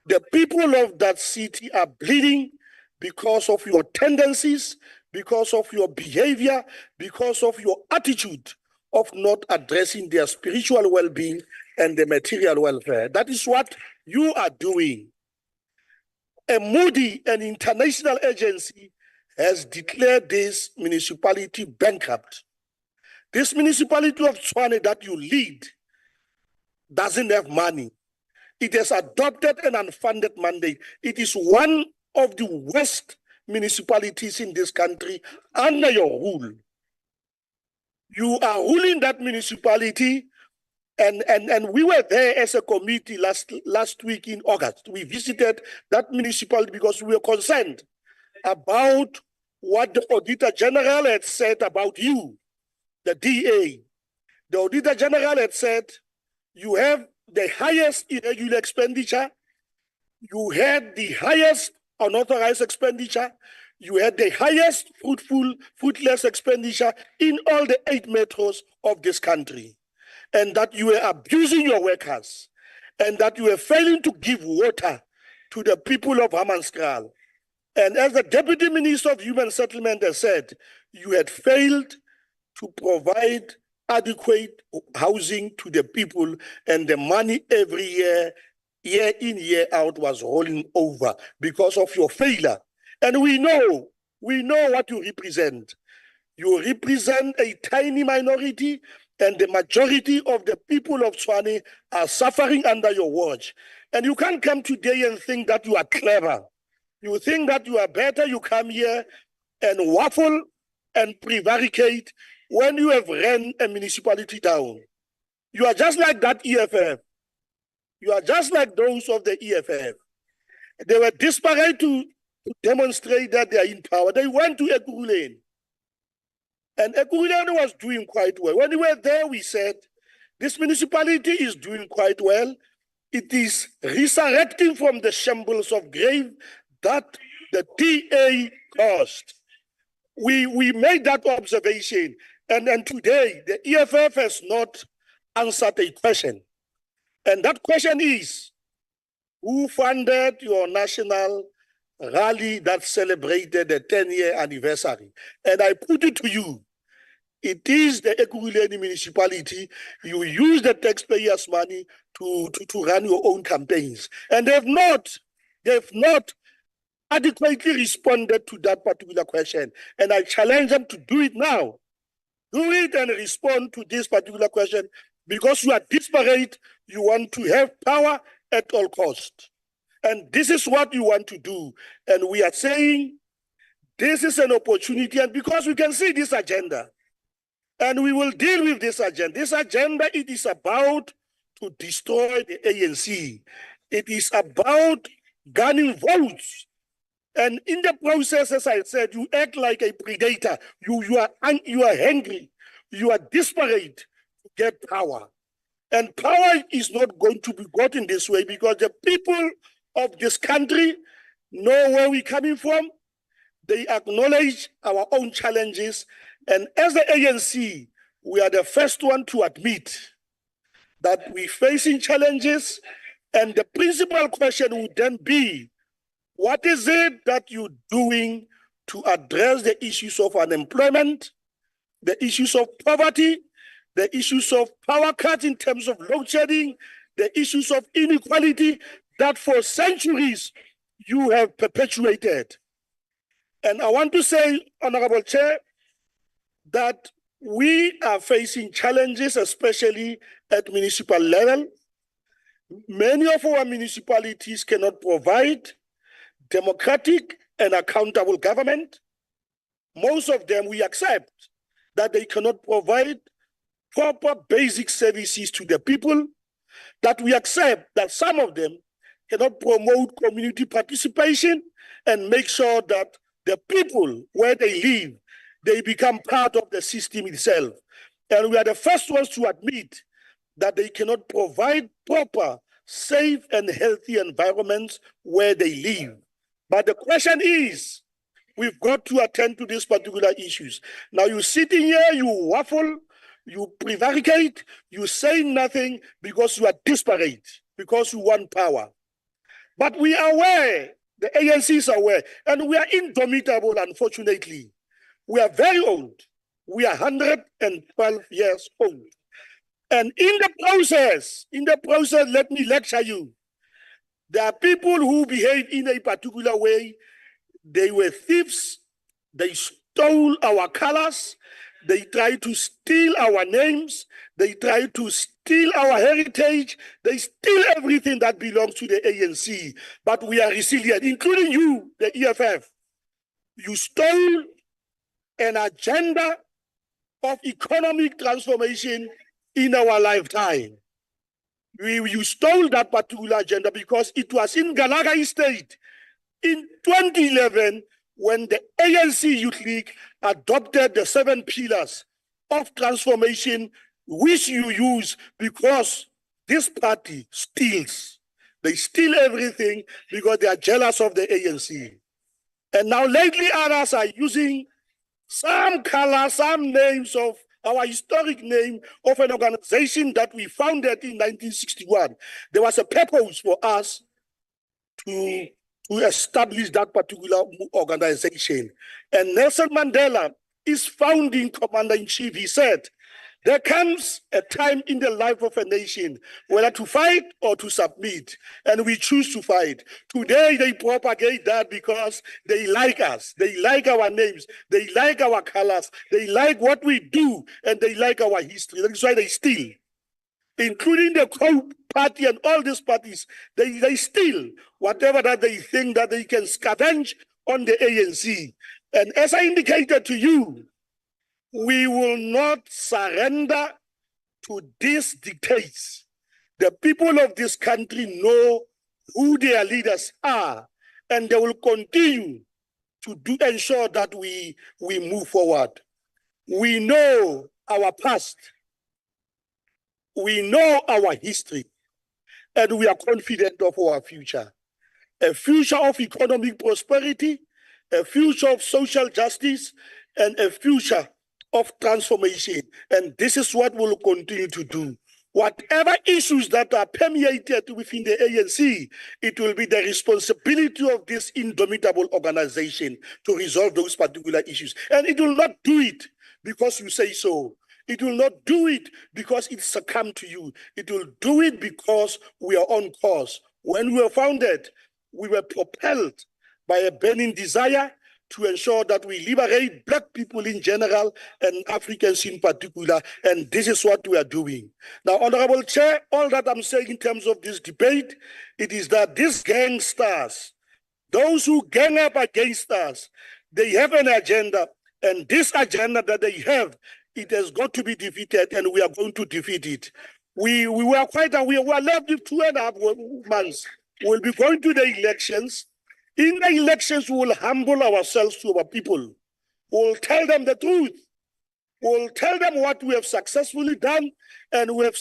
The people of that city are bleeding because of your tendencies, because of your behavior, because of your attitude of not addressing their spiritual well-being and the material welfare. That is what you are doing. A Moody, an international agency, has declared this municipality bankrupt. This municipality of Tshwane that you lead doesn't have money. It has adopted an unfunded mandate. It is one of the worst municipalities in this country under your rule. You are ruling that municipality, and we were there as a committee last week in August. We visited that municipality because we were concerned about what the Auditor General had said about you, the DA. The Auditor General had said, you have the highest irregular expenditure, you had the highest unauthorized expenditure, you had the highest fruitless expenditure in all the 8 metros of this country, and that you were abusing your workers, and that you were failing to give water to the people of Hammanskraal. And as the Deputy Minister of Human Settlement has said, you had failed to provide adequate housing to the people, and the money every year, year in, year out, was rolling over because of your failure. And we know what you represent. You represent a tiny minority, and the majority of the people of Tshwane are suffering under your watch. And you can't come today and think that you are clever. You think that you are better, you come here and waffle and prevaricate when you have ran a municipality down. You are just like that EFF. You are just like those of the EFF. They were desperate to demonstrate that they are in power. They went to Ekurhuleni. And Ekurhuleni was doing quite well. When we were there, we said, this municipality is doing quite well. It is resurrecting from the shambles of grave that the DA caused. We made that observation. And today, the EFF has not answered a question. And that question is, who funded your national rally that celebrated the 10-year anniversary? And I put it to you, it is the Ekurhuleni municipality. You use the taxpayers' money to run your own campaigns. And they've not adequately responded to that particular question. And I challenge them to do it now. Do it and respond to this particular question, because you are desperate. You want to have power at all costs. And this is what you want to do. And we are saying this is an opportunity, and because we can see this agenda, and we will deal with this agenda. This agenda, it is about to destroy the ANC. It is about gaining votes. And in the process, as I said, you act like a predator. You are hungry. You are desperate to get power. And power is not going to be gotten this way, because the people of this country know where we're coming from. They acknowledge our own challenges. And as the ANC, we are the first one to admit that we're facing challenges. And the principal question would then be, what is it that you're doing to address the issues of unemployment, the issues of poverty, the issues of power cuts in terms of load shedding, the issues of inequality that for centuries you have perpetuated? And I want to say, Honorable Chair, that we are facing challenges, especially at municipal level. Many of our municipalities cannot provide democratic and accountable government. Most of them, we accept that they cannot provide proper basic services to the people, that we accept that some of them cannot promote community participation and make sure that the people where they live, they become part of the system itself. And we are the first ones to admit that they cannot provide proper, safe and healthy environments where they live. But the question is, we've got to attend to these particular issues. Now you're sitting here, you waffle, you prevaricate, you say nothing because you are desperate, because you want power. But we are aware, the ANC is aware, and we are indomitable, unfortunately. We are very old. We are 112 years old. And in the process, let me lecture you. There are people who behave in a particular way. They were thieves. They stole our colors. They tried to steal our names. They tried to steal our heritage. They steal everything that belongs to the ANC. But we are resilient, including you, the EFF. You stole an agenda of economic transformation in our lifetime. You stole that particular agenda because it was in Galaga State in 2011 when the ANC Youth League adopted the 7 pillars of transformation, which you use because this party steals. They steal everything because they are jealous of the ANC. And now lately others are using some color, some names of our historic name of an organization that we founded in 1961. There was a purpose for us to establish that particular organization. And Nelson Mandela, his founding commander-in-chief, he said, there comes a time in the life of a nation whether to fight or to submit, and we choose to fight. Today, they propagate that because they like us. They like our names. They like our colors. They like what we do, and they like our history. That's why they steal, including the COPE party and all these parties. They steal whatever that they think that they can scavenge on the ANC. And as I indicated to you, we will not surrender to these dictates. The people of this country know who their leaders are, and they will continue to ensure that we move forward. We know our past. We know our history, and we are confident of our future. A future of economic prosperity, a future of social justice, and a future of transformation. And this is what we'll continue to do. Whatever issues that are permeated within the ANC, it will be the responsibility of this indomitable organization to resolve those particular issues. And it will not do it because you say so. It will not do it because it succumbed to you. It will do it because we are on course. When we were founded, we were propelled by a burning desire to ensure that we liberate Black people in general and Africans in particular, and this is what we are doing. Now, Honorable Chair, all that I'm saying in terms of this debate, it is that these gangsters, those who gang up against us, they have an agenda, and this agenda that they have, it has got to be defeated, and we are going to defeat it. We were quite, and we were left with 2.5 months. We'll be going to the elections. In the elections, we will humble ourselves to our people. We'll tell them the truth. We'll tell them what we have successfully done, and we'll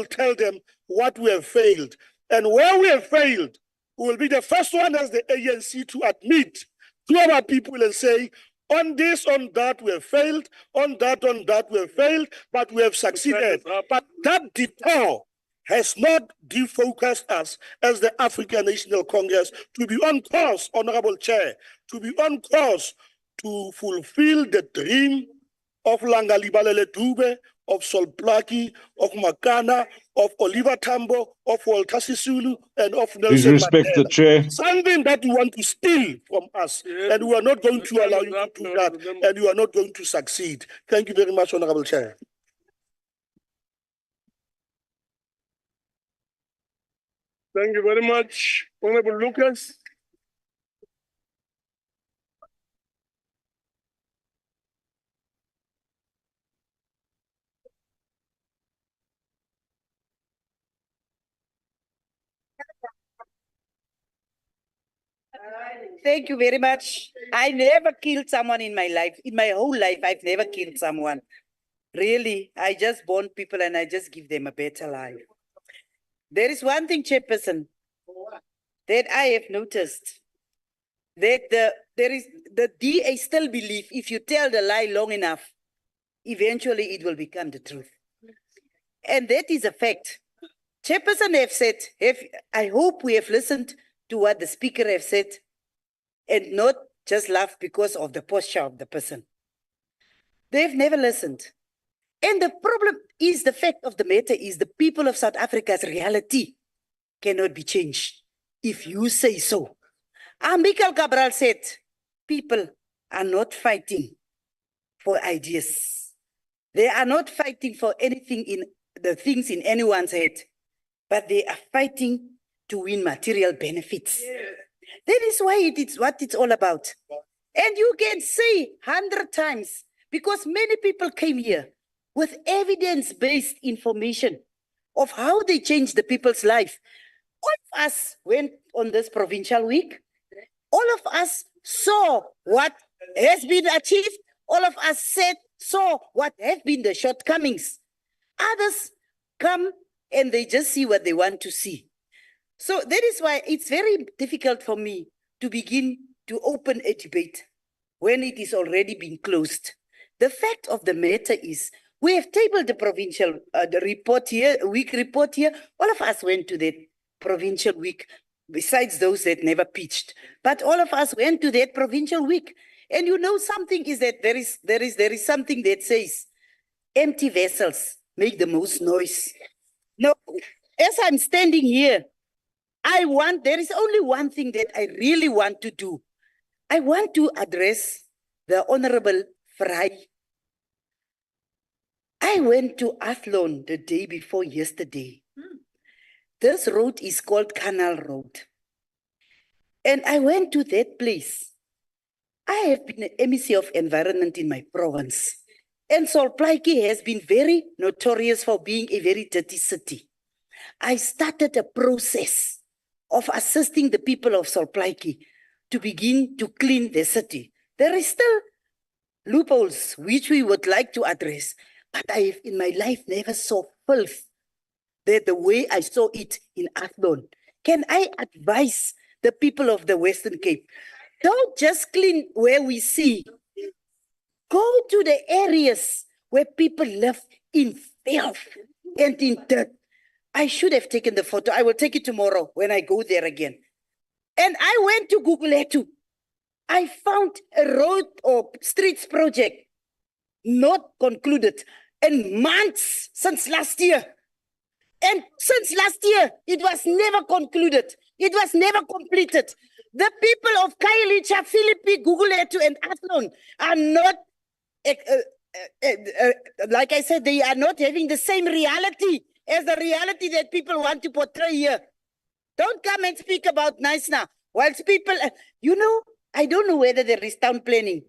tell them what we have failed. And where we have failed, we will be the first one as the ANC to admit to our people and say, on this, on that, we have failed. On that, we have failed, but we have succeeded. But that detour has not defocused us as the African National Congress to be on course, Honorable Chair, to be on course to fulfill the dream of Langalibalele Dube, of Solplaki, of Makana, of Oliver Tambo, of Walter Sisulu, and of Nelson respect the Mandela. chair. Something that you want to steal from us, and we are not going to allow you to do that, and you are not going to succeed. Thank you very much, Honorable Chair. Thank you very much, Honorable Lucas. Thank you very much. I never killed someone in my life. In my whole life, I've never killed someone. Really, I just born people and I just give them a better life. There is one thing, Chairperson, that I have noticed, that the DA still believe if you tell the lie long enough, eventually it will become the truth. And that is a fact. Chairperson have said, I hope we have listened to what the speaker have said and not just laugh because of the posture of the person. They've never listened. And the problem is, the fact of the matter is, the people of South Africa's reality cannot be changed if you say so. Michael Cabral said, people are not fighting for ideas. They are not fighting for anything in the things in anyone's head, but they are fighting to win material benefits. That is why it's what it's all about. And you can say 100 times, because many people came here with evidence-based information of how they changed the people's life. All of us went on this provincial week. All of us saw what has been achieved. All of us saw what have been the shortcomings. Others come and they just see what they want to see. So that is why it's very difficult for me to begin to open a debate when it is already been closed. The fact of the matter is, we have tabled the provincial the report here, week report here. All of us went to that provincial week, besides those that never pitched. But all of us went to that provincial week. And you know something is that there is something that says, empty vessels make the most noise. No, as I'm standing here, there is only one thing that I really want to do. I want to address the Honorable Fry. I went to Athlone the day before yesterday. This road is called Canal Road. And I went to that place. I have been an MEC of Environment in my province. And Solplaiki has been very notorious for being a very dirty city. I started a process of assisting the people of Solplaiki to begin to clean the city. There is still loopholes which we would like to address, but I have in my life never saw filth that the way I saw it in Athlone. Can I advise the people of the Western Cape, don't just clean where we see. Go to the areas where people live in filth and in dirt. I should have taken the photo. I will take it tomorrow when I go there again. And I went to Google Earth too. I found a road or streets project not concluded in months since last year. And since last year, it was never concluded. It was never completed. The people of Khayelitsha, Philippi, Gugulethu, and Athlone are not, like I said, they are not having the same reality as the reality that people want to portray here. Don't come and speak about nice now. Whilst people, you know, I don't know whether there is town planning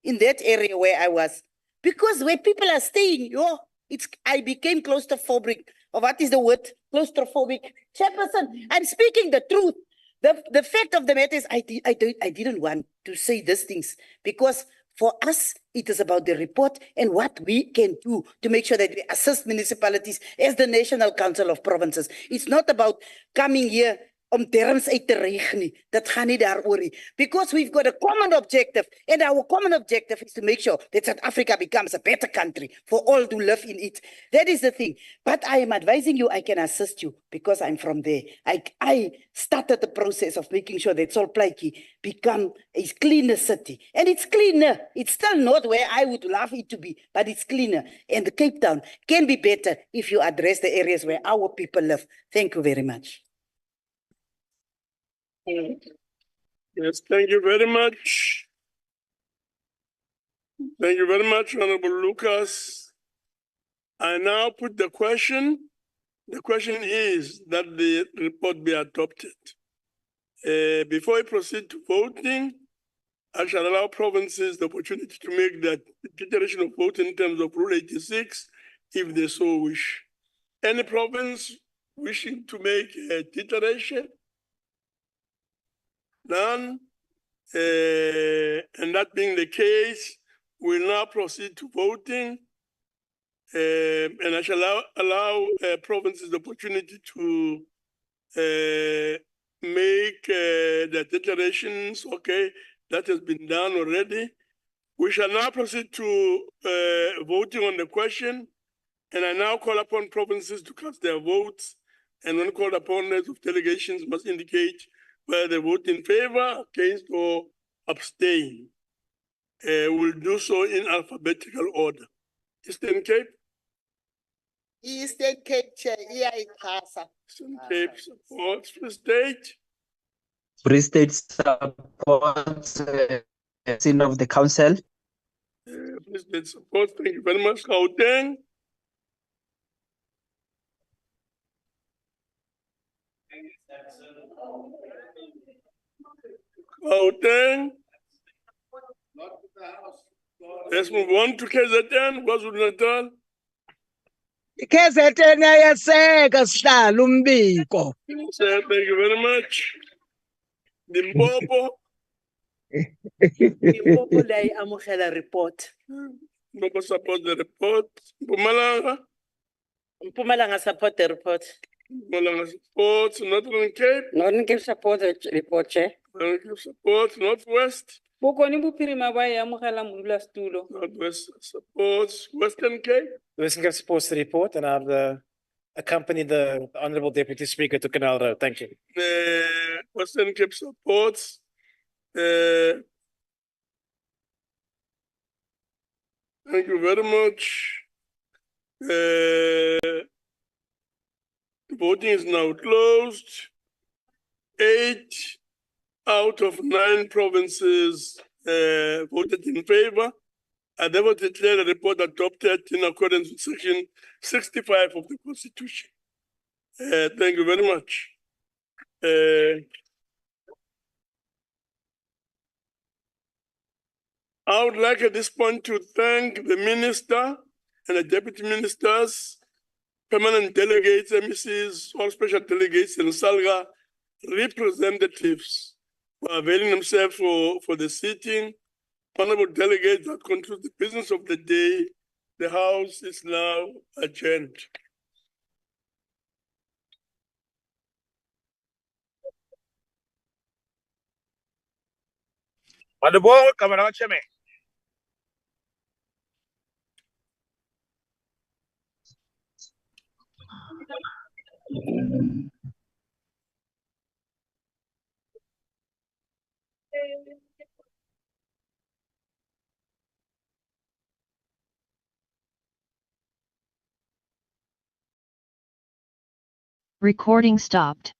in that area where I was. Because where people are staying, I became claustrophobic. Or what is the word? Claustrophobic. Chairperson, I'm speaking the truth. The fact of the matter is I didn't want to say these things because for us, it is about the report and what we can do to make sure that we assist municipalities as the National Council of Provinces. It's not about coming here om terms uit te reg nie. Dit gaan nie daaroor nie. Because we've got a common objective, and our common objective is to make sure that South Africa becomes a better country for all to live in it. That is the thing. But I am advising you, I can assist you because I'm from there. I started the process of making sure that Solplaatjie become a cleaner city. And it's cleaner. It's still not where I would love it to be, but it's cleaner. And the Cape Town can be better if you address the areas where our people live. Thank you very much. Yes, thank you very much. Thank you very much, Honorable Lucas. I now put the question. The question is that the report be adopted. Before I proceed to voting, I shall allow provinces the opportunity to make that declaration of vote in terms of Rule 86, if they so wish. Any province wishing to make a declaration? None. And that being the case, we'll now proceed to voting. And I shall allow provinces the opportunity to make the declarations. Okay, that has been done already. We shall now proceed to voting on the question. And I now call upon provinces to cast their votes. And when called upon, heads of delegations must indicate whether they vote in favor, against, or abstain. We'll do so in alphabetical order. Eastern Cape? Eastern Cape Chair, Eastern Cape supports. Free State? Free State supports sin of the council. Free State supports. Thank you very much. Gauteng? Gauteng? Let's move on to KZN. KwaZulu-Natal. KZN ayaseka sihlalo umbiko. Thank you very much. Limpopo. Limpopo lay amogela report. Limpopo support the report. Mpumalanga. Mpumalanga support the report. Mpumalanga supports. Northern Cape. Northern Cape support the report, Chair. Northern Cape supports. Northwest. Northwest supports. Western Cape. Western Cape supports the report, and I've accompanied the Honourable Deputy Speaker to Canal Road. Thank you. Western Cape supports. Thank you very much. Voting is now closed. 8 out of 9 provinces voted in favor. I therefore declare the report adopted in accordance with Section 65 of the Constitution. Thank you very much. I would like at this point to thank the Minister and the Deputy Ministers, permanent delegates, MECs, all special delegates, and SALGA representatives for availing themselves for the sitting. Honorable delegates, that concludes the business of the day. The House is now adjourned. On the board, Chairman. Recording stopped.